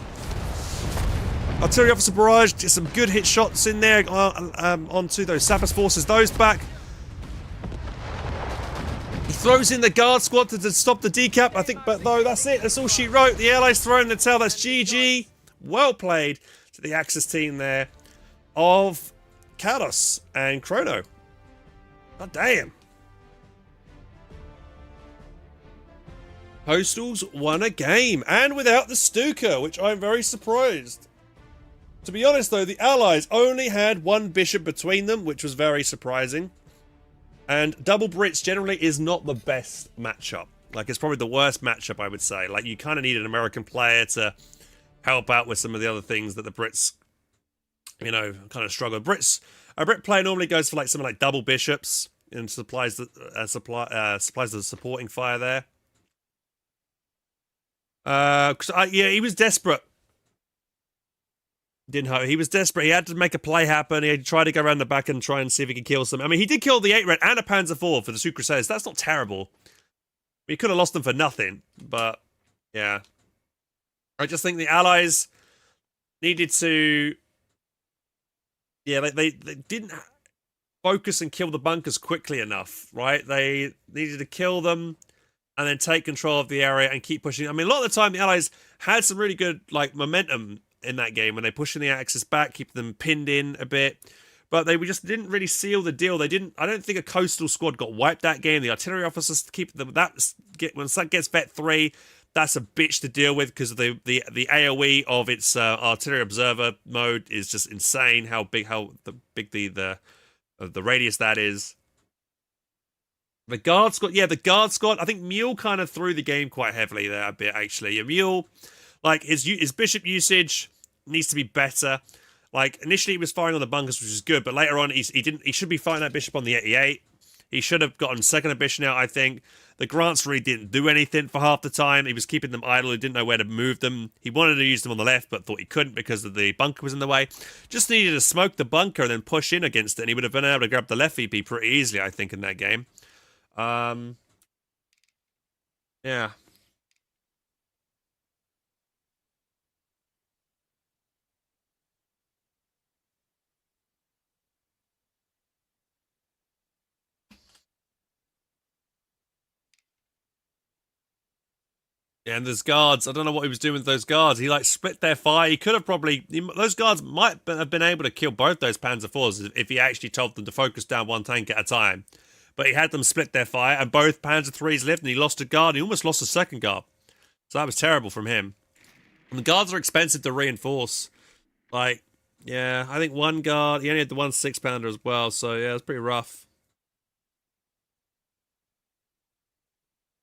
Artillery officer barrage. Get some good hit shots in there onto those Savas forces. Those back. He throws in the guard squad to stop the decap. I think, but though that's it. That's all she wrote. The Allies throwing the tail. That's GG. Well played to the Axis team there of Kados and Chrono. God damn. Postals won a game, and without the Stuka, which I'm very surprised. To be honest though, the Allies only had one bishop between them, which was very surprising. And double Brits generally is not the best matchup. Like, it's probably the worst matchup, I would say. Like, you kind of need an American player to help out with some of the other things that the Brits, you know, kind of struggle. A Brit player normally goes for like something like double bishops and supplies the supporting fire there. Yeah, he was desperate. Didn't hurt. He was desperate. He had to make a play happen. He had to try to go around the back and try and see if he could kill some. I mean, he did kill the 8-Red and a Panzer IV for the Two Crusaders. That's not terrible. He could have lost them for nothing, but yeah. I just think the Allies needed to... Yeah, they didn't focus and kill the bunkers quickly enough, right? They needed to kill them and then take control of the area and keep pushing. I mean, a lot of the time, the Allies had some really good, like, momentum in that game when they're pushing the Axis back, keep them pinned in a bit. But they just didn't really seal the deal. They didn't... I don't think a coastal squad got wiped that game. The artillery officers keep them... Once that gets Vet 3, that's a bitch to deal with because the AoE of its artillery observer mode is just insane. How big the radius that is. The guard squad, yeah, the guard squad. I think Mule kind of threw the game quite heavily there a bit, actually. Mule, like, his bishop usage needs to be better. Like, initially he was firing on the bunkers, which is good, but later on he should be firing that bishop on the 88. He should have gotten second ambition out, I think. The grants really didn't do anything for half the time. He was keeping them idle. He didn't know where to move them. He wanted to use them on the left, but thought he couldn't because the bunker was in the way. Just needed to smoke the bunker and then push in against it, and he would have been able to grab the left VP pretty easily, I think, in that game. Yeah. Yeah, and there's guards. I don't know what he was doing with those guards. He, like, split their fire. He could have probably... Those guards might have been able to kill both those Panzer IVs if he actually told them to focus down one tank at a time. But he had them split their fire, and both Panzer IIIs lived, and he lost a guard. He almost lost a second guard. So that was terrible from him. And the guards are expensive to reinforce. Like, yeah, I think one guard... He only had the 1 6-pounder as well, so yeah, it's pretty rough.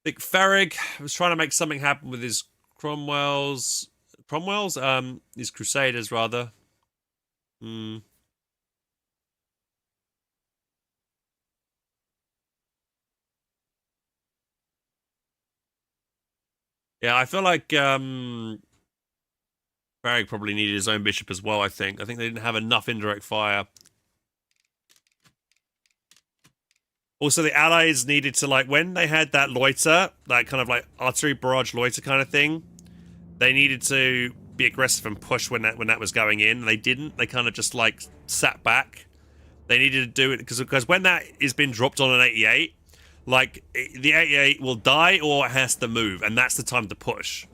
I think Farrig was trying to make something happen with his Cromwells, his Crusaders rather. Yeah, I feel like Farrig probably needed his own bishop as well, I think. They didn't have enough indirect fire. Also, the Allies needed to, like, when they had that loiter, that kind of, like, artillery barrage loiter kind of thing, they needed to be aggressive and push when that was going in. They didn't. They kind of just, like, sat back. They needed to do it, because when that is being dropped on an 88, like, the 88 will die or it has to move, and that's the time to push.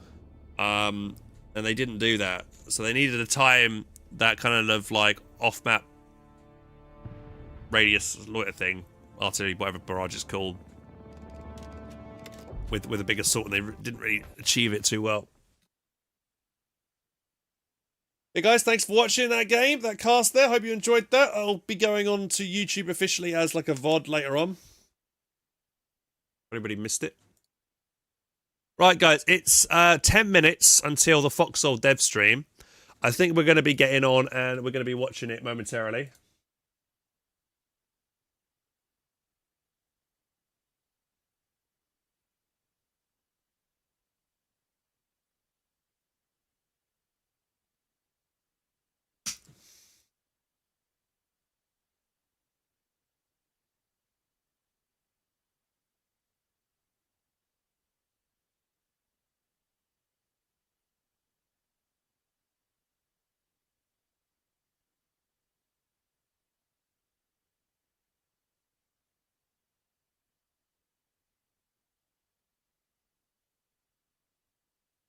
And they didn't do that. So they needed to time that kind of, like, off-map radius loiter thing. Artillery, whatever barrage is called, with a big assault, and they didn't really achieve it too well. Hey guys, thanks for watching that game, that cast there. Hope you enjoyed that. I'll be going on to YouTube officially as like a VOD later on. Anybody missed it? Right, guys, it's 10 minutes until the Foxhole dev stream. I think we're going to be getting on and we're going to be watching it momentarily.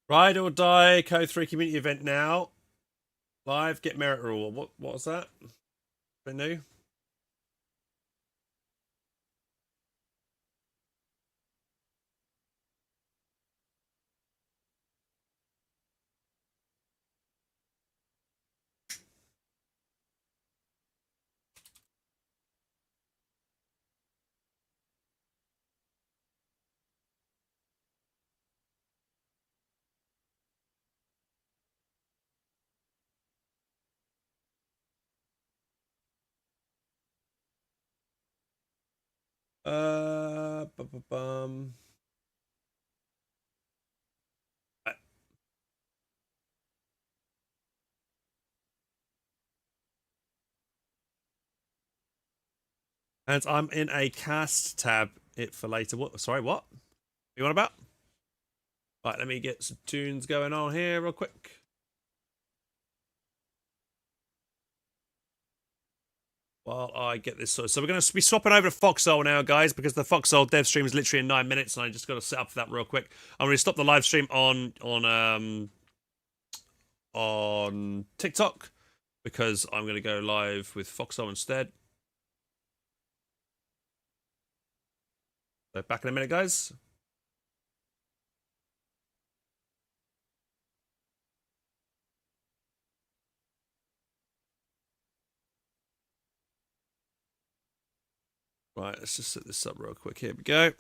Ride or die, Code 3 community event now. Live, get merit rule. What was that? Been new? Bum. And I'm in a cast tab. It for later. What? Sorry, what? You want about? Right, let me get some tunes going on here real quick. While I get this sorted. So we're going to be swapping over to Foxhole now, guys, because the Foxhole dev stream is literally in 9 minutes, and I just got to set up for that real quick. I'm going to stop the live stream on TikTok because I'm going to go live with Foxhole instead. So back in a minute, guys. Right, let's just set this up real quick. Here we go.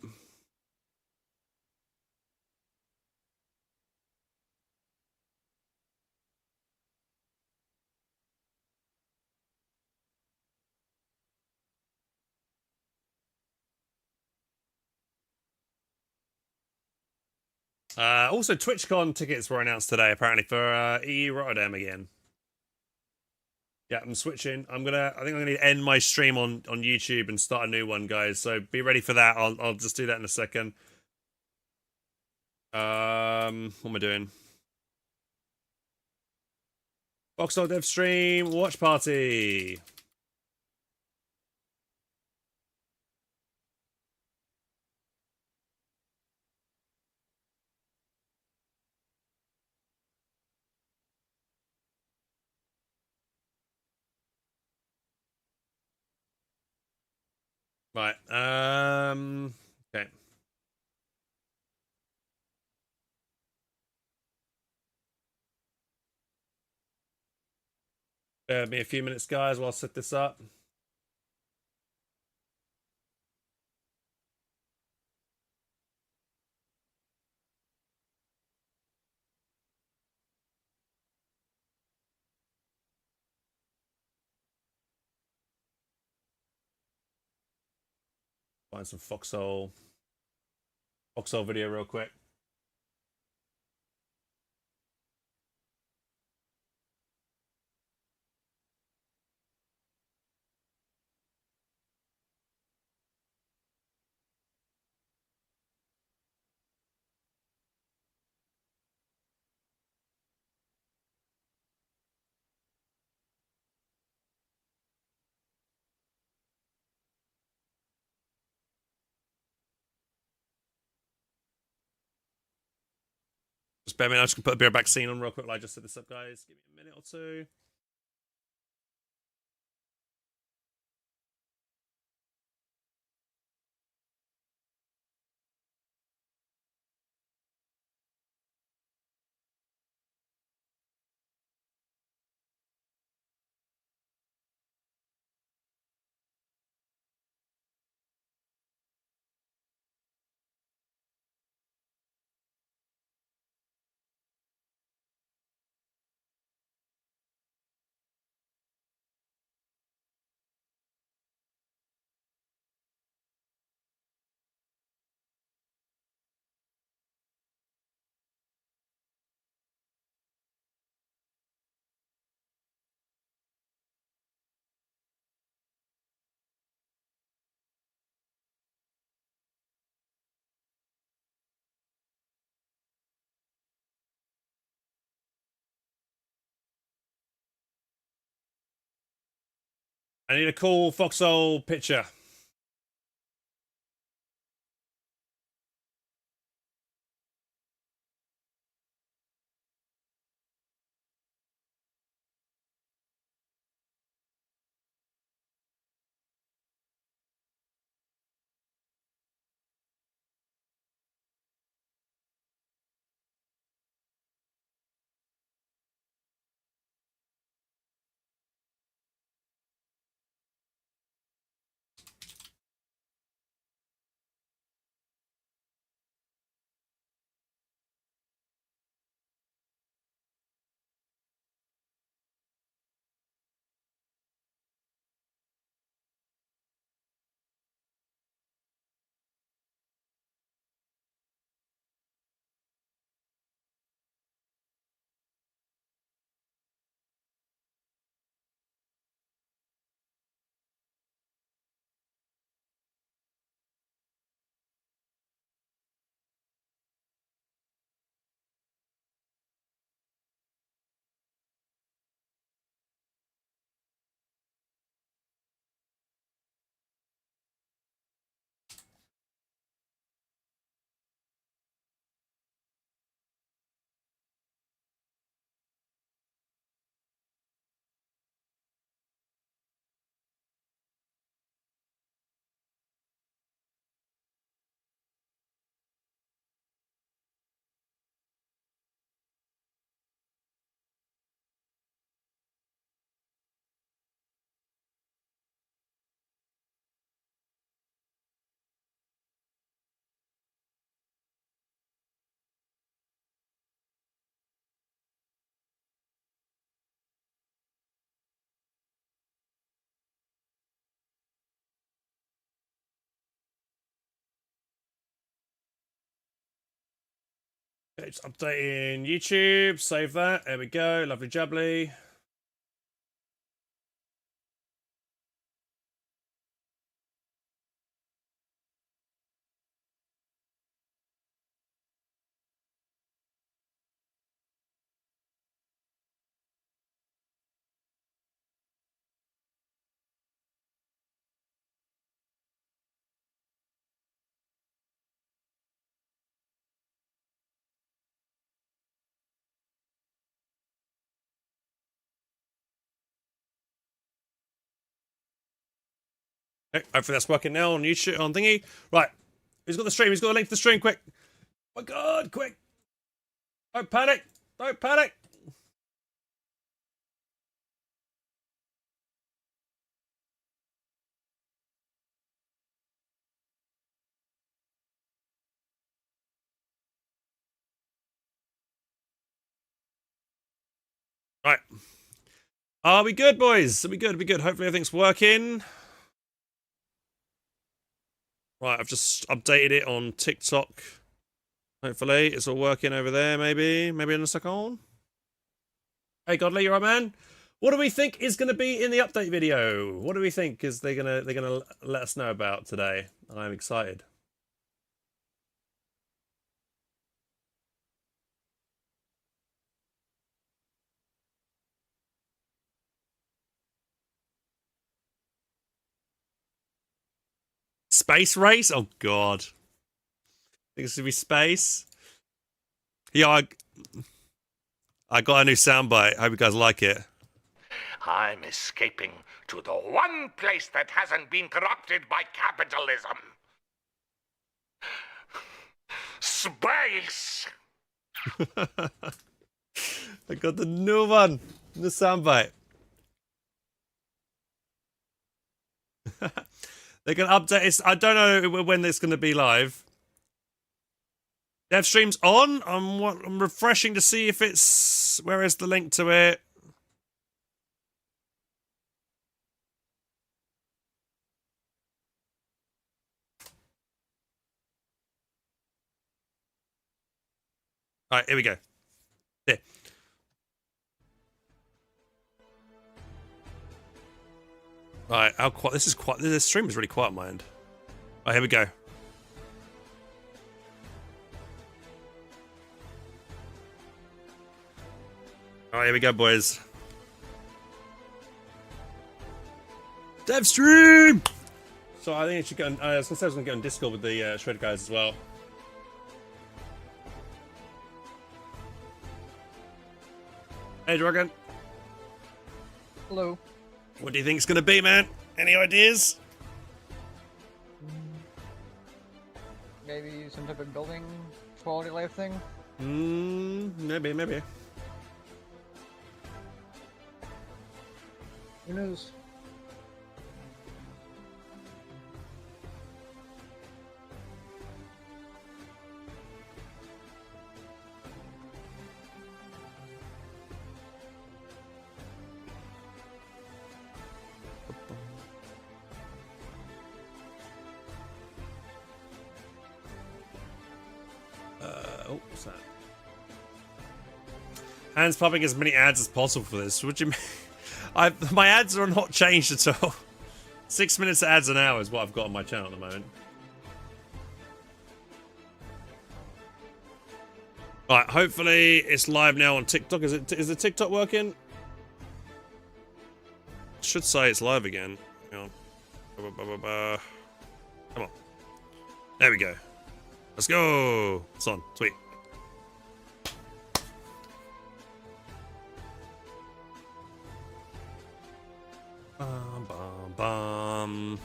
Also, TwitchCon tickets were announced today, apparently, for EU Rotterdam again. Yeah, I'm switching. I think I'm gonna end my stream on YouTube and start a new one, guys. So be ready for that. I'll just do that in a second. What am I doing? Foxhole Dev Stream Watch Party. Right. Okay. Bear with me a few minutes, guys, while I set this up. Find some Foxhole video real quick. Just bear with me. I'm just gonna put a beer back scene on real quick while I just set this up, guys. Give me a minute or two. I need a cool Foxhole picture. It's updating YouTube. Save that. There we go. Lovely jubbly. Okay, hopefully that's working now on YouTube, on thingy. Right. Who's got the stream? Who's got the link to the stream? Quick. Oh my god, quick. Don't panic. Don't panic. Right. Are we good, boys? Are we good? Are we good? Hopefully everything's working. Right, I've just updated it on TikTok. Hopefully it's all working over there, maybe. Maybe in a second. Hey Godly, you right, man? What do we think is gonna be in the update video? What do we think is they're gonna let us know about today? I'm excited. Space race? Oh god. Think it's gonna be space? Yeah, I got a new soundbite. I hope you guys like it. I'm escaping to the one place that hasn't been corrupted by capitalism. Space! I got the new one. The soundbite. They're gonna update it. I don't know when it's gonna be live. Dev stream's on. I'm refreshing to see if it's. Where is the link to it? All right, here we go. There. All right, how quiet? This is quiet. This stream is really quiet, mind. All right, here we go. All right, here we go, boys. Dev stream. So I think it should go. I was gonna get on Discord with the Shred guys as well. Hey, Dragon. Hello. What do you think it's gonna be, man? Any ideas? Maybe some type of building quality life thing? Maybe. Who knows? What's that? Hands popping as many ads as possible for this. What do you mean? My ads are not changed at all. 6 minutes of ads an hour is what I've got on my channel at the moment. Right, hopefully it's live now on TikTok. Is the TikTok working? Should say it's live again. Hang on. Come on. There we go. Let's go. It's on. Sweet. Bum.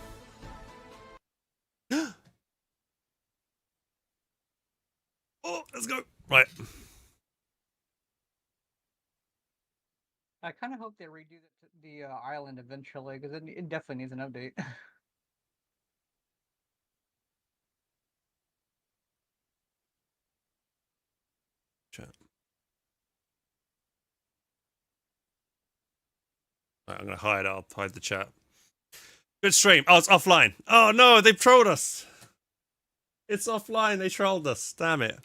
Oh, let's go. Right. I kind of hope they redo the island eventually, because it definitely needs an update. Chat. Right, I'm gonna hide. I'll hide the chat. Good stream. Oh, it's offline. Oh no, they trolled us. It's offline. They trolled us. Damn it.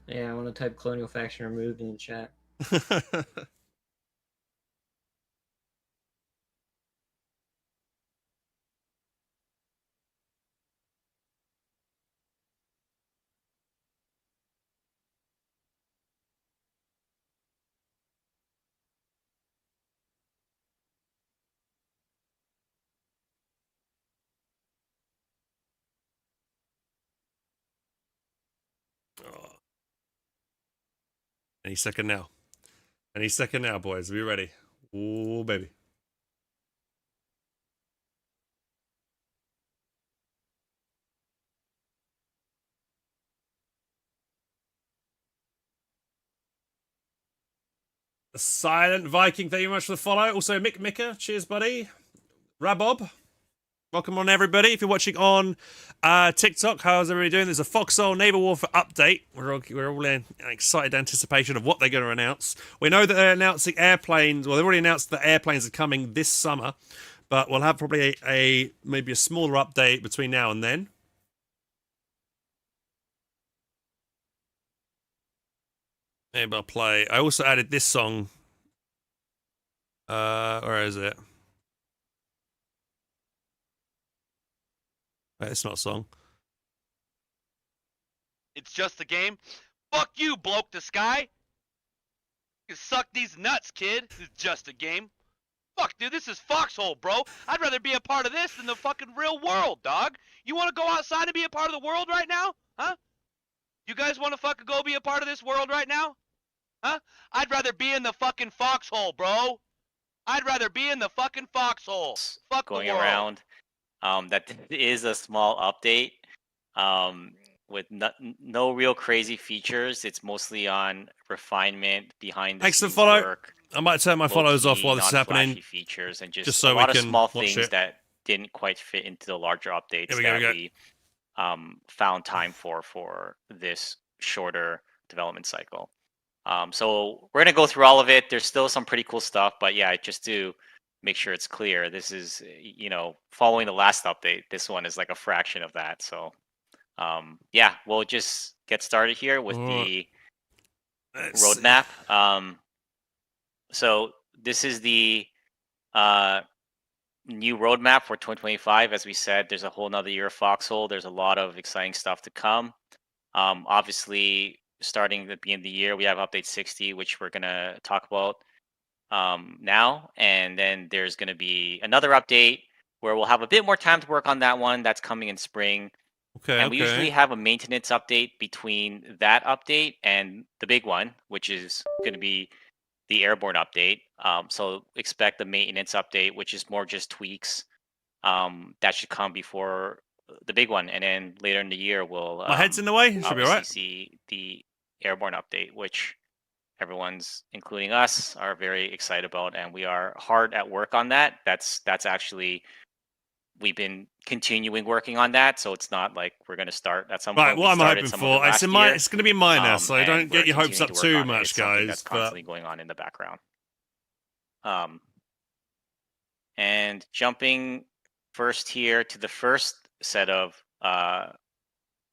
Yeah, I want to type colonial faction removed in the chat. Oh. Any second now. Any second now, boys. Be ready. Oh, baby. Silent Viking, thank you very much for the follow. Also, Mick Micker, cheers, buddy. Rabob, welcome on, everybody. If you're watching on TikTok, how's everybody doing? There's a Foxhole Naval Warfare update. We're all in excited anticipation of what they're going to announce. We know that they're announcing airplanes. Well, they've already announced that airplanes are coming this summer, but we'll have probably maybe a smaller update between now and then. Maybe I'll play. I also added this song. Where is it? It's not a song. It's just a game. Fuck you, bloke the sky. You suck these nuts, kid. It's just a game. Fuck, dude, this is Foxhole, bro. I'd rather be a part of this than the fucking real world, dog. You want to go outside and be a part of the world right now? Huh? You guys want to fucking go be a part of this world right now? Huh? I'd rather be in the fucking Foxhole, bro. I'd rather be in the fucking Foxhole. Fuck going the world. around. That is a small update. With no real crazy features. It's mostly on refinement behind the scenes work. I might turn my follows off while this is happening. Features and just so a lot we of can small watch things it. that didn't quite fit into the larger updates Here we that go. we found time for this shorter development cycle. So we're gonna go through all of it. There's still some pretty cool stuff, but yeah, just to make sure it's clear, this is, you know, following the last update. This one is like a fraction of that. So yeah, we'll just get started here with the roadmap. So this is the new roadmap for 2025. As we said, there's a whole nother year of Foxhole. There's a lot of exciting stuff to come. Obviously, starting at the beginning of the year, we have update 60, which we're gonna talk about now, and then there's gonna be another update where we'll have a bit more time to work on that one. That's coming in spring. And we usually have a maintenance update between that update and the big one, which is going to be the airborne update. So expect the maintenance update, which is more just tweaks. That should come before the big one, and then later in the year we'll. My head's in the way. Should be all right. See the airborne update, which everyone's, including us, are very excited about, and we are hard at work on that. That's actually. We've been continuing working on that, so it's not like we're going to start at some point. Right, what I'm hoping for, it's going to be minor, so don't get your hopes up too much, guys. That's constantly going on in the background. And jumping first here to the first set of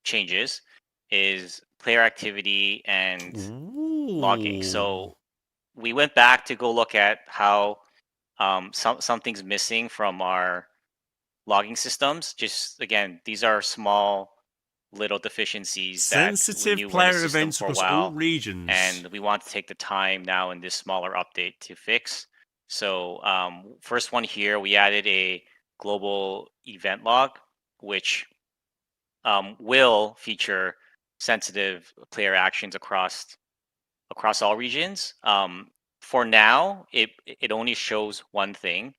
changes is player activity and logging. So we went back to go look at how something's missing from our logging systems. Just again, these are small little deficiencies. Sensitive player events across all regions, and we want to take the time now in this smaller update to fix. So first one here, we added a global event log, which will feature sensitive player actions across all regions. For now, it only shows one thing.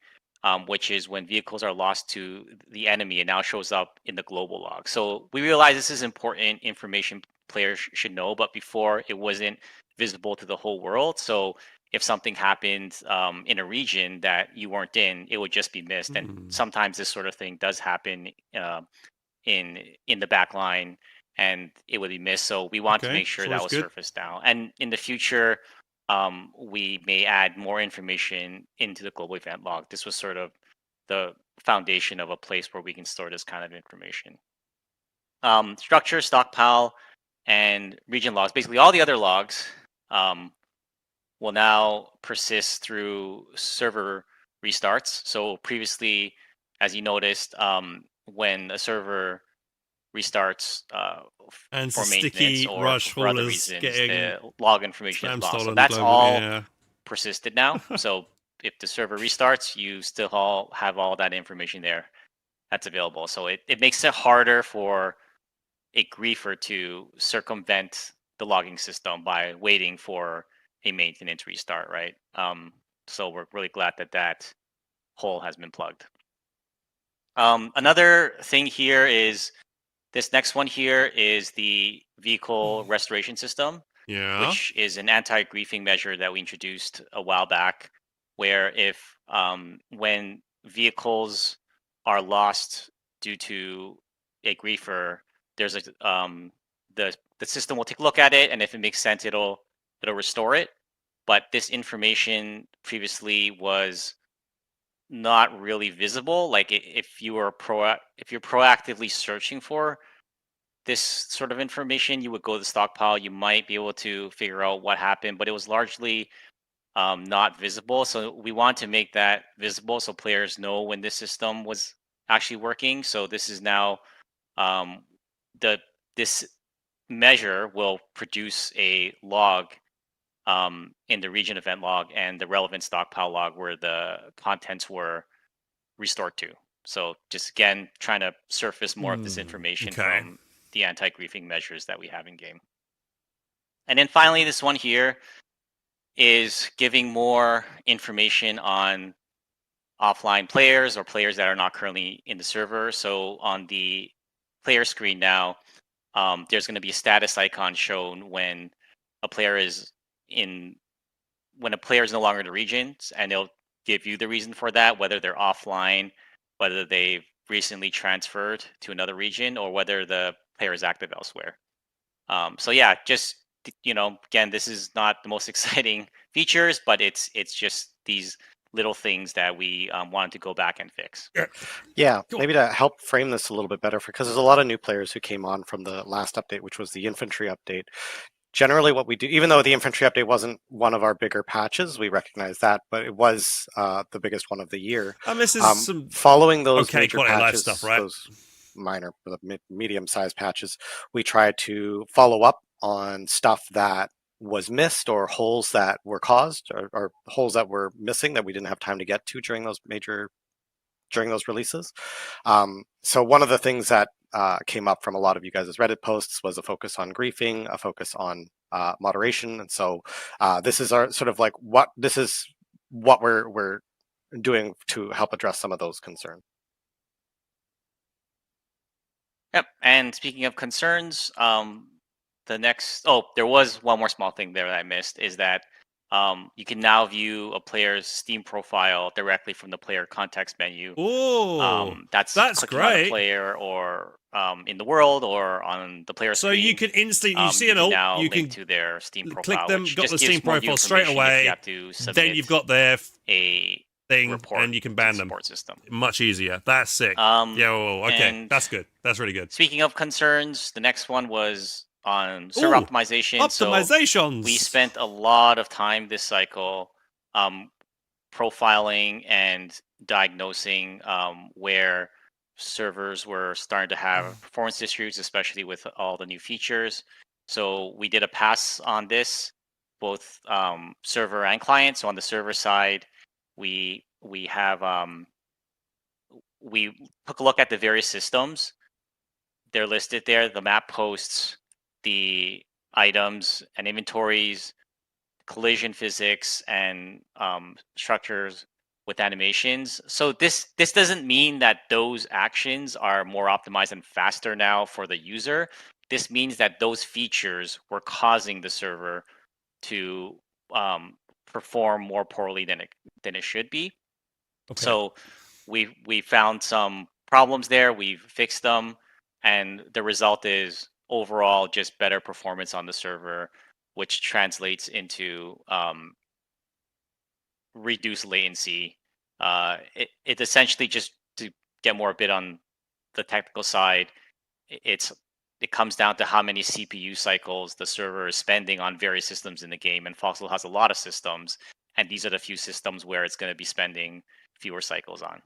Which is when vehicles are lost to the enemy, it now shows up in the global log. So we realize this is important information players should know, but before it wasn't visible to the whole world. So if something happened in a region that you weren't in, it would just be missed. And sometimes this sort of thing does happen in the back line, and it would be missed. So we want to make sure that was surfaced now. And in the future, we may add more information into the global event log. This was sort of the foundation of a place where we can store this kind of information. Structure, stockpile, and region logs, basically all the other logs, will now persist through server restarts. So previously, as you noticed, when a server restarts And it's for a maintenance sticky or rush for other is reasons, getting the log information is spam lost. So stolen that's globally. all Yeah. persisted now. So if the server restarts, you still all have all that information there that's available. So it makes it harder for a griefer to circumvent the logging system by waiting for a maintenance restart, right? So we're really glad that that hole has been plugged. Another thing here is this next one here is the vehicle restoration system, Yeah. which is an anti-griefing measure that we introduced a while back, where if when vehicles are lost due to a griefer, there's a the system will take a look at it, and if it makes sense, it'll restore it. But this information previously was not really visible. Like if you were if you're proactively searching for this sort of information, you would go to the stockpile. You might be able to figure out what happened, but it was largely not visible. So we want to make that visible so players know when this system was actually working. So this is now um, the this measure will produce a log in the region event log and the relevant stockpile log where the contents were restored to. So just again, trying to surface more of this information Okay. from the anti-griefing measures that we have in game. And then finally, this one here is giving more information on offline players or players that are not currently in the server. So on the player screen now, there's going to be a status icon shown when a player is in when a player is no longer in the regions, and they'll give you the reason for that, whether they're offline, whether they've recently transferred to another region, or whether the player is active elsewhere. So yeah, just again, this is not the most exciting features, but it's just these little things that we wanted to go back and fix. Yeah, Cool. maybe to help frame this a little bit better, because there's a lot of new players who came on from the last update, which was the infantry update. Generally, what we do, even though the infantry update wasn't one of our bigger patches, we recognize that, but it was the biggest one of the year. And this is some Following those okay major quality life patches, stuff, right? those minor, medium-sized patches, we try to follow up on stuff that was missed or holes that were caused or holes that were missing that we didn't have time to get to during those releases. So one of the things that came up from a lot of you guys' Reddit posts was a focus on griefing, a focus on moderation, and so this is our sort of like what we're doing to help address some of those concerns. Yep. And speaking of concerns, there was one more small thing there that I missed is that you can now view a player's Steam profile directly from the player context menu. Oh, That's that's clicking on a great. player or in the world or on the player So screen. you can instantly, you see you an can alt, now you link can to their Steam click profile, them, which got just the gives Steam more profile straight information if away. you have to submit Then you've got their a thing, report and you can to ban the them. support system. Much easier. That's sick. Okay, and that's good. That's really good. Speaking of concerns, the next one was on server Ooh, optimization. So optimizations. we spent a lot of time this cycle profiling and diagnosing where servers were starting to have performance issues, especially with all the new features. So we did a pass on this, both server and client. So on the server side, we have we took a look at the various systems. They're listed there. The map posts, the items and inventories, collision physics, and structures with animations. So this doesn't mean that those actions are more optimized and faster now for the user. This means that those features were causing the server to perform more poorly than it should be. Okay. So we found some problems there. We've fixed them, and the result is overall just better performance on the server, which translates into reduced latency. It essentially, just to get more a bit on the technical side, it's it comes down to how many CPU cycles the server is spending on various systems in the game. And Foxhole has a lot of systems, and these are the few systems where it's going to be spending fewer cycles on.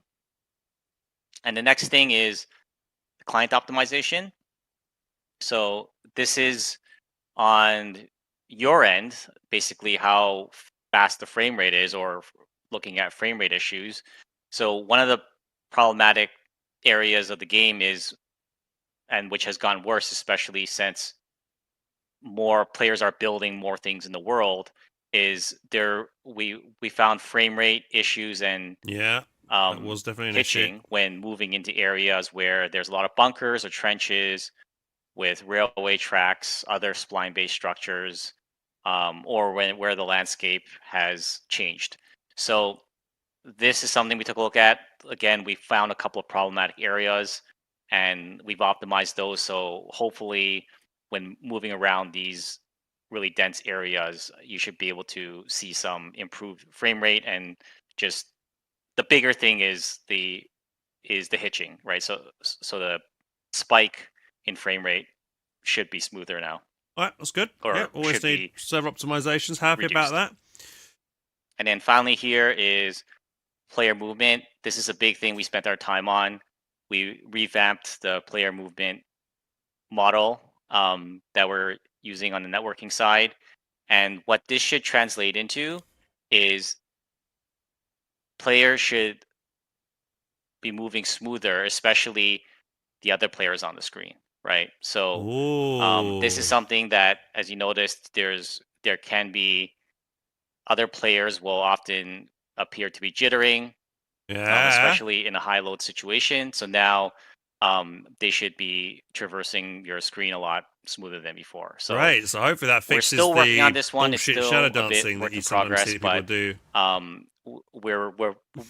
And the next thing is client optimization. So this is on your end, basically how fast the frame rate is, or looking at frame rate issues. So one of the problematic areas of the game is, and which has gone worse, especially since more players are building more things in the world, is we found frame rate issues and Yeah, that was definitely an issue. hitching when moving into areas where there's a lot of bunkers or trenches with railway tracks, other spline-based structures, or where the landscape has changed. So this is something we took a look at. Again, we found a couple of problematic areas, and we've optimized those. So hopefully, when moving around these really dense areas, you should be able to see some improved frame rate. And just the bigger thing is the hitching, right? So the spike in frame rate should be smoother now. All right, that's good. Or Yeah, always should need be server optimizations. Happy about reduced. that. And then finally here is player movement. This is a big thing we spent our time on. We revamped the player movement model that we're using on the networking side. And what this should translate into is players should be moving smoother, especially the other players on the screen, right? So this is Ooh. something that, as you noticed, there can be other players will often appear to be jittering, Yeah. especially in a high load situation. So now they should be traversing your screen a lot smoother than before. So Great. So hopefully that we're fixes still working on the this one. It's bullshit still shadow a bit dancing that work you in sometimes see progress, people but do.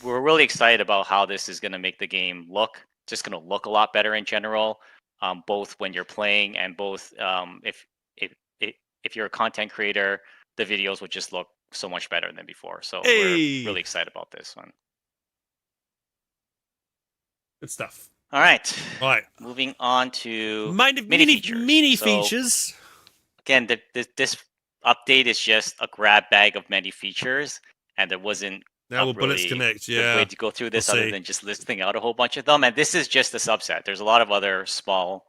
we're really excited about how this is going to make the game look. Just going to look a lot better in general, both when you're playing and both if you're a content creator, the videos will just look so much better than before. So we're really excited about this one. Good stuff. All right. Right. Moving on to mini features. Again, this update is just a grab bag of many features, and there wasn't Now a will bullets really connect? good Yeah. way to go through this We'll other see. than just listing out a whole bunch of them. And this is just a subset. There's a lot of other small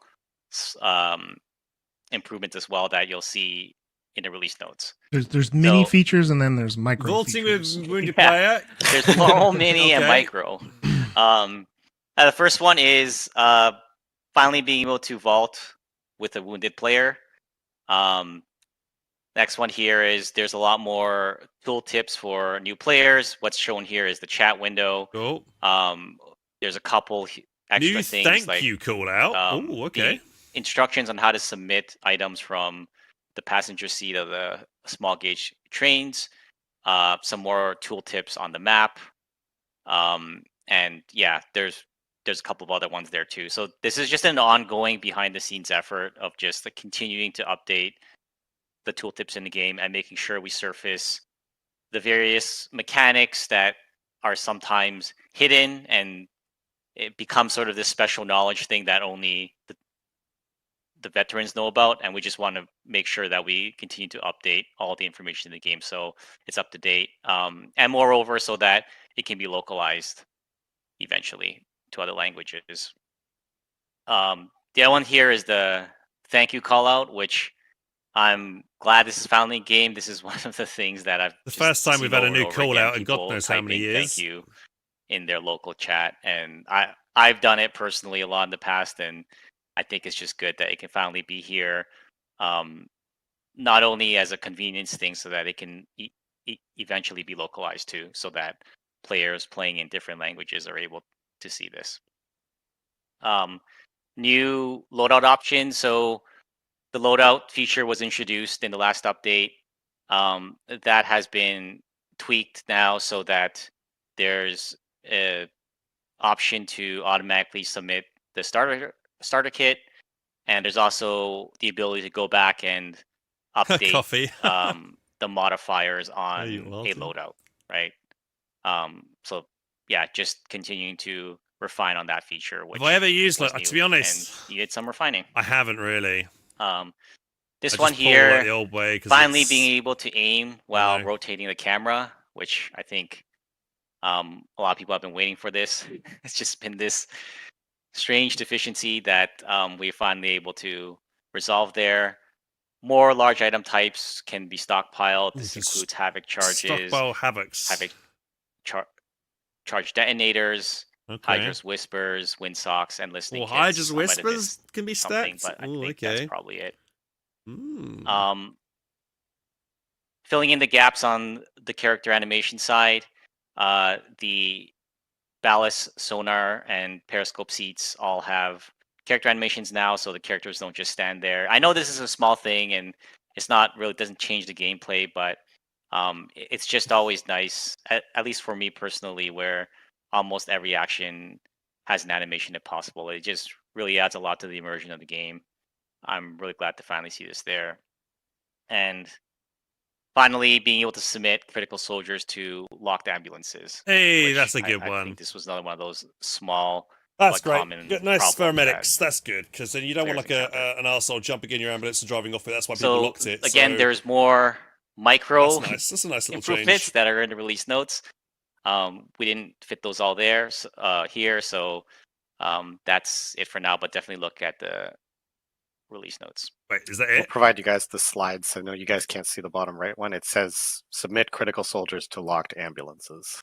improvements as well that you'll see in the release notes. There's mini features and then there's micro Vaulting features. with wounded player. There's normal, mini, and Okay. micro. The first one is finally being able to vault with a wounded player. Next one here is there's a lot more tool tips for new players. What's shown here is the chat window. Cool. There's a couple extra New things thank like you call out. Oh, okay. the instructions on how to submit items from the passenger seat of the small gauge trains. Some more tool tips on the map. And yeah, there's a couple of other ones there too. So this is just an ongoing behind the scenes effort of just like continuing to update the tooltips in the game and making sure we surface the various mechanics that are sometimes hidden, and it becomes sort of this special knowledge thing that only the veterans know about. And we just want to make sure that we continue to update all the information in the game so it's up to date, and moreover so that it can be localized eventually to other languages. The other one here is the thank you call out, which I'm glad this is finally a game. This is one of the things that I've the first time we've had a new call out in God people knows how many typing years. thank you in their local chat, and I've done it personally a lot in the past, and I think it's just good that it can finally be here, not only as a convenience thing so that it can eventually be localized too, so that players playing in different languages are able to see this. New loadout options. So the loadout feature was introduced in the last update. That has been tweaked now so that there's an option to automatically submit the starter kit, and there's also the ability to go back and update the modifiers on a loadout, right? So yeah, just continuing to refine on that feature. Which Have I ever used was like to new be honest? and needed some refining. I haven't really. This I one just pull, like, here, the old way, 'cause finally it's, being able to aim while know. rotating the camera, which I think a lot of people have been waiting for this. It's just been this strange deficiency that we're finally able to resolve there. More large item types can be stockpiled. You This can includes havoc charges, stockpile havocs. havoc charge detonators, Okay. Hydra's whispers, windsocks, and listening Well, kits. Hydra's I might have whispers missed can be something, stacked. but I Ooh, think okay. that's probably it. Mm. Filling in the gaps on the character animation side, the ballast, sonar, and periscope seats all have character animations now, so the characters don't just stand there. I know this is a small thing and it's not really doesn't change the gameplay, but it's just always nice, at least for me personally, where almost every action has an animation if possible. It just really adds a lot to the immersion of the game. I'm really glad to finally see this there. And finally, being able to submit critical soldiers to locked ambulances. Hey, which that's a good I one. think this was another one of those small That's but great. common Good, nice problems that paramedics. That's good because then you don't want players like an arsehole jumping in your ambulance and driving off it. That's why people So locked it. again, so there's more micro that's nice. That's a nice little improvements change. that are in the release notes. We didn't fit those all there here, so that's it for now. But definitely look at the release notes. Wait, is that We'll it? provide you guys the slides. I know you guys can't see the bottom right one. It says submit critical soldiers to locked ambulances.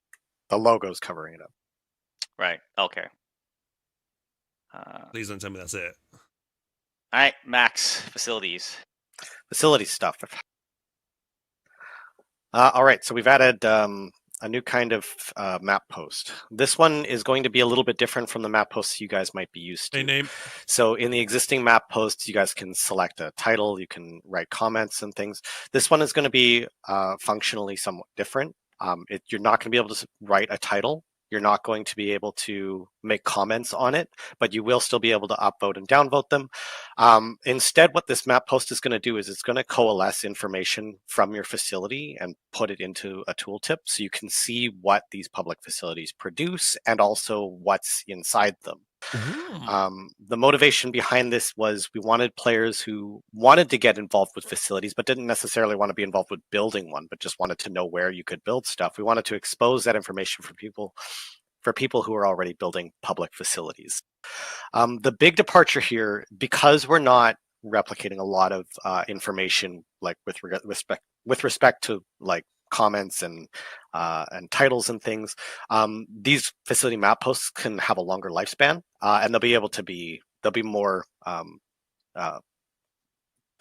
The logo's covering it up. Right. Okay. Please don't tell me that's it. All right, Max facilities. Facility stuff. All right, so we've added a new kind of map post. This one is going to be a little bit different from the map posts you guys might be used to. Hey, name. So in the existing map posts, you guys can select a title, you can write comments and things. This one is going to be functionally somewhat different. You're not going to be able to write a title. You're not going to be able to make comments on it, but you will still be able to upvote and downvote them. Instead, what this map post is going to do is it's going to coalesce information from your facility and put it into a tooltip so you can see what these public facilities produce and also what's inside them. The motivation behind this was we wanted players who wanted to get involved with facilities but didn't necessarily want to be involved with building one, but just wanted to know where you could build stuff. We wanted to expose that information for people who are already building public facilities. The big departure here, because we're not replicating a lot of information like with respect to like comments and titles and things, these facility map posts can have a longer lifespan, and they'll be more they'll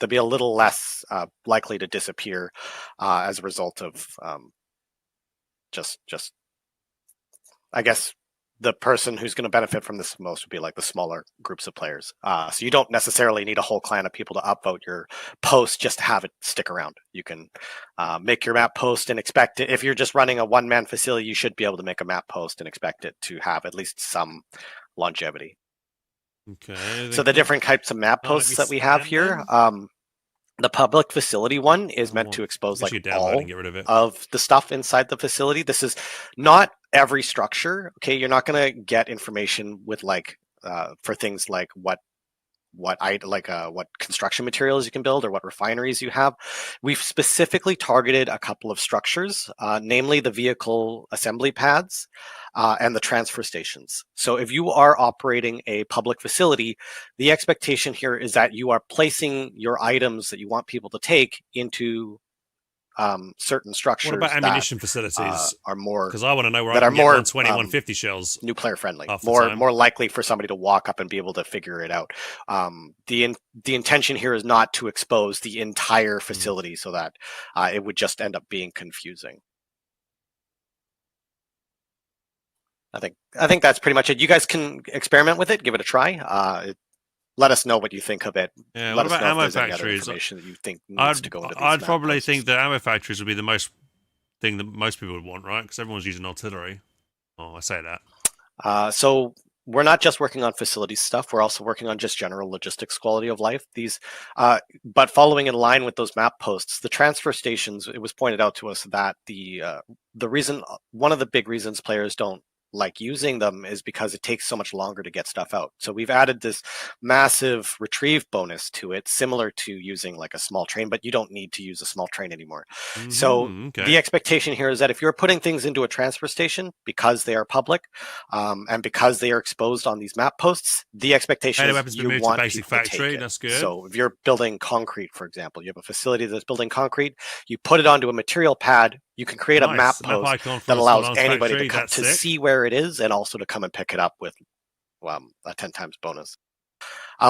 be a little less likely to disappear as a result of just I guess the person who's going to benefit from this most would be like the smaller groups of players. So you don't necessarily need a whole clan of people to upvote your post just to have it stick around. You can make your map post and expect it. If you're just running a one-man facility, you should be able to make a map post and expect it to have at least some longevity. Okay. So the different types of map posts that we have here, the public facility one is meant to expose like all of the stuff inside the facility. This is not every structure. Okay, you're not going to get information with like for things like what construction materials you can build or what refineries you have. We've specifically targeted a couple of structures, namely the vehicle assembly pads and the transfer stations. So if you are operating a public facility, the expectation here is that you are placing your items that you want people to take into certain structures. What about ammunition that, facilities? Are more because I want to know where that I are can get more 120, 150 shells. Nuclear friendly, more more likely for somebody to walk up and be able to figure it out. The intention here is not to expose the entire facility so that it would just end up being confusing. I think that's pretty much it. You guys can experiment with it, give it a try. Let us know what you think of it. Yeah, Let what us about know ammo if there's any other factories? information that you think needs to go into these I'd map probably posts. think that ammo factories would be the most thing that most people would want, right? Because everyone's using artillery. Oh, I say that. So we're not just working on facilities stuff. We're also working on just general logistics quality of life. But following in line with those map posts, the transfer stations, it was pointed out to us that one of the big reasons players don't like using them is because it takes so much longer to get stuff out. So we've added this massive retrieve bonus to it, similar to using like a small train, but you don't need to use a small train anymore. So the expectation here is that if you're putting things into a transfer station because they are public and because they are exposed on these map posts, the expectation is you want basic people to factory. take it. That's good. So if you're building concrete, for example, you have a facility that's building concrete, you put it onto a material pad, you can create a map post that allows anybody to come to see where it is and also to come and pick it up with a 10 times bonus.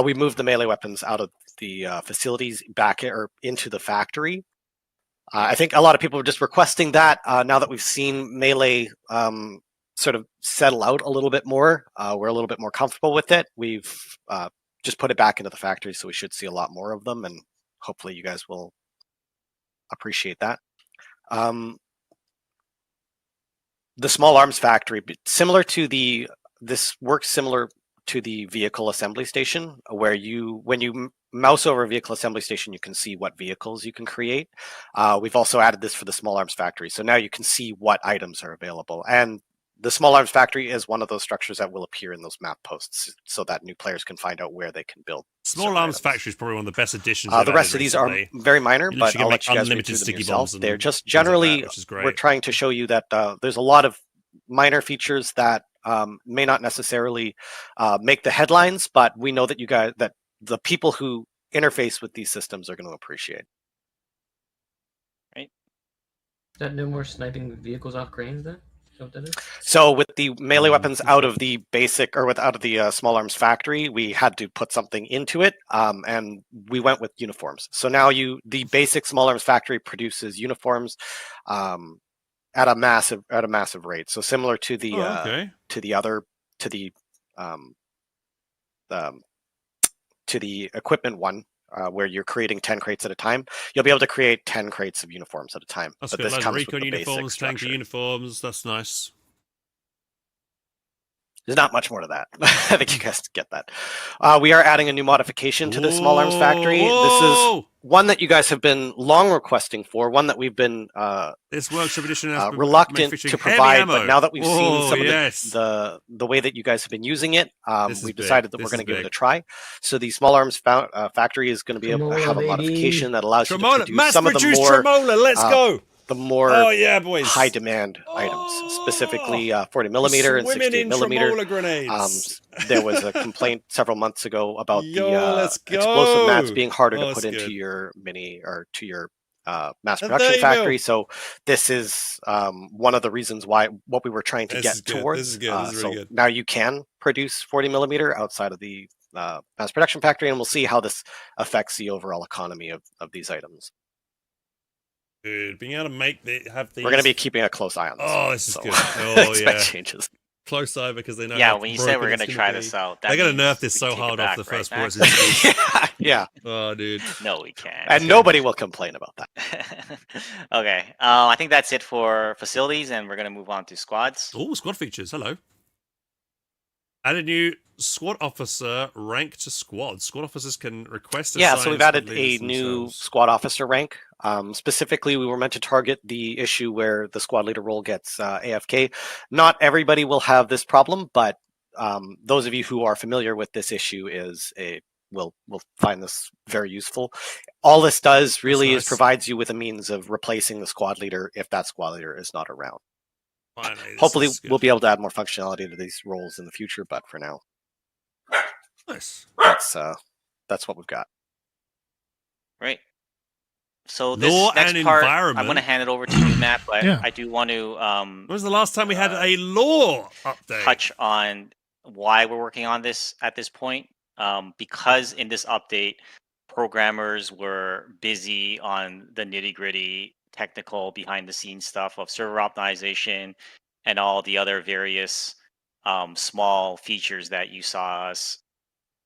We moved the melee weapons out of the facilities back or into the factory. I think a lot of people are just requesting that now that we've seen melee sort of settle out a little bit more. We're a little bit more comfortable with it. We've just put it back into the factory, so we should see a lot more of them, and hopefully you guys will appreciate that. The small arms factory, this works similar to the vehicle assembly station, where when you mouse over a vehicle assembly station, you can see what vehicles you can create. We've also added this for the small arms factory, so now you can see what items are available. And the small arms factory is one of those structures that will appear in those map posts, so that new players can find out where they can build. Small arms factory is probably one of the best additions. The rest of these are very minor, but I'll let you guys read through them yourself. They're just generally, we're trying to show you that there's a lot of minor features that may not necessarily make the headlines, but we know that that the people who interface with these systems are going to appreciate. Right. Is that no more sniping vehicles off cranes then? So with the melee weapons out of the basic or out of the small arms factory, we had to put something into it, and we went with uniforms. So now the basic small arms factory produces uniforms at a massive rate. So similar to the equipment one, where you're creating 10 crates at a time, you'll be able to create 10 crates of uniforms at a time. That's but good. this Like comes recon with the uniforms, basic tanker uniforms. That's nice. There's not much more to that. I think you guys get that. We are adding a new modification to the small arms factory. This is one that you guys have been long requesting for, one that we've been this workshop edition has reluctant to provide, but now that we've seen some of the way that you guys have been using it, we've decided that we're going to give it a try. So the small arms factory is going to be able to have a modification that allows you to produce some of the more let's go. The more high demand items, specifically 40 millimeter and 68 millimeter. There was a complaint several months ago about the explosive mats being harder to put into your to your mass production factory. So this is one of the reasons what we were trying to get towards. This is good. This is really good. Now you can produce 40 millimeter outside of the mass production factory, and we'll see how this affects the overall economy of these items. Dude, being able to have these. We're going to be keeping a close eye on this. Oh, this is good. Oh, expect changes. Close eye because they know. Yeah, when you say we're going to try this out, they're going to nerf this so hard off the first ports. Yeah. Oh, dude. No, we can't. And nobody will complain about that. Okay. I think that's it for facilities, and we're going to move on to squads. Oh, squad features. Hello. Add a new squad officer rank to squad. Squad officers can request. So we've added a new squad officer rank. Specifically, we were meant to target the issue where the squad leader role gets AFK. Not everybody will have this problem, but those of you who are familiar with this issue will find this very useful. All this does really is provides you with a means of replacing the squad leader if that squad leader is not around. Finally, hopefully we'll be able to add more functionality to these roles in the future, but for now, nice. That's what we've got. Right. So this next part, I'm going to hand it over to you, Matt. But I do want to. When was the last time we had a law update? Touch on why we're working on this at this point, because in this update, programmers were busy on the nitty-gritty technical behind the scenes stuff of server optimization and all the other various small features that you saw us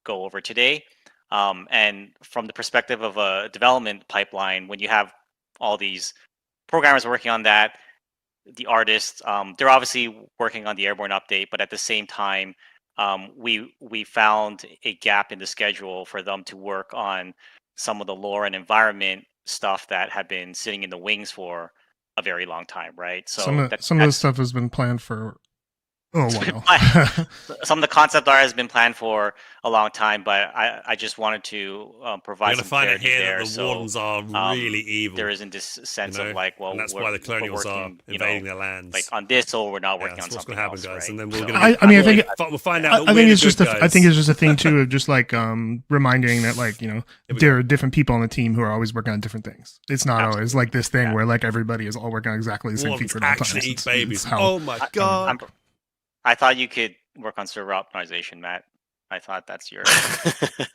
go over today. And from the perspective of a development pipeline, when you have all these programmers working on that, the artists, they're obviously working on the airborne update, but at the same time, we found a gap in the schedule for them to work on some of the lore and environment stuff that had been sitting in the wings for a very long time, right? So some of this stuff has been planned for Oh, It's been wow. planned. Some of the concept art has been planned for a long time, but I just wanted to We're provide gonna some find out clarity here there, that the so Wardens are really evil. there isn't this You sense know, of like, well, and that's we're why the colonials are working, invading their lands. like on this, or we're not Yeah, working that's on what's something gonna happen, else, guys. right? And then we're So, gonna be. I mean, I think we'll find out. I think it's just guys. I think it's just a thing too of just like reminding that like there are different people on the team who are always working on different things. It's not always like this thing where like everybody is all working on exactly the same Wardens feature at all times. actually eat It's babies. how- Oh my god! I thought you could work on server optimization, Matt. I thought that's your.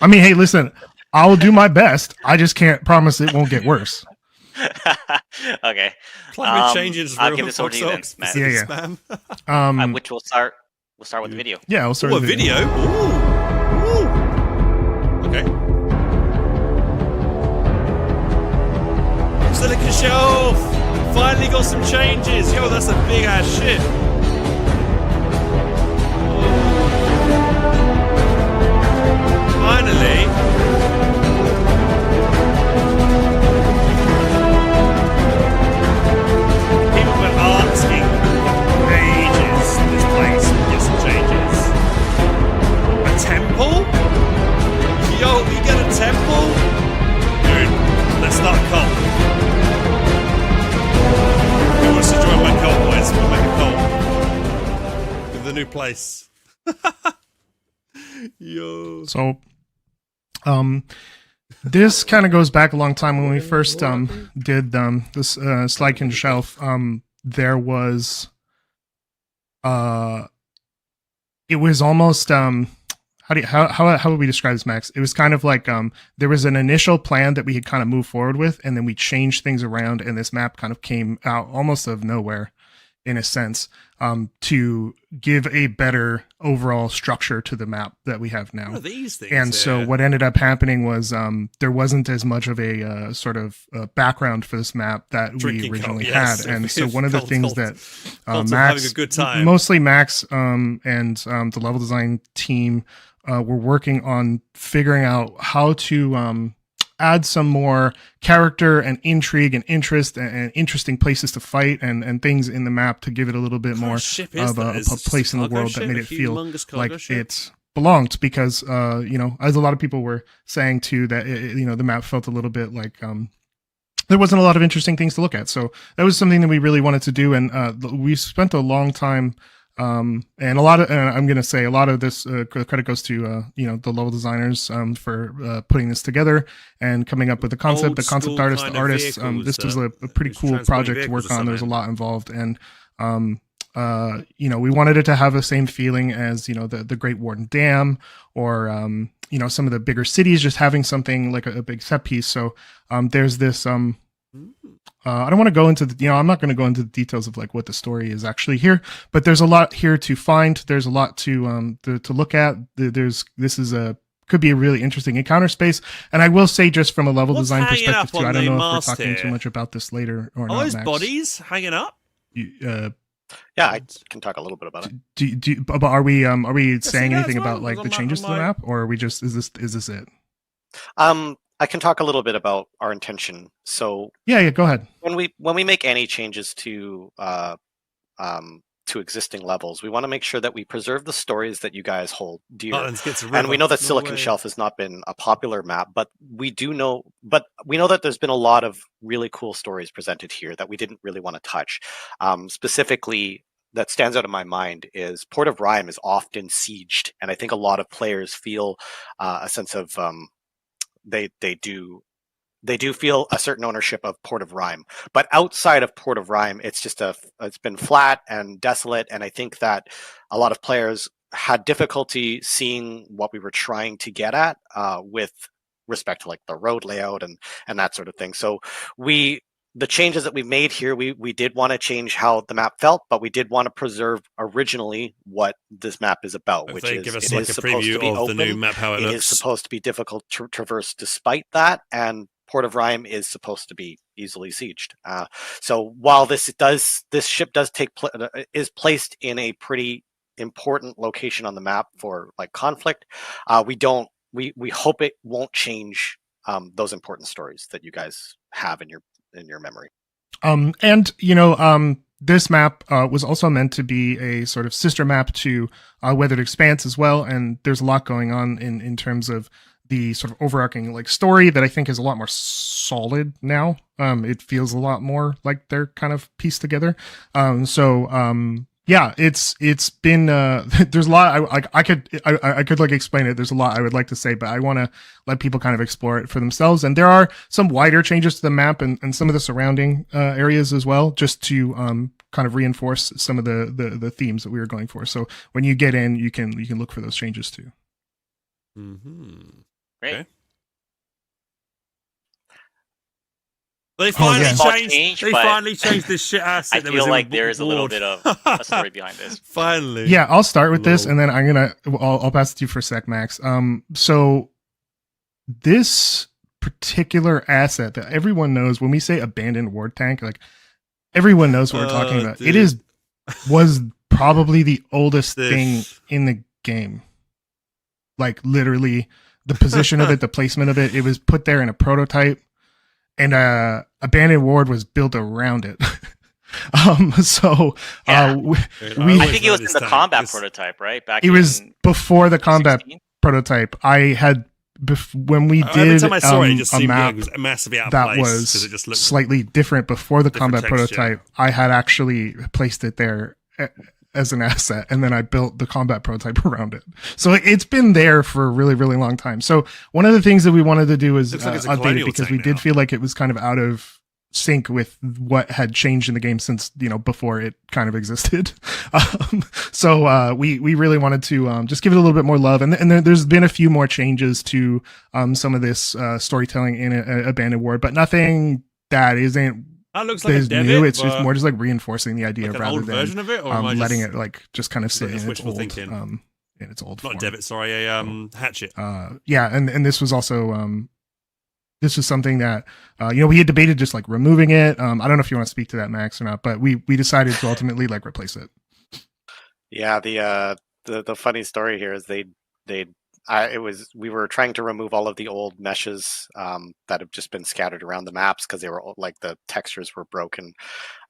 I mean, hey, listen, I will do my best. I just can't promise it won't get worse. Okay. Climate change is real. I'll give this over to you then, Matt. Yeah. Spam. Which we'll start with the video. Yeah, we'll start Ooh, with a the video. Ooh. Okay. Silicon shelf. Finally got some changes. Yo, that's a big ass ship. Finally. People were asking for ages this place to get some changes. A temple? Yo, we get a temple? Dude, let's start a cult. Who wants to join my cult, boys? We'll make a cult. With the new place. Yo. So, this kind of goes back a long time when we first did this Slykin shelf. There was it was almost how would we describe this, Max? It was kind of like there was an initial plan that we had kind of moved forward with, and then we changed things around, and this map kind of came out almost of nowhere, in a sense, to give a better overall structure to the map that we have now. What are these things? And so what ended up happening was there wasn't as much of a sort of background for this map that Drinking we originally cult, yes. had. And so one of the things that Cults of Max, having a good time. mostly Max and the level design team were working on figuring out how to add some more character and intrigue and interest and interesting places to fight and things in the map to give it a little bit more of a place in the world that made it feel like it belonged, because as a lot of people were saying too, that the map felt a little bit like there wasn't a lot of interesting things to look at. So that was something that we really wanted to do, and we spent a long time and a lot of, I'm going to say a lot of this credit goes to the level designers for putting this together and coming up with the concept, the concept artist, the artists. This was a pretty cool project to work on. There's a lot involved, and we wanted it to have the same feeling as the Great Warden Dam, or some of the bigger cities, just having something like a big set piece. So there's this I don't want to go into I'm not going to go into the details of like what the story is actually here, but there's a lot here to find. There's a lot to look at. Could be a really interesting encounter space. And I will say, just from a level design perspective too, I don't know if we're talking too much about this later or not. Are those Max. bodies hanging up? Yeah, I can talk a little bit about it. But are we saying that anything as well? about like Was the on changes to the my- map, or are we just is this it? I can talk a little bit about our intention. So Yeah, go ahead. when we make any changes to existing levels, we want to make sure that we preserve the stories that you guys hold dear. And we know that Silicon Shelf has not been a popular map, but we know that there's been a lot of really cool stories presented here that we didn't really want to touch. Specifically, that stands out in my mind is Port of Rhyme is often sieged, and I think a lot of players feel a sense of they do feel a certain ownership of Port of Rhyme, but outside of Port of Rhyme, it's been flat and desolate. And I think that a lot of players had difficulty seeing what we were trying to get at with respect to like the road layout and that sort of thing. So the changes that we made here, we did want to change how the map felt, but we did want to preserve originally what this map is about, which is give us it like is a supposed to preview be of open. the new map, how it It looks. is supposed to be difficult to traverse despite that, and Port of Rhyme is supposed to be easily sieged. So while this ship is placed in a pretty important location on the map for like conflict, we hope it won't change those important stories that you guys have in your memory. And this map was also meant to be a sort of sister map to Weathered Expanse as well, and there's a lot going on in terms of the sort of overarching like story that I think is a lot more solid now. It feels a lot more like they're kind of pieced together. Yeah, it's been there's a lot I could like explain it. There's a lot I would like to say, but I want to let people kind of explore it for themselves. And there are some wider changes to the map and some of the surrounding areas as well, just to kind of reinforce some of the themes that we were going for. So when you get in, you can look for those changes too. Great. Okay. They finally changed. They finally changed this shit asset. I feel like there is a little bit of a story behind this. Finally. Yeah, I'll start with this, and then I'll pass it to you for a sec, Max. So this particular asset that everyone knows, when we say abandoned ward tank, like everyone knows what we're talking about. Dude. It was probably the oldest thing in the game. Like literally, the position of it, the placement of it. It was put there in a prototype. And abandoned ward was built around it. I think it was in the combat prototype, right? It was before the combat prototype. I had when we did every time I saw it, just a seemed map it was massively out of that place, was 'cause it just looked slightly different before the combat texture. prototype. I had actually placed it there as an asset, and then I built the combat prototype around it. So it's been there for a really, really long time. So one of the things that we wanted to do is update it, because we did feel like it was kind of out of sync with what had changed in the game since before it kind of existed. So we really wanted to just give it a little bit more love, and there's been a few more changes to some of this storytelling in Abandoned Ward, but nothing that isn't. That looks like a Devitt, new. It's just more just like reinforcing the idea like rather old than version of it, or am I letting just, it like just kind of sit in its old thinking? In its old Not form. Devitt, sorry, a hatchet. Yeah, and this was also this was something that we had debated just like removing it. I don't know if you want to speak to that, Max, or not, but we decided to ultimately like replace it. Yeah, the funny story here is we were trying to remove all of the old meshes that have just been scattered around the maps because they were like the textures were broken.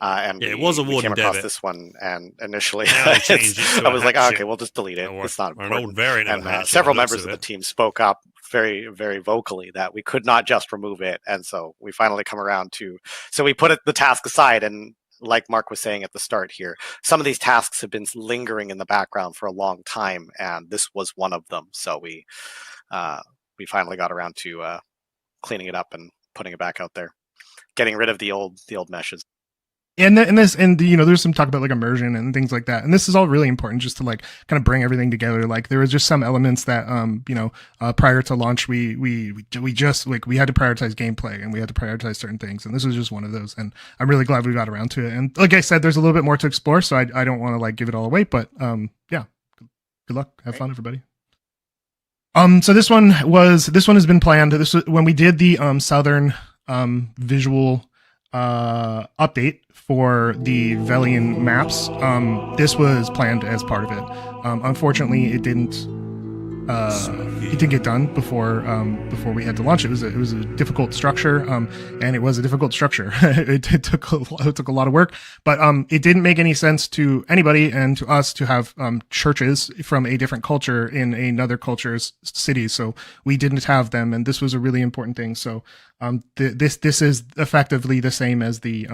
And it was a we came across Devitt. this one, and initially Now they changed it to I was like, hatchet. okay, we'll just delete it. It's not Or an important. old variant of And a hatchet, several by the looks members of of the it. team spoke up very, very vocally that we could not just remove it, and so we finally come around to. So we put the task aside, and like Mark was saying at the start here, some of these tasks have been lingering in the background for a long time, and this was one of them. So we finally got around to cleaning it up and putting it back out there, getting rid of the old meshes. And there's some talk about like immersion and things like that, and this is all really important just to like kind of bring everything together. Like there was just some elements that prior to launch we just like we had to prioritize gameplay and we had to prioritize certain things, and this was just one of those. And I'm really glad we got around to it. And like I said, there's a little bit more to explore, so I don't want to like give it all away, but yeah, good luck, have fun, everybody. So this one has been planned. This was when we did the southern visual update for the Velian maps. This was planned as part of it. Unfortunately, it didn't get done before we had to launch. It was a difficult structure, and it was a difficult structure. it took a lot of work, but it didn't make any sense to anybody and to us to have churches from a different culture in another culture's city. So we didn't have them, and this was a really important thing. So this is effectively the same as the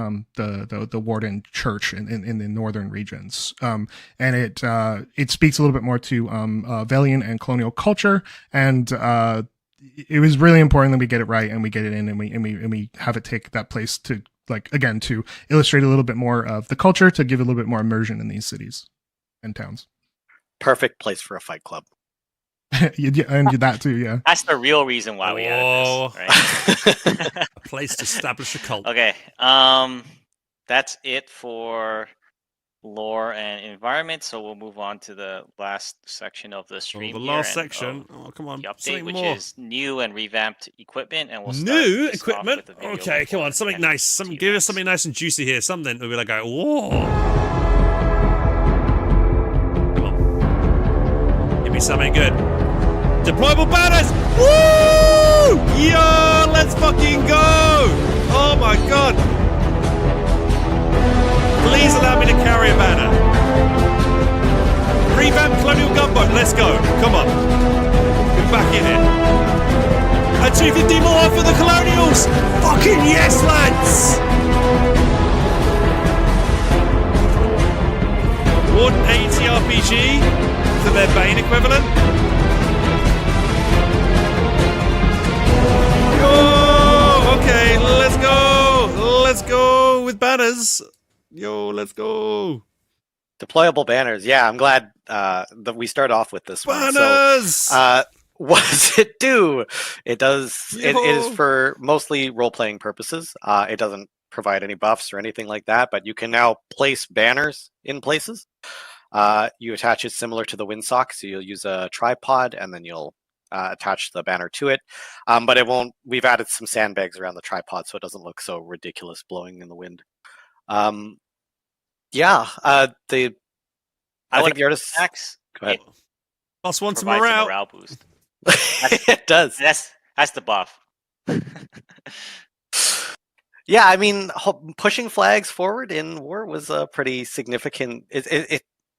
Warden Church in the northern regions, and it speaks a little bit more to Velian and colonial culture, and it was really important that we get it right and we get it in and we have it take that place to like again to illustrate a little bit more of the culture, to give a little bit more immersion in these cities and towns. Perfect place for a fight club. Yeah, and that too, yeah. That's the real reason why we added this, right? A place to establish a cult. Okay, that's it for lore and environment. So we'll move on to the last section of the stream. The here last and, section. Oh, come on. the update, Something which more. is new and revamped equipment, and we'll start New this off equipment. with a video Okay, come on. before Something and nice. to you Give us guys. something nice and juicy here. Something we'll be like, whoa. Come on. Give me something good. Deployable banners! Woo! Yo, let's fucking go! Oh my god! Please allow me to carry a banner. Revamp Colonial Gunboat. Let's go. Come on. Get back in it. And 250 more for the Colonials. Fucking yes, lads. Warden ATRPG. Is that their Bane equivalent? Yo, okay, let's go. Let's go with banners. Yo, let's go. Deployable banners. Yeah, I'm glad that we start off with this one. Banners! So, what does it do? It does. It is for mostly role-playing purposes. It doesn't provide any buffs or anything like that, but you can now place banners in places. You attach it similar to the windsock, so you'll use a tripod and then you'll attach the banner to it. But it won't. We've added some sandbags around the tripod so it doesn't look so ridiculous blowing in the wind. Yeah, I think the artists. Go ahead. Plus one to Provides a morale. boost. It does. That's the buff. Yeah, I mean, pushing flags forward in war was a pretty significant.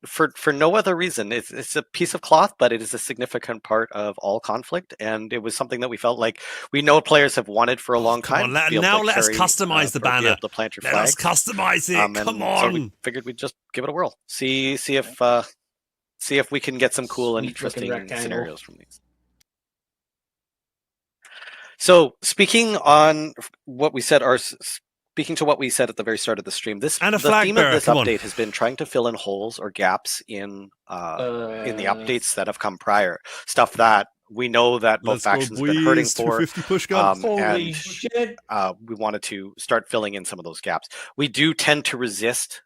For no other reason. It's a piece of cloth, but it is a significant part of all conflict, and it was something that we felt like we know players have wanted for a long time. Now let us customize the banner. To plant your let flag. us customize it. Come on. So we figured we'd just give it a whirl. See if we can get some cool and interesting scenarios from these. So speaking to what we said at the very start of the stream, the theme of this update has been trying to fill in holes or gaps in the updates that have come prior. Stuff that we know that both factions have been hurting for. Holy shit. We wanted to start filling in some of those gaps. We do tend to resist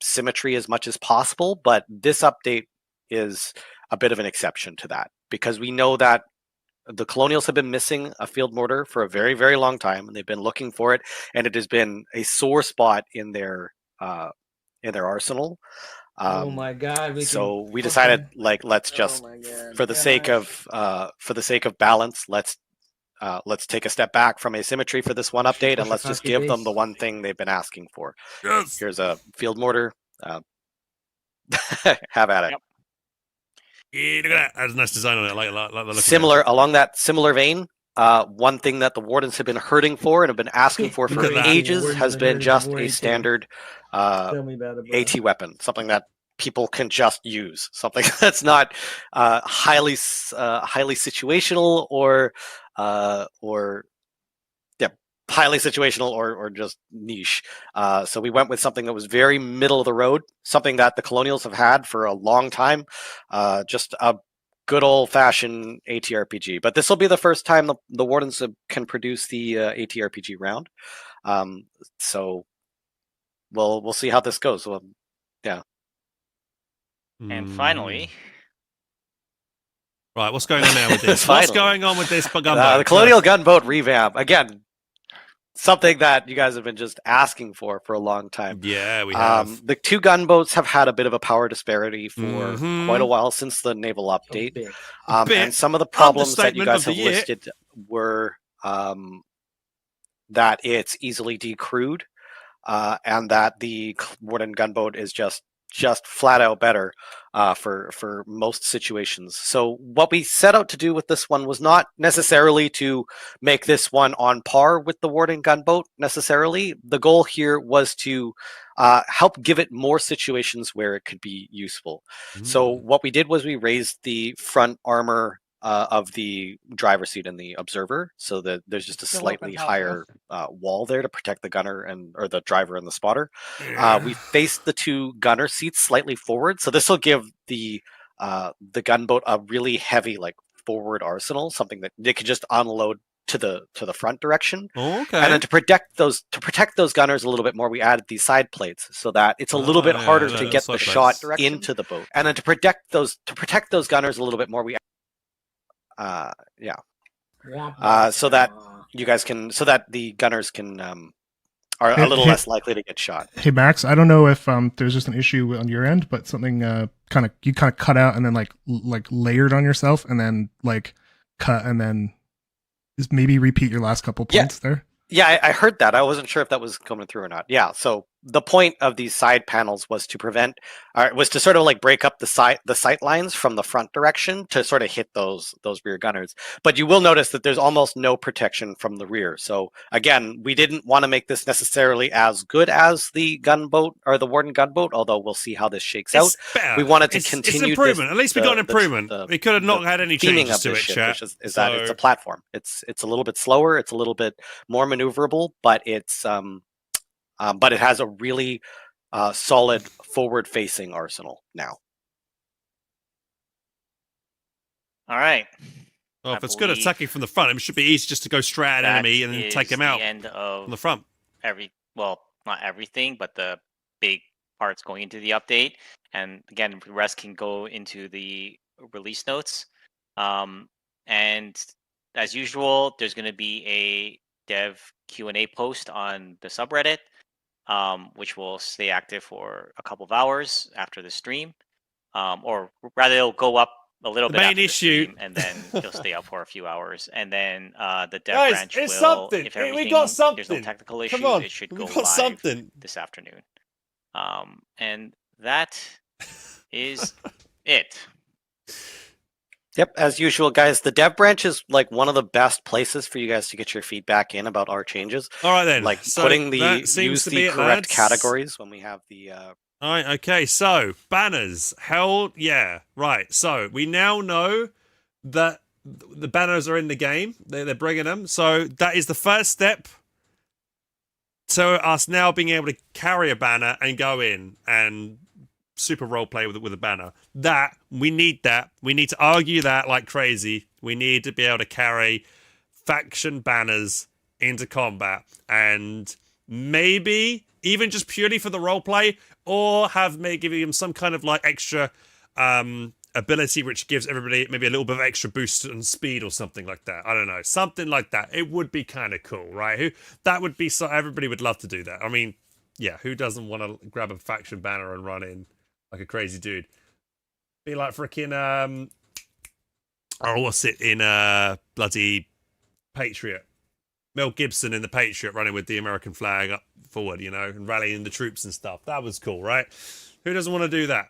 symmetry as much as possible, but this update is a bit of an exception to that, because we know that the Colonials have been missing a field mortar for a very, very long time, and they've been looking for it, and it has been a sore spot in their arsenal. Oh my god! So we decided, let's just, for the sake of balance, let's take a step back from asymmetry for this one update, and let's just give them the one thing they've been asking for. Yes. Here's a field mortar. Have at it. Yep. Yeah, look at that. That's a nice design on it. Like the look similar, along that similar vein, one thing that the Wardens have been hurting for and have been asking for ages has been just a standard AT weapon, something that people can just use, something that's not highly situational or highly situational or just niche. So we went with something that was very middle of the road, something that the Colonials have had for a long time, just a good old-fashioned ATRPG. But this will be the first time the Wardens can produce the ATRPG round. So we'll see how this goes. Well, yeah. And finally... Right, what's going on now with this? What's going on with this gunboat? The Colonial gunboat revamp. Again, something that you guys have been just asking for a long time. Yeah, we have. The two gunboats have had a bit of a power disparity for quite a while since the naval update. And some of the problems that you guys have listed were that it's easily decrewed, and that the Warden gunboat is just flat out better for most situations. So what we set out to do with this one was not necessarily to make this one on par with the Warden gunboat necessarily. The goal here was to help give it more situations where it could be useful. So what we did was we raised the front armor of the driver's seat and the observer, so that there's just a slightly higher wall there to protect the gunner or the driver and the spotter. We faced the two gunner seats slightly forward, so this will give the gunboat a really heavy forward arsenal, something that they could just unload to the front direction. Okay. And then to protect those gunners a little bit more, we added these side plates so that it's a little bit harder to get the shot into the boat. And then to protect those gunners a little bit more, we so that you guys can, so that the gunners can are a little less likely to get shot. Hey Max, I don't know if there's just an issue on your end, but something kind of cut out and then like layered on yourself and then cut and then just maybe repeat your last couple points there. Yeah, I heard that. I wasn't sure if that was coming through or not. Yeah, so the point of these side panels was to prevent, was to sort of like break up the sight lines from the front direction to sort of hit those rear gunners. But you will notice that there's almost no protection from the rear. So again, we didn't want to make this necessarily as good as the gunboat or the Warden gunboat, although we'll see how this shakes out. Better. We wanted to It's continue an improvement. At least we got an improvement. We could have not had any theming changes of to this it, ship, chat. which is that it's a platform. It's a little bit slower. It's a little bit more maneuverable, but it's but it has a really solid forward-facing arsenal now. All right. Well, if it's good at attacking from the front, it should be easy just to go straight at enemy and then take him out end of from the front. Well, not everything, but the big parts going into the update. And again, the rest can go into the release notes. And as usual, there's going to be a dev Q&A post on the subreddit, which will stay active for a couple of hours after the stream. Or rather, it'll go up a little bit after the stream, and then it'll stay up for a few hours. And then the dev branch will, if everything, we got something. There's no technical issues, Come on. it should go We got live this afternoon. And that is it. Yep, as usual, guys, the dev branch is like one of the best places for you guys to get your feedback in about our changes. All right then. Like So putting that seems use to the be it, correct lads. categories when we have the All right, okay, so banners. Hell yeah. Right, so we now know that the banners are in the game. They're bringing them. So that is the first step to us now being able to carry a banner and go in and super roleplay with a banner. We need that. We need to argue that like crazy. We need to be able to carry faction banners into combat and maybe even just purely for the roleplay, or giving them some kind of like extra ability which gives everybody maybe a little bit of extra boost and speed or something like that. I don't know, something like that. It would be kind of cool, right? That would be so everybody would love to do that. I mean, yeah, who doesn't want to grab a faction banner and run in like a crazy dude? Be like freaking what's it in bloody Patriot? Mel Gibson in the Patriot running with the American flag up forward, you know, and rallying the troops and stuff. That was cool, right? Who doesn't want to do that?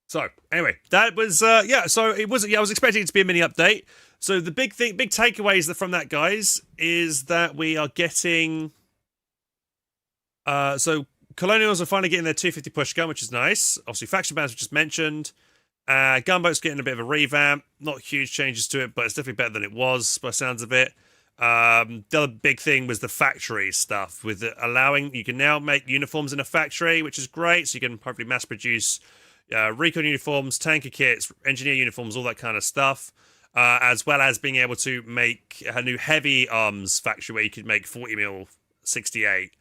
So anyway, that was yeah. So it was. Yeah, I was expecting it to be a mini update. So the big takeaways from that, guys, is that we are getting. So Colonials are finally getting their 250 push gun, which is nice. Obviously, faction banners we just mentioned. Gunboat's getting a bit of a revamp. Not huge changes to it, but it's definitely better than it was by the sounds of it. The other big thing was the factory stuff, with allowing you can now make uniforms in a factory, which is great. So you can hopefully mass produce recon uniforms, tanker kits, engineer uniforms, all that kind of stuff. As well as being able to make a new heavy arms factory where you could make 40mm 68,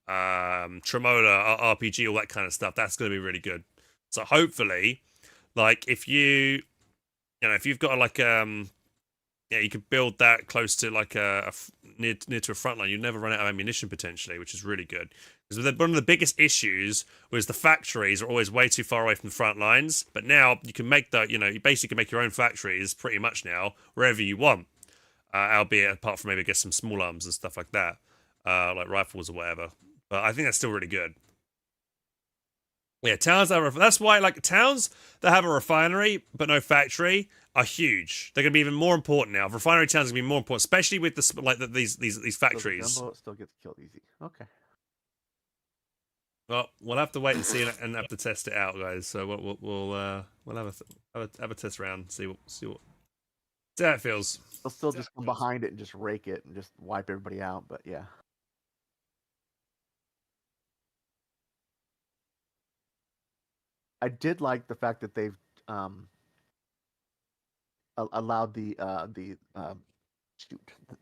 Tremola, RPG, all that kind of stuff. That's going to be really good. So hopefully, like if you've got like you could build that close to like near to a front line. You'd never run out of ammunition potentially, which is really good. Because one of the biggest issues was the factories are always way too far away from the front lines. But now you can make that, you basically can make your own factories pretty much now wherever you want. Albeit apart from maybe get some small arms and stuff like that, like rifles or whatever. But I think that's still really good. Yeah, towns that's why like towns that have a refinery but no factory are huge. They're gonna be even more important now. Refinery towns are gonna be more important, especially with these factories. So the gunboat still gets killed easy. Okay. Well, we'll have to wait and see and have to test it out, guys. So we'll have a test round, see how it feels. They'll still just come behind it and just rake it and just wipe everybody out. But yeah. I did like the fact that they've allowed the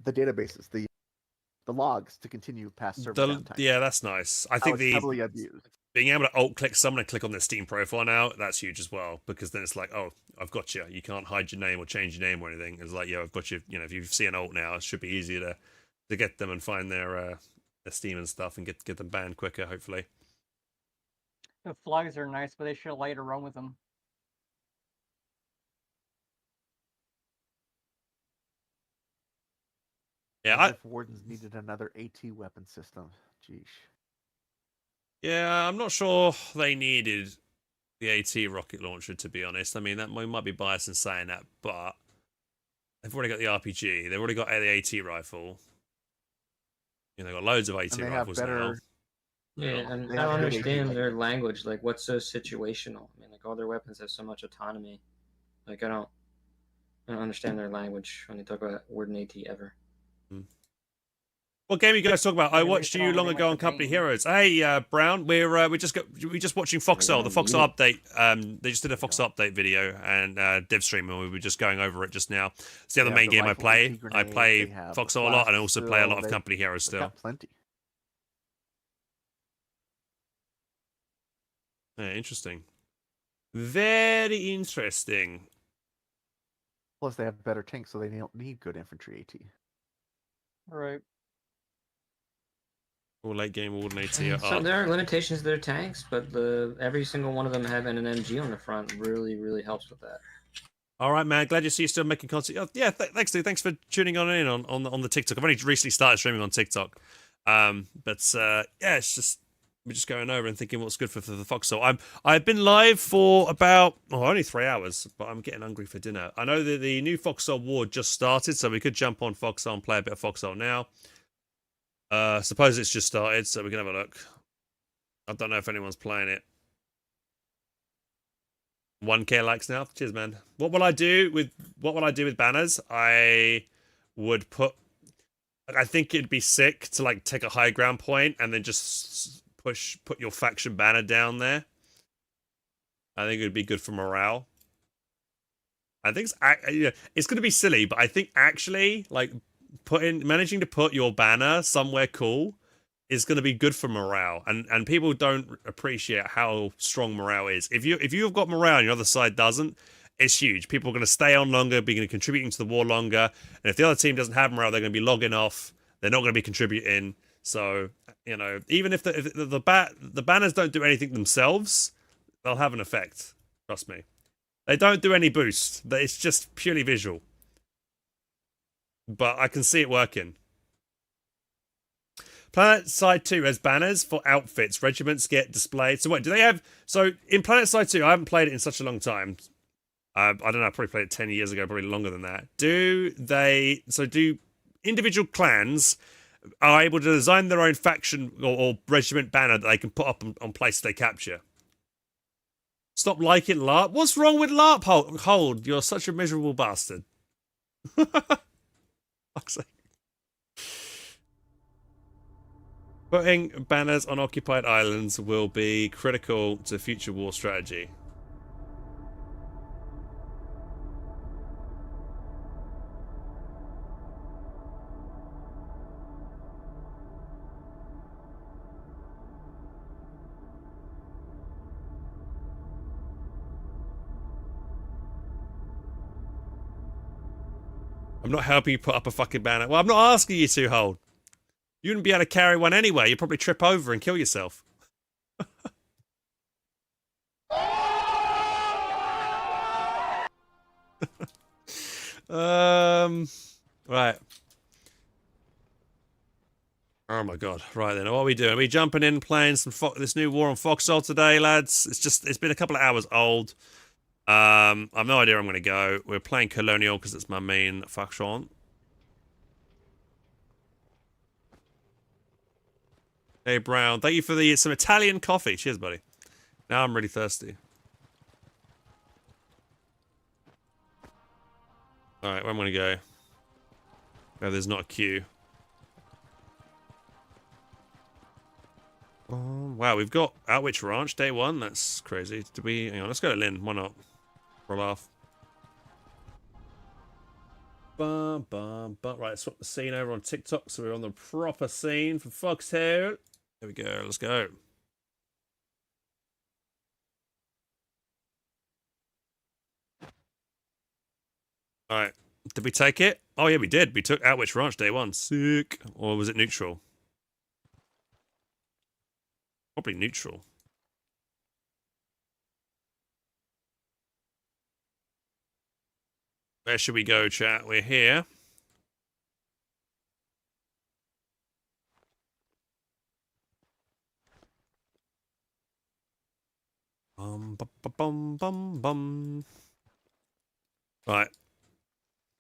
databases, the logs to continue past server downtime. Yeah, that's nice. I think heavily abused. Being able to alt-click someone and click on their Steam profile now, that's huge as well. Because then it's like, oh, I've got you. You can't hide your name or change your name or anything. It's like, yeah, I've got you. If you see an alt now, it should be easier to get them and find their Steam and stuff and get them banned quicker, hopefully. The flags are nice, but they should later run with them. Yeah, As if Wardens needed another AT weapon system. Jeesh. yeah, I'm not sure they needed the AT rocket launcher, to be honest. I mean, that we might be biased in saying that, but they've already got the RPG. They've already got the AT rifle. You know, they've got loads of AT And they have rifles now. better. Yeah, and They I don't have good understand AT their weapons. language. Like, what's so situational? I mean, like all their weapons have so much autonomy. Like, I don't understand their language when they talk about word in AT ever. What game are you guys talking about? I Maybe watched they you don't long really ago like on the Company name. Heroes. Hey, Brown, we're just watching Foxhole, the Foxhole update. They just did a Foxhole update video and dev stream, and we were just going over it just now. It's the other They have main the game I rifle play. AT I grenade, play they have the Foxhole a lot, and I flask also play a lot still, of Company Heroes they've still. got plenty. Yeah, interesting. Very interesting. Plus, they have better tanks, so they don't need good infantry AT. Right. All late game, all AT. So there are limitations to their tanks, but every single one of them having an MG on the front really, really helps with that. All right, man. Glad you see you still making content. Oh, yeah, thanks, dude. Thanks for tuning in on the TikTok. I've only recently started streaming on TikTok, but yeah, it's just we're just going over and thinking what's good for the Foxhole. I've been live for about only 3 hours, but I'm getting hungry for dinner. I know that the new Foxhole War just started, so we could jump on Foxhole and play a bit of Foxhole now. Suppose it's just started, so we can have a look. I don't know if anyone's playing it. 1K likes now. Cheers, man. What will I do with banners? I would put. I think it'd be sick to like take a high ground point and then just put your faction banner down there. I think it would be good for morale. I think it's going to be silly, but I think actually like managing to put your banner somewhere cool is going to be good for morale, and people don't appreciate how strong morale is. If you've got morale and your other side doesn't, it's huge. People are going to stay on longer, be contributing to the war longer, and if the other team doesn't have morale, they're going to be logging off. They're not going to be contributing. So you know, even if the banners don't do anything themselves, they'll have an effect. Trust me, they don't do any boost. It's just purely visual, but I can see it working. Planet Side 2 has banners for outfits. Regiments get displayed. So what, do they have... So in Planet Side 2, I haven't played it in such a long time. I don't know, I probably played it 10 years ago, probably longer than that. Do individual clans are able to design their own faction or regiment banner that they can put up on places they capture? Stop liking LARP. What's wrong with LARP? Hold, you're such a miserable bastard. Fuck's sake. Putting banners on occupied islands will be critical to future war strategy. I'm not helping you put up a fucking banner. Well, I'm not asking you to, Hold. You wouldn't be able to carry one anyway. You'd probably trip over and kill yourself. Right. Oh my god. Right then, what are we doing? Are we jumping in playing some this new war on Foxhole today, lads? It's been a couple of hours old. I've no idea where I'm going to go. We're playing Colonial because it's my main faction. Hey, Brown. Thank you for some Italian coffee. Cheers, buddy. Now I'm really thirsty. Alright, where am I going to go? Oh, there's not a queue. Wow, we've got Outwitch Ranch day one. That's crazy. Did we... Hang on, let's go to Lynn. Why not? For a laugh. Right, let's swap the scene over on TikTok so we're on the proper scene for Foxhole. There we go, let's go. Alright, did we take it? Oh yeah, we did. We took Outwitch Ranch day one. Sick. Or was it neutral? Probably neutral. Where should we go, chat? We're here. Bum, bum, bum, bum, bum, bum. Right.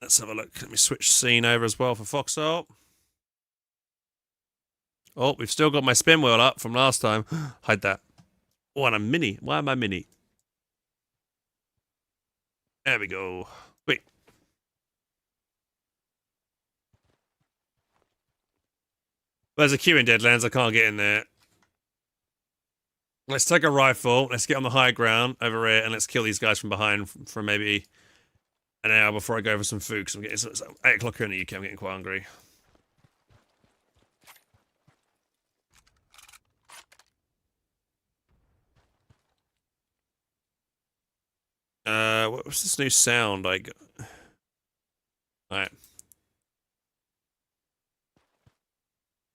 Let's have a look. Let me switch scene over as well for Foxhole. Oh, we've still got my spin wheel up from last time. Hide that. Oh, and I'm mini. Why am I mini? There we go. Wait. There's a queue in Deadlands. I can't get in there. Let's take a rifle. Let's get on the high ground over here, and let's kill these guys from behind for maybe an hour before I go for some food. Because I'm getting it's 8 o'clock here in the UK. I'm getting quite hungry. What's this new sound I got? Alright. I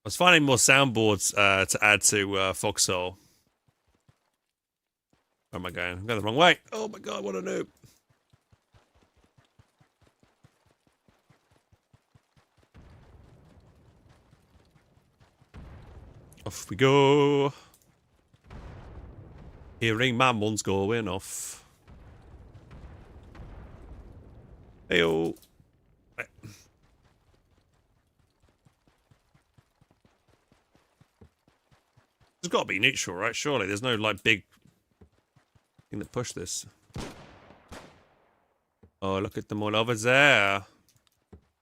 was finding more soundboards to add to Foxhole. Where am I going? I'm going the wrong way. Oh my god, what a noob. Off we go. Hearing mammals going off. Heyo. Right. There's got to be neutral, right? Surely there's no like big thing that push this. Oh, look at them all over there.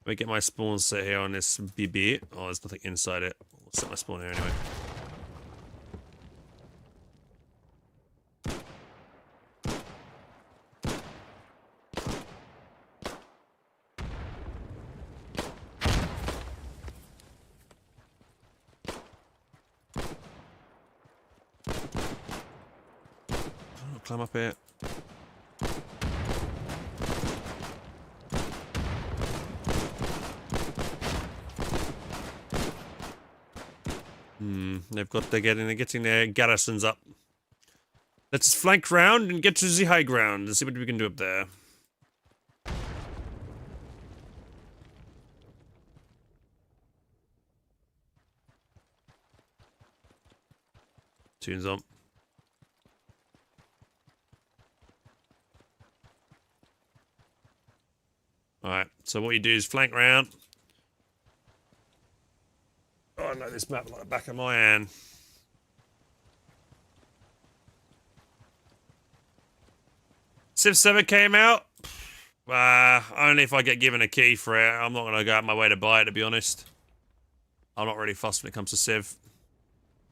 Let me get my spawn set here on this BB. Oh, there's nothing inside it. I'll set my spawn here anyway. I'll climb up here. They're getting their garrisons up. Let's flank round and get to the high ground and see what we can do up there. Tunes on. Alright, so what you do is flank round. Oh, I know this map like the back of my hand. Civ 7 came out. Only if I get given a key for it. I'm not going to go out my way to buy it, to be honest. I'm not really fussed when it comes to Civ.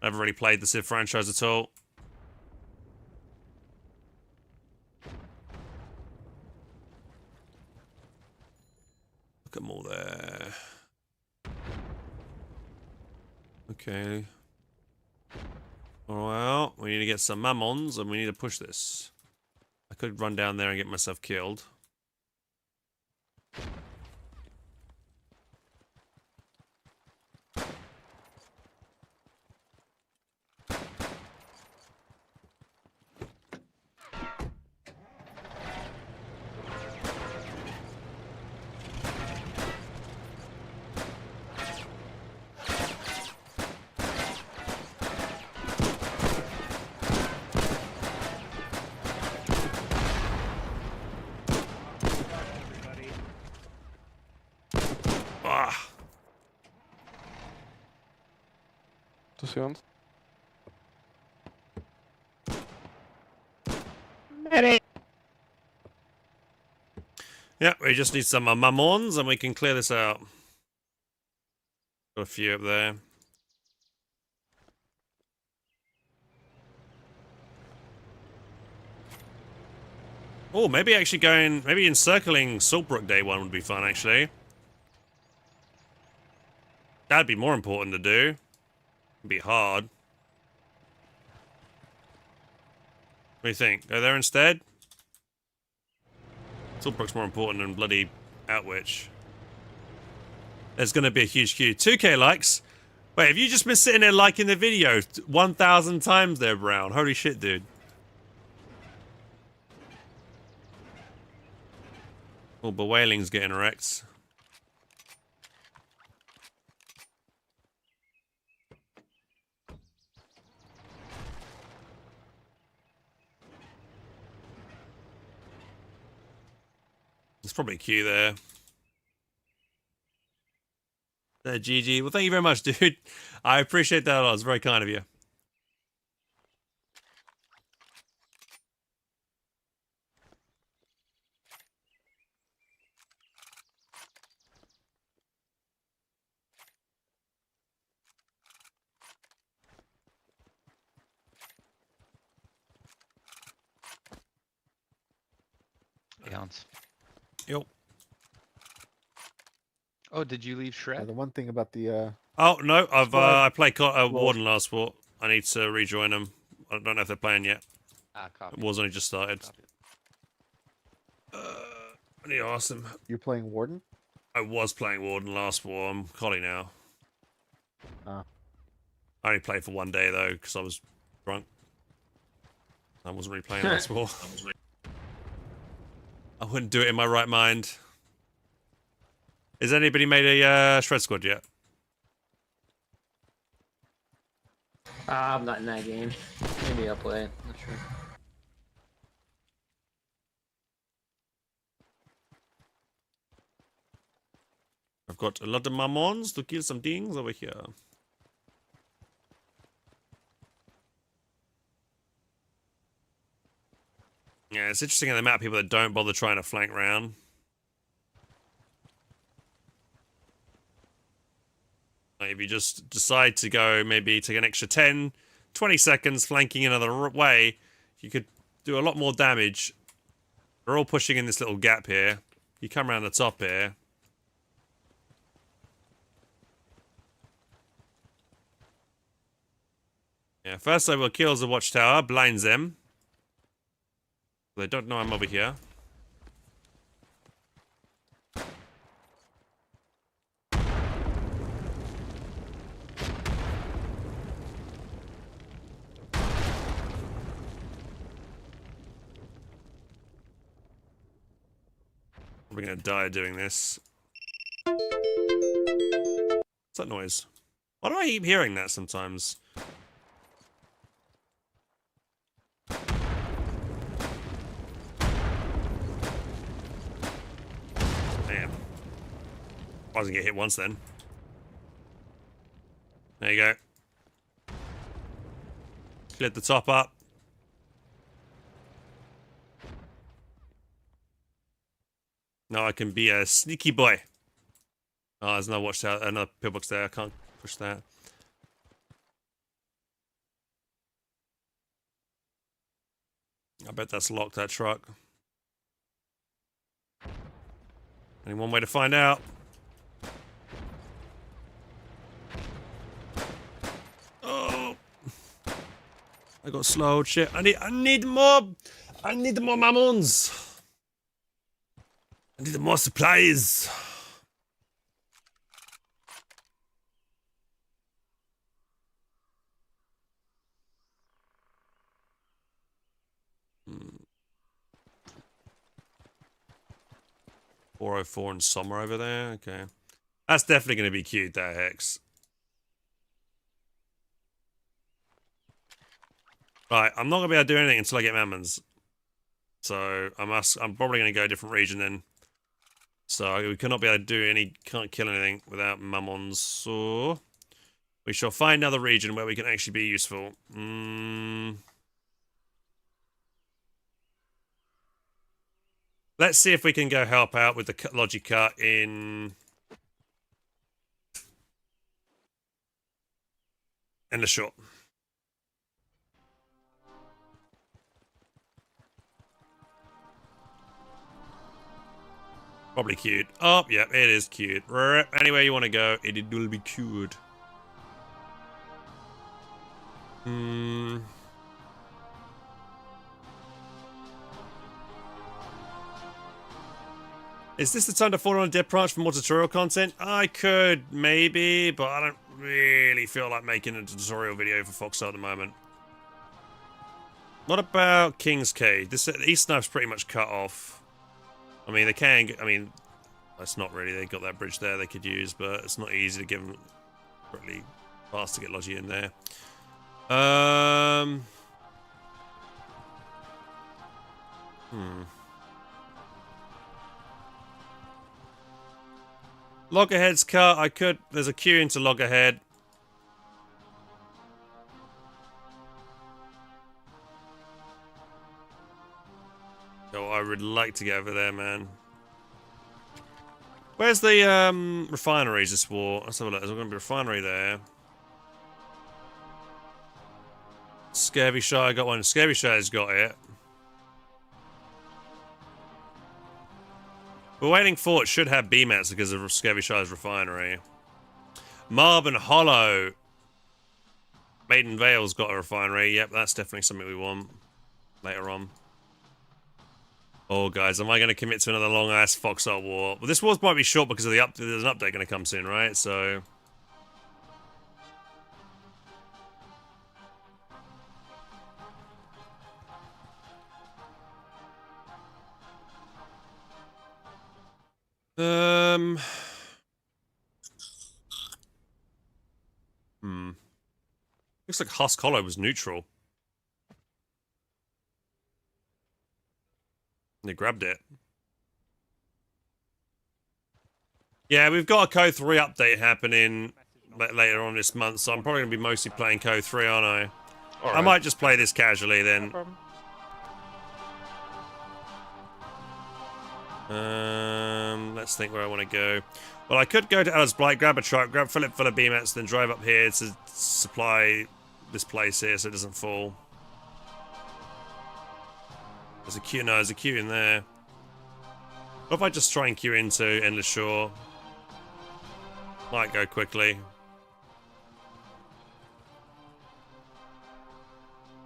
I haven't really played the Civ franchise at all. Look at them all there. Okay. Well, we need to get some mammons and we need to push this. I could run down there and get myself killed. Yeah, we just need some mammons and we can clear this out. Got a few up there. Oh, maybe actually maybe encircling Saltbrook Day 1 would be fun, actually. That'd be more important to do. It'd be hard. What do you think? Go there instead? Saltbrook's more important than bloody Outwitch. There's going to be a huge queue. 2k likes? Wait, have you just been sitting there liking the video 1,000 times there, Brown? Holy shit, dude. Oh, Bewailing's getting wrecked. There's probably a queue there. GG. Well, thank you very much, dude. I appreciate that a lot. It's very kind of you. Eons. Yo. Oh, did you leave Shred? The one thing about the Oh no, I played Well- Warden last war. I need to rejoin them. I don't know if they're playing yet. Copy. War's only just started. Copy. I need to ask them. you're playing Warden. I was playing Warden last war. I'm Collie now. Ah. I only played for one day though because I was drunk. I wasn't really playing last war. I wouldn't do it in my right mind. Has anybody made a shred squad yet? I'm not in that game. Maybe I'll play. Not sure. I've got a lot of mammons to kill some things over here. Yeah, it's interesting on the map people that don't bother trying to flank round. If you just decide to go, maybe take an extra 10, 20 seconds flanking another way, you could do a lot more damage. They're all pushing in this little gap here. You come around the top here. Yeah, first I will kill the watchtower, blinds them. They don't know I'm over here. We're gonna die doing this. What's that noise? Why do I keep hearing that sometimes? Damn. I wasn't get hit once then. There you go. Cleared the top up. Now I can be a sneaky boy. Oh, there's no watchtower, another pillbox there. I can't push that. I bet that's locked, that truck. Only one way to find out. Oh, I got slowed. Shit. I need more mammons. I need more supplies. Hmm. 404 in summer over there. Okay. That's definitely going to be cute, that Hex. Right, I'm not going to be able to do anything until I get mammons. So I'm probably going to go a different region then. So we cannot be able to do any, can't kill anything without mammons. So we shall find another region where we can actually be useful. Let's see if we can go help out with the logic cut in the short. Probably cute. Oh, yeah, it is cute. Anywhere you want to go, it will be cute. Is this the time to fall on a dead branch for more tutorial content? I could, maybe, but I don't really feel like making a tutorial video for Foxhole at the moment. What about King's Cave? This East Knife's pretty much cut off. I mean, they can. I mean, that's not really. They got that bridge there they could use, but it's not easy to give them really fast to get Logi in there. Loggerhead's cut. I could. There's a queue into Loggerhead. Oh, I would like to get over there, man. Where's the refineries this war? Let's have a look. There's going to be a refinery there. Scurvyshire got one. Scurvyshire's got it. We're waiting for it. Should have BMATs because of Scurvyshire's refinery. Marben Hollow. Maiden Vale's got a refinery. Yep, that's definitely something we want later on. Oh, guys, am I going to commit to another long-ass Foxhole war? Well, this war might be short because of the there's an update going to come soon, right? So... Looks like Husk Hollow was neutral. They grabbed it. Yeah, we've got a Code 3 update happening later on this month, so I'm probably going to be mostly playing Code 3, aren't I? I might just play this casually then. Let's think where I want to go. Well, I could go to Ella's Blight, grab a truck, fill it full of BMATs, then drive up here to supply this place here so it doesn't fall. There's a queue. No, there's a queue in there. What if I just try and queue into Endless Shore? Might go quickly.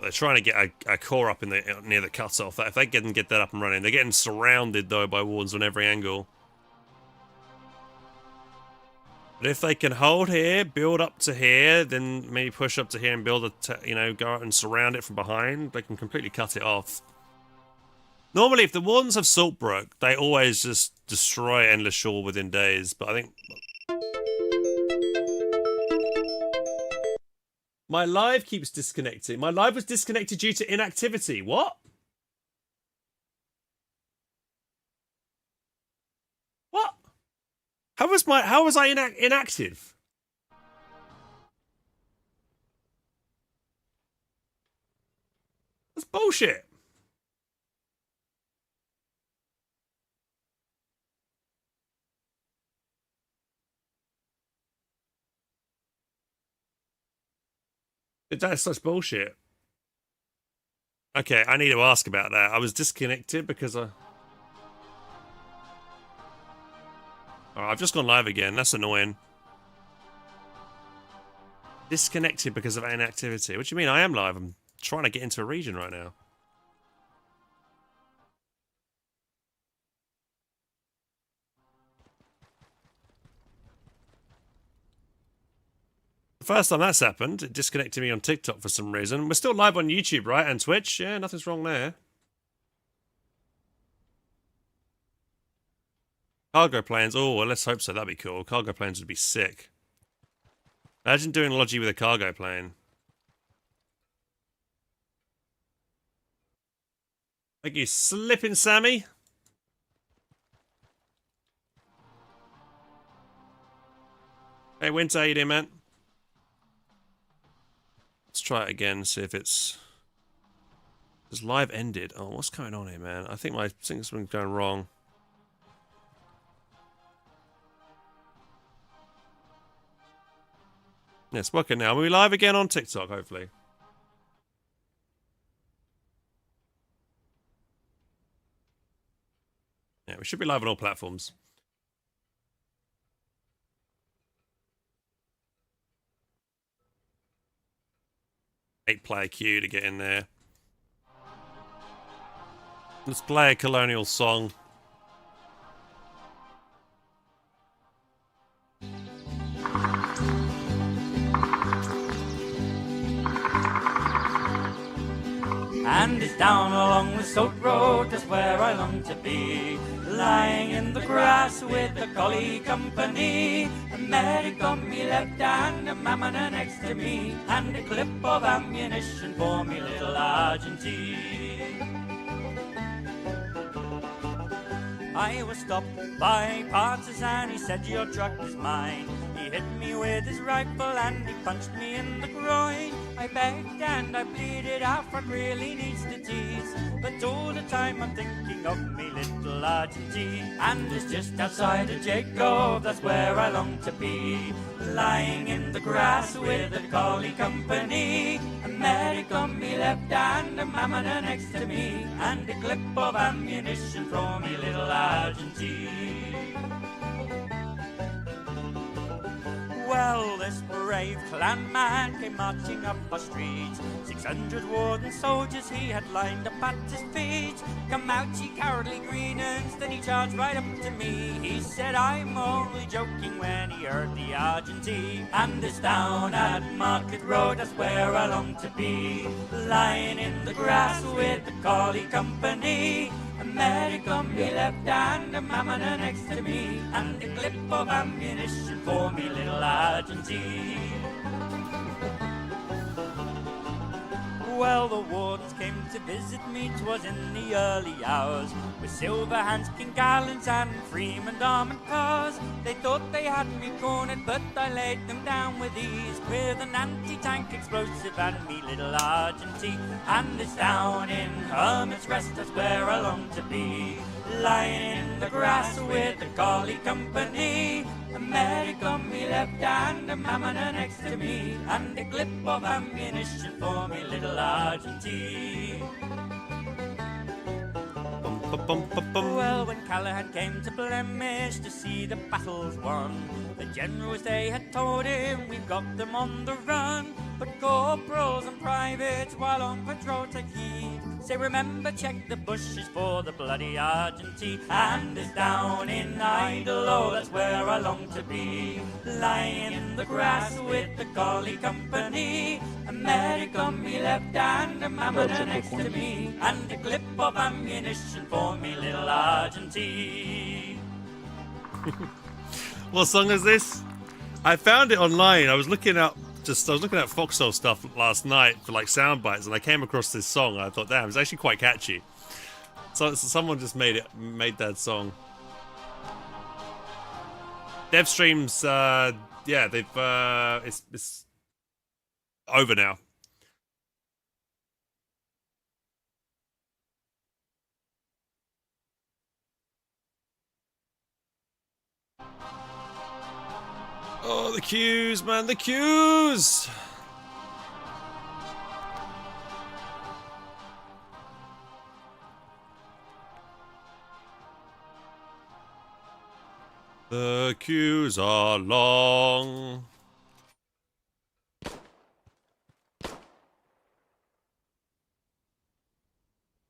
They're trying to get a core up in the near the cutoff. If they can get that up and running, they're getting surrounded though by wardens on every angle. But if they can hold here, build up to here, then maybe push up to here and build a, go out and surround it from behind, they can completely cut it off. Normally, if the wardens have Saltbrook, they always just destroy Endless Shore within days. But I think my live keeps disconnecting. My live was disconnected due to inactivity. What? What? How was I inactive? That's bullshit. That's such bullshit. Okay, I need to ask about that. I was disconnected because I... Alright, I've just gone live again. That's annoying. Disconnected because of inactivity. What do you mean? I am live. I'm trying to get into a region right now. The first time that's happened, it disconnected me on TikTok for some reason. We're still live on YouTube, right? And Twitch. Yeah, nothing's wrong there. Cargo planes. Oh, well, let's hope so. That'd be cool. Cargo planes would be sick. Imagine doing Logi with a cargo plane. Thank you, Slippin' Sammy. Hey, Winter, how you doing, man? Let's try it again, see if it's... It's live ended. Oh, what's going on here, man? I think thing's been going wrong. Yeah, it's working now. We'll be live again on TikTok, hopefully. Yeah, we should be live on all platforms. Eight-player queue to get in there. Let's play a colonial song. And it's down along the Salt Road, that's where I long to be, lying in the grass with the collie company. A medic on me left and a mammoner next to me, and a clip of ammunition for me little Argentine. I was stopped by a partisan, he said your truck is mine. He hit me with his rifle and he punched me in the groin. I begged and I pleaded, Alfred really needs to tease, but all the time I'm thinking of me little Argentine. And it's just outside of Jacob, that's where I long to be, lying in the grass with a collie company. A medic on me left and a mammoth next to me, and a clip of ammunition for me little Argentine. Well, this brave clan man came marching up our streets. 600 warden soldiers he had lined up at his feet. Come out, ye cowardly greeners, then he charged right up to me. He said, I'm only joking, when he heard the Argentine. And it's down at Market Road, that's where I long to be, lying in the grass with the collie company. A medic on me left and a mammoth next to me, and a clip of ammunition for me little Argentine. Well, the wardens came to visit me, 'twas in the early hours, with Silverhands, King Gallants and Freeman Armoured Cars. They thought they had me cornered, but I laid them down with ease, with an anti-tank explosive and me little Argentine. And it's down in Hermit's Rest, that's where I long to be, lying in the grass with the collie company. A medic on me left and a mammoth next to me, and a clip of ammunition for me little Argentine. Well, when Callahan came to Blemish to see the battles won, the generals they had told him, we've got them on the run. But corporals and privates while on patrol take heed, say remember, check the bushes for the bloody Argentine. And it's down in Idle, that's where I long to be, lying in the grass with the collie company. A medic on me left and a mammoth next to me, and a clip of ammunition for me little Argentine. What song is this? I found it online. I was looking at Foxhole stuff last night for like sound bites, and I came across this song. And I thought, damn, it's actually quite catchy. So someone just made that song. Dev streams, yeah, they've it's over now. Oh, the queues, man, the queues! The queues are long.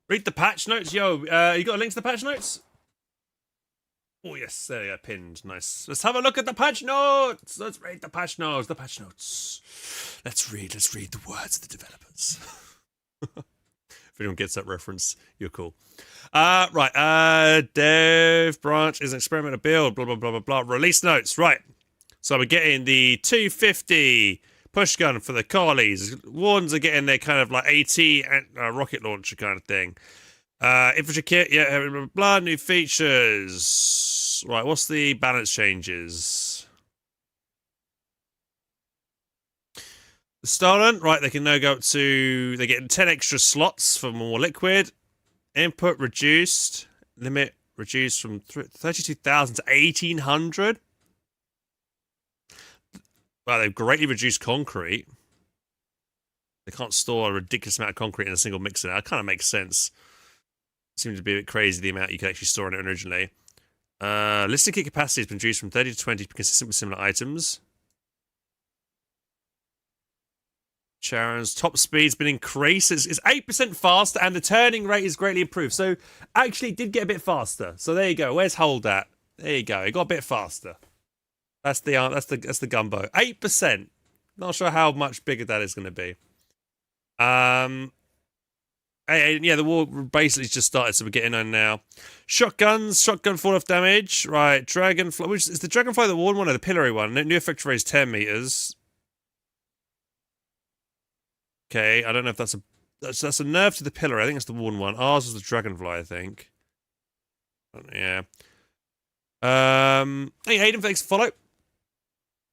Read the patch notes, yo. You got a link to the patch notes? Oh yes, there you are, pinned. Nice. Let's have a look at the patch notes. Let's read the patch notes. The patch notes. Let's read the words of the developers. If anyone gets that reference, you're cool. Right. Dev branch is an experimental build. Blah blah blah blah blah. Release notes. Right. So we're getting the 250 push gun for the Carlies. Wardens are getting their kind of like AT rocket launcher kind of thing. Infantry kit, yeah, blah, blah, blah, new features. Right, what's the balance changes? Stolen, right, they can now go up to, they get 10 extra slots for more liquid. Input reduced, limit reduced from 32,000 to 1,800. Wow, they've greatly reduced concrete. They can't store a ridiculous amount of concrete in a single mixer now. That kind of makes sense. Seems to be a bit crazy the amount you could actually store in it originally. Listed kit capacity has been reduced from 30 to 20 to be consistent with similar items. Sharon's top speed's been increased. It's 8% faster and the turning rate is greatly improved. So actually it did get a bit faster. So there you go. Where's Hold at? There you go. It got a bit faster. That's the gumbo. 8%. Not sure how much bigger that is going to be. Yeah, the war basically just started, so we're getting on now. Shotgun fall off damage. Right, Dragonfly. Which is the Dragonfly the worn one or the pillory one? New effect raise 10 meters. Okay, I don't know if that's a nerf to the pillar. I think it's the worn one. Ours was the Dragonfly, I think. Yeah. Hey, Hayden, thanks for follow.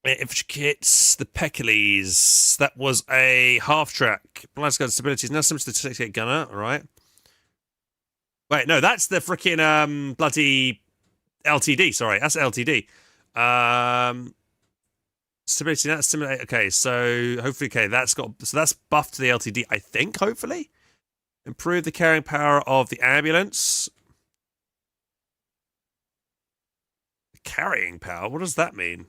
Infantry kits, the Peckley's. That was a half track. Blast gun stability is now similar to the 68 gunner. All right. Wait, no, that's the freaking bloody LTD. Sorry, that's LTD. Stability, that's similar. Okay, so hopefully, okay, that's buffed to the LTD. I think hopefully improve the carrying power of the ambulance. Carrying power. What does that mean?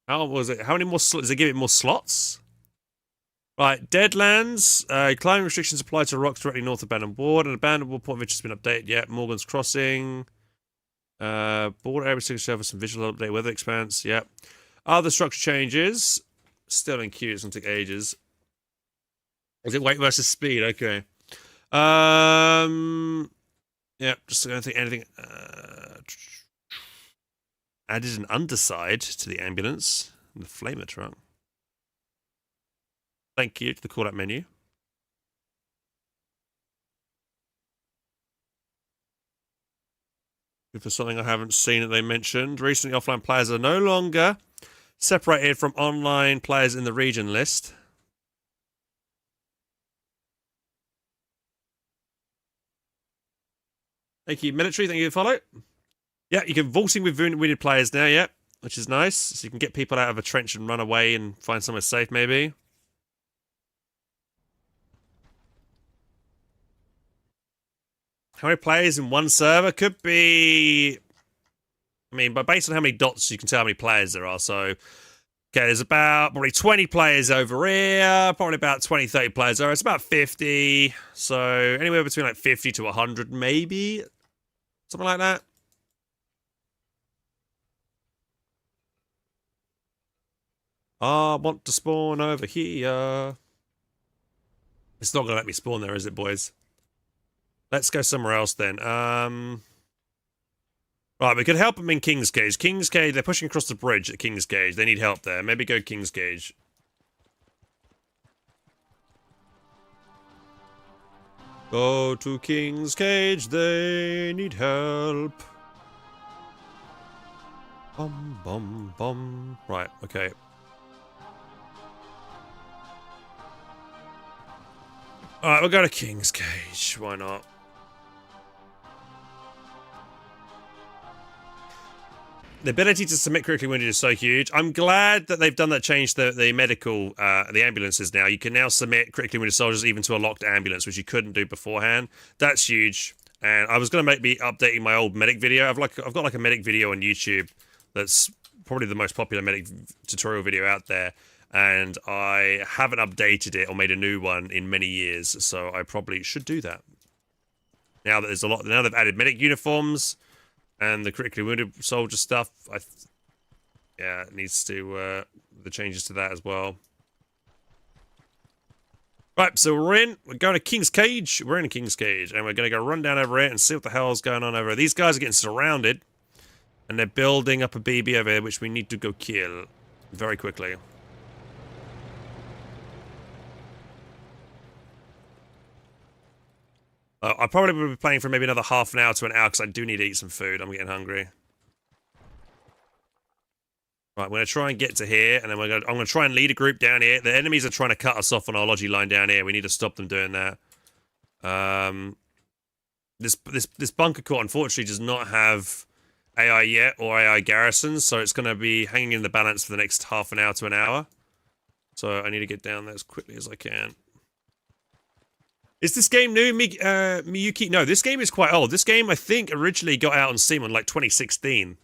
How was it? How many more slots? Does it give it more slots? Right, Deadlands. Climbing restrictions apply to rocks directly north of Abandoned Ward. An Abandoned Ward point which has been updated yet. Morgan's Crossing. Border area restrictions server some visual update. Weather expanse. Yep. Other structure changes. Still in queue. It's going to take ages. Is it weight versus speed? Okay. Yeah. Just going to think anything. Added an underside to the ambulance and the flamer truck. Thank you to the call-out menu. Good for something I haven't seen that they mentioned. Recently, offline players are no longer separated from online players in the region list. Thank you, military. Thank you for the follow. Yeah, you can vaulting with wounded players now, yeah, which is nice. So you can get people out of a trench and run away and find somewhere safe, maybe. How many players in one server? Could be... I mean, but based on how many dots, you can tell how many players there are. So, okay, there's about probably 20 players over here. Probably about 20, 30 players there. It's about 50. So, anywhere between like 50 to 100, maybe. Something like that. I want to spawn over here. It's not going to let me spawn there, is it, boys? Let's go somewhere else then. Right, we could help them in King's Cage. King's Cage, they're pushing across the bridge at King's Cage. They need help there. Maybe go King's Cage. Go to King's Cage, they need help. Bum, bum, bum. Right, okay. Alright, we'll go to King's Cage. Why not? The ability to submit critically wounded is so huge. I'm glad that they've done that change to the medical, the ambulances now. You can now submit critically wounded soldiers even to a locked ambulance, which you couldn't do beforehand. That's huge. And I was going to be updating my old medic video. I've got like a medic video on YouTube that's probably the most popular medic tutorial video out there. And I haven't updated it or made a new one in many years, so I probably should do that. Now that there's a lot, now they've added medic uniforms and the critically wounded soldier stuff. Yeah, it needs to the changes to that as well. Right, so we're going to King's Cage. We're in King's Cage, and we're going to go run down over here and see what the hell's going on over here. These guys are getting surrounded, and they're building up a BB over here, which we need to go kill very quickly. I probably will be playing for maybe another half an hour to an hour because I do need to eat some food. I'm getting hungry. Right, we're going to try and get to here, and then I'm going to try and lead a group down here. The enemies are trying to cut us off on our logi line down here. We need to stop them doing that. This bunker court, unfortunately, does not have AI yet or AI garrisons, so it's going to be hanging in the balance for the next half an hour to an hour. So I need to get down there as quickly as I can. Is this game new, Miyuki? No, this game is quite old. This game, I think, originally got out on Steam in like 2016.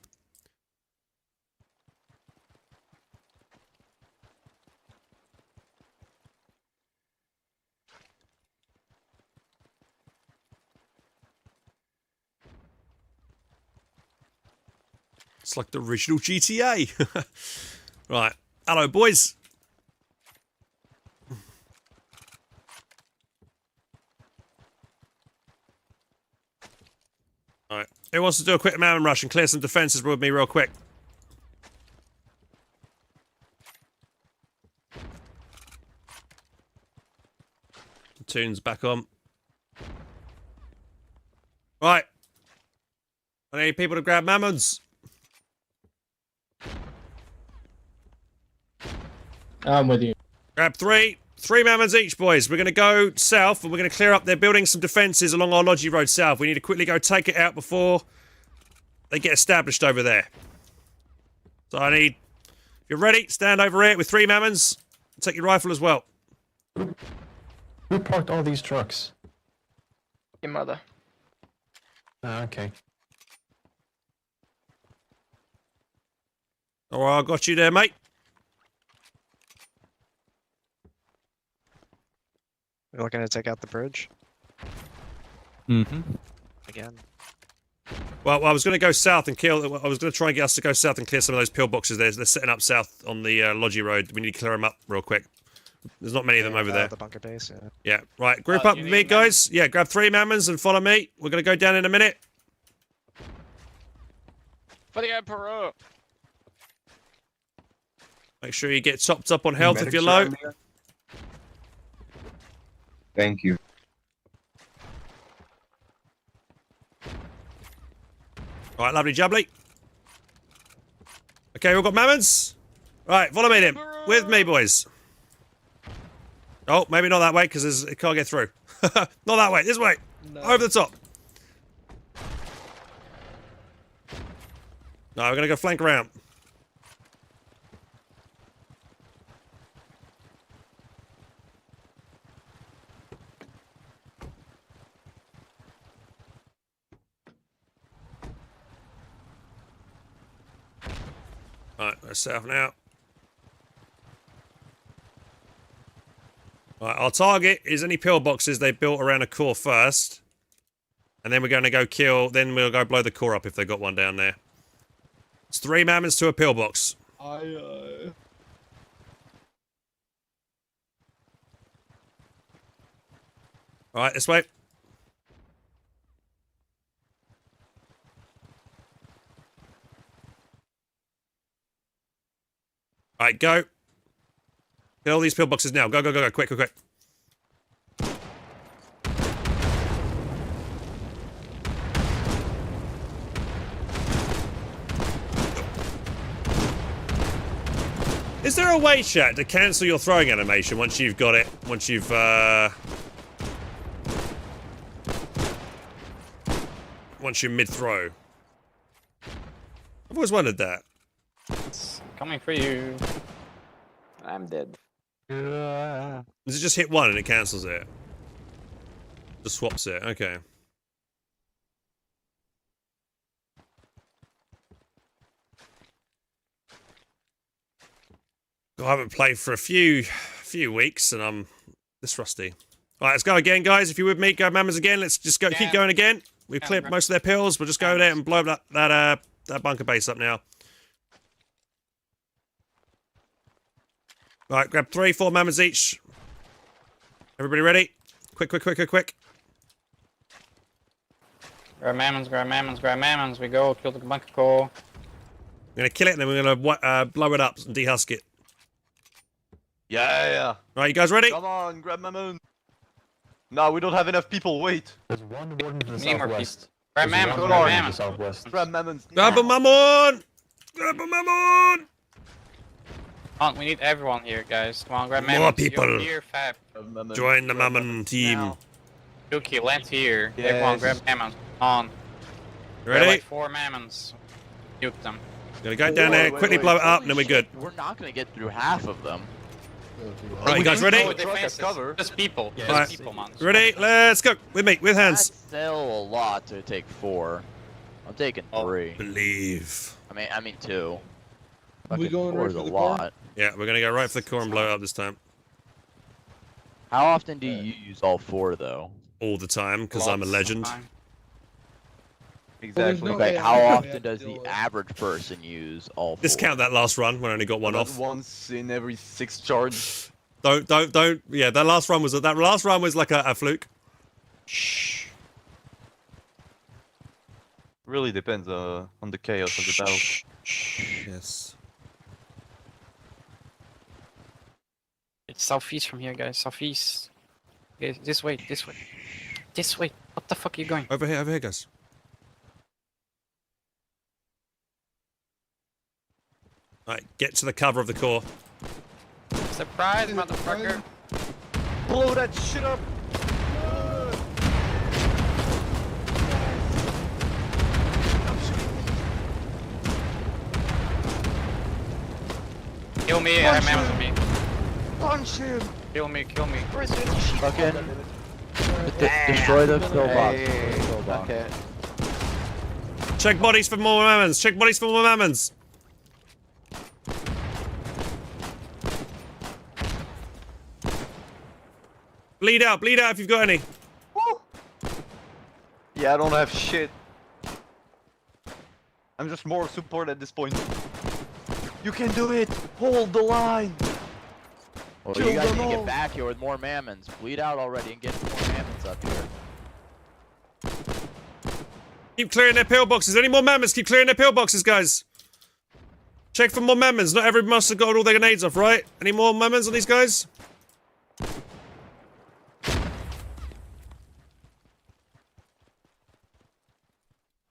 It's like the original GTA. Right. Hello, boys. Alright. Who wants to do a quick man rush and clear some defenses with me real quick? tunes back on. Right. I need people to grab mammons. I'm with you. Grab three mammons each, boys. We're going to go south and we're going to clear up. They're building some defences along our Lodgy Road south. We need to quickly go take it out before they get established over there. So I need, if you're ready, stand over here with 3 mammons. Take your rifle as well. Who parked all these trucks? Your mother. Okay. Alright, I got you there, mate. We're looking to take out the bridge? Mm-hmm. Again. Well, I was going to go south and kill. I was going to try and get us to go south and clear some of those pillboxes there. They're setting up south on the Lodgy Road. We need to clear them up real quick. There's not many of them over there. The bunker base, yeah. Yeah, right. Group up with me, guys. Yeah, grab 3 mammons and follow me. We're going to go down in a minute. For the Emperor. Make sure you get topped up on health if you're low. Thank you. Alright, lovely jubbly. Okay, we've got mammons. Right, follow me then. With me, boys. Oh, maybe not that way, because it can't get through. Not that way, this way. No. Over the top. No, we're going to go flank around. Alright, let's set off now. Alright, our target is any pillboxes they built around a core first. And then we're going to go kill, then we'll go blow the core up if they got one down there. It's 3 mammons to a pillbox. Alright, this way. Alright, go. Get all these pillboxes now. Go, go, go, go. Quick, quick, quick. Is there a way, chat, to cancel your throwing animation once you've got it? Once you've, once you're mid-throw? I've always wondered that. It's coming for you. I'm dead. Does it just hit 1 and it cancels it? Just swaps it, okay. I haven't played for a few weeks and I'm this rusty. Alright, let's go again, guys. If you're with me, go mammons again. Let's just go keep going again. We've cleared most of their pills. We'll just go there and blow that bunker base up now. Alright, grab 3, 4 mammons each. Everybody ready? Quick, quick, quick, quick, quick. Grab mammons, grab mammons, grab mammons. We go, kill the bunker core. We're gonna kill it and then we're gonna blow it up and dehusk it. Yeah. Right, you guys ready? Come on, grab mammon. No, we don't have enough people. Wait. There's one warden to the Need more southwest. Grab There's mammons, one grab warden to the mammons. southwest. Grab mammons. Grab a mammon! Grab a mammon! Come on, we need everyone here, guys. Come on, grab More mammons. people. You're here, Fab. Join the mammon team. Yuki, land here. Yes. Everyone grab mammons. On. Ready? Grab like 4 mammons. Nuke them. Gonna go down there, quickly blow it up, and then we're good. We're not gonna get through half of them. Right, you guys ready? Just people. Yeah. Just Right. people, man. Ready? Let's go. With me, with hands. That's still a lot to take 4. I'm taking 3. Believe. I mean 2. We going Four right is for a the core? lot. Yeah, we're gonna go right for the core and blow it up this time. How often do you use all 4 though? All the time, because I'm a legend. Exactly. no Like, way how I often have does to the do it. average person use all 4? Discount that last run when I only got 1 About off. once in every 6 charge. Don't. Yeah, that last run was like a fluke. Shh. Really depends on the chaos of the battle. Yes. It's southeast from here, guys. Southeast. Okay, this way, this way. This way. What the fuck are you going? Over here, guys. Alright, get to the cover of the core. Surprise, motherfucker. Blow that shit up. Kill me, I have ammo on me. Punch him. Kill me, kill me. Fucking destroy the pillbox. Okay. Check bodies for more mammons. Check bodies for more mammons. Bleed out if you've got any. Yeah, I don't have shit. I'm just more support at this point. You can do it! Hold the line! Well, Kill you guys them need to all. get back here with more mammons. Bleed out already and get more mammons up here. Keep clearing their pillboxes. Any more mammons? Keep clearing their pillboxes, guys. Check for more mammons. Not every monster got all their grenades off, right? Any more mammons on these guys?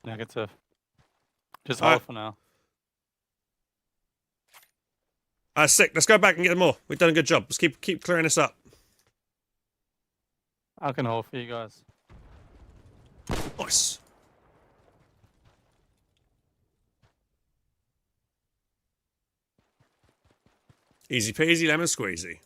Negative. Just Alright. hold for now. Sick. Let's go back and get them more. We've done a good job. Let's keep clearing this up. I can hold for you guys. Nice. Easy peasy, lemon squeezy.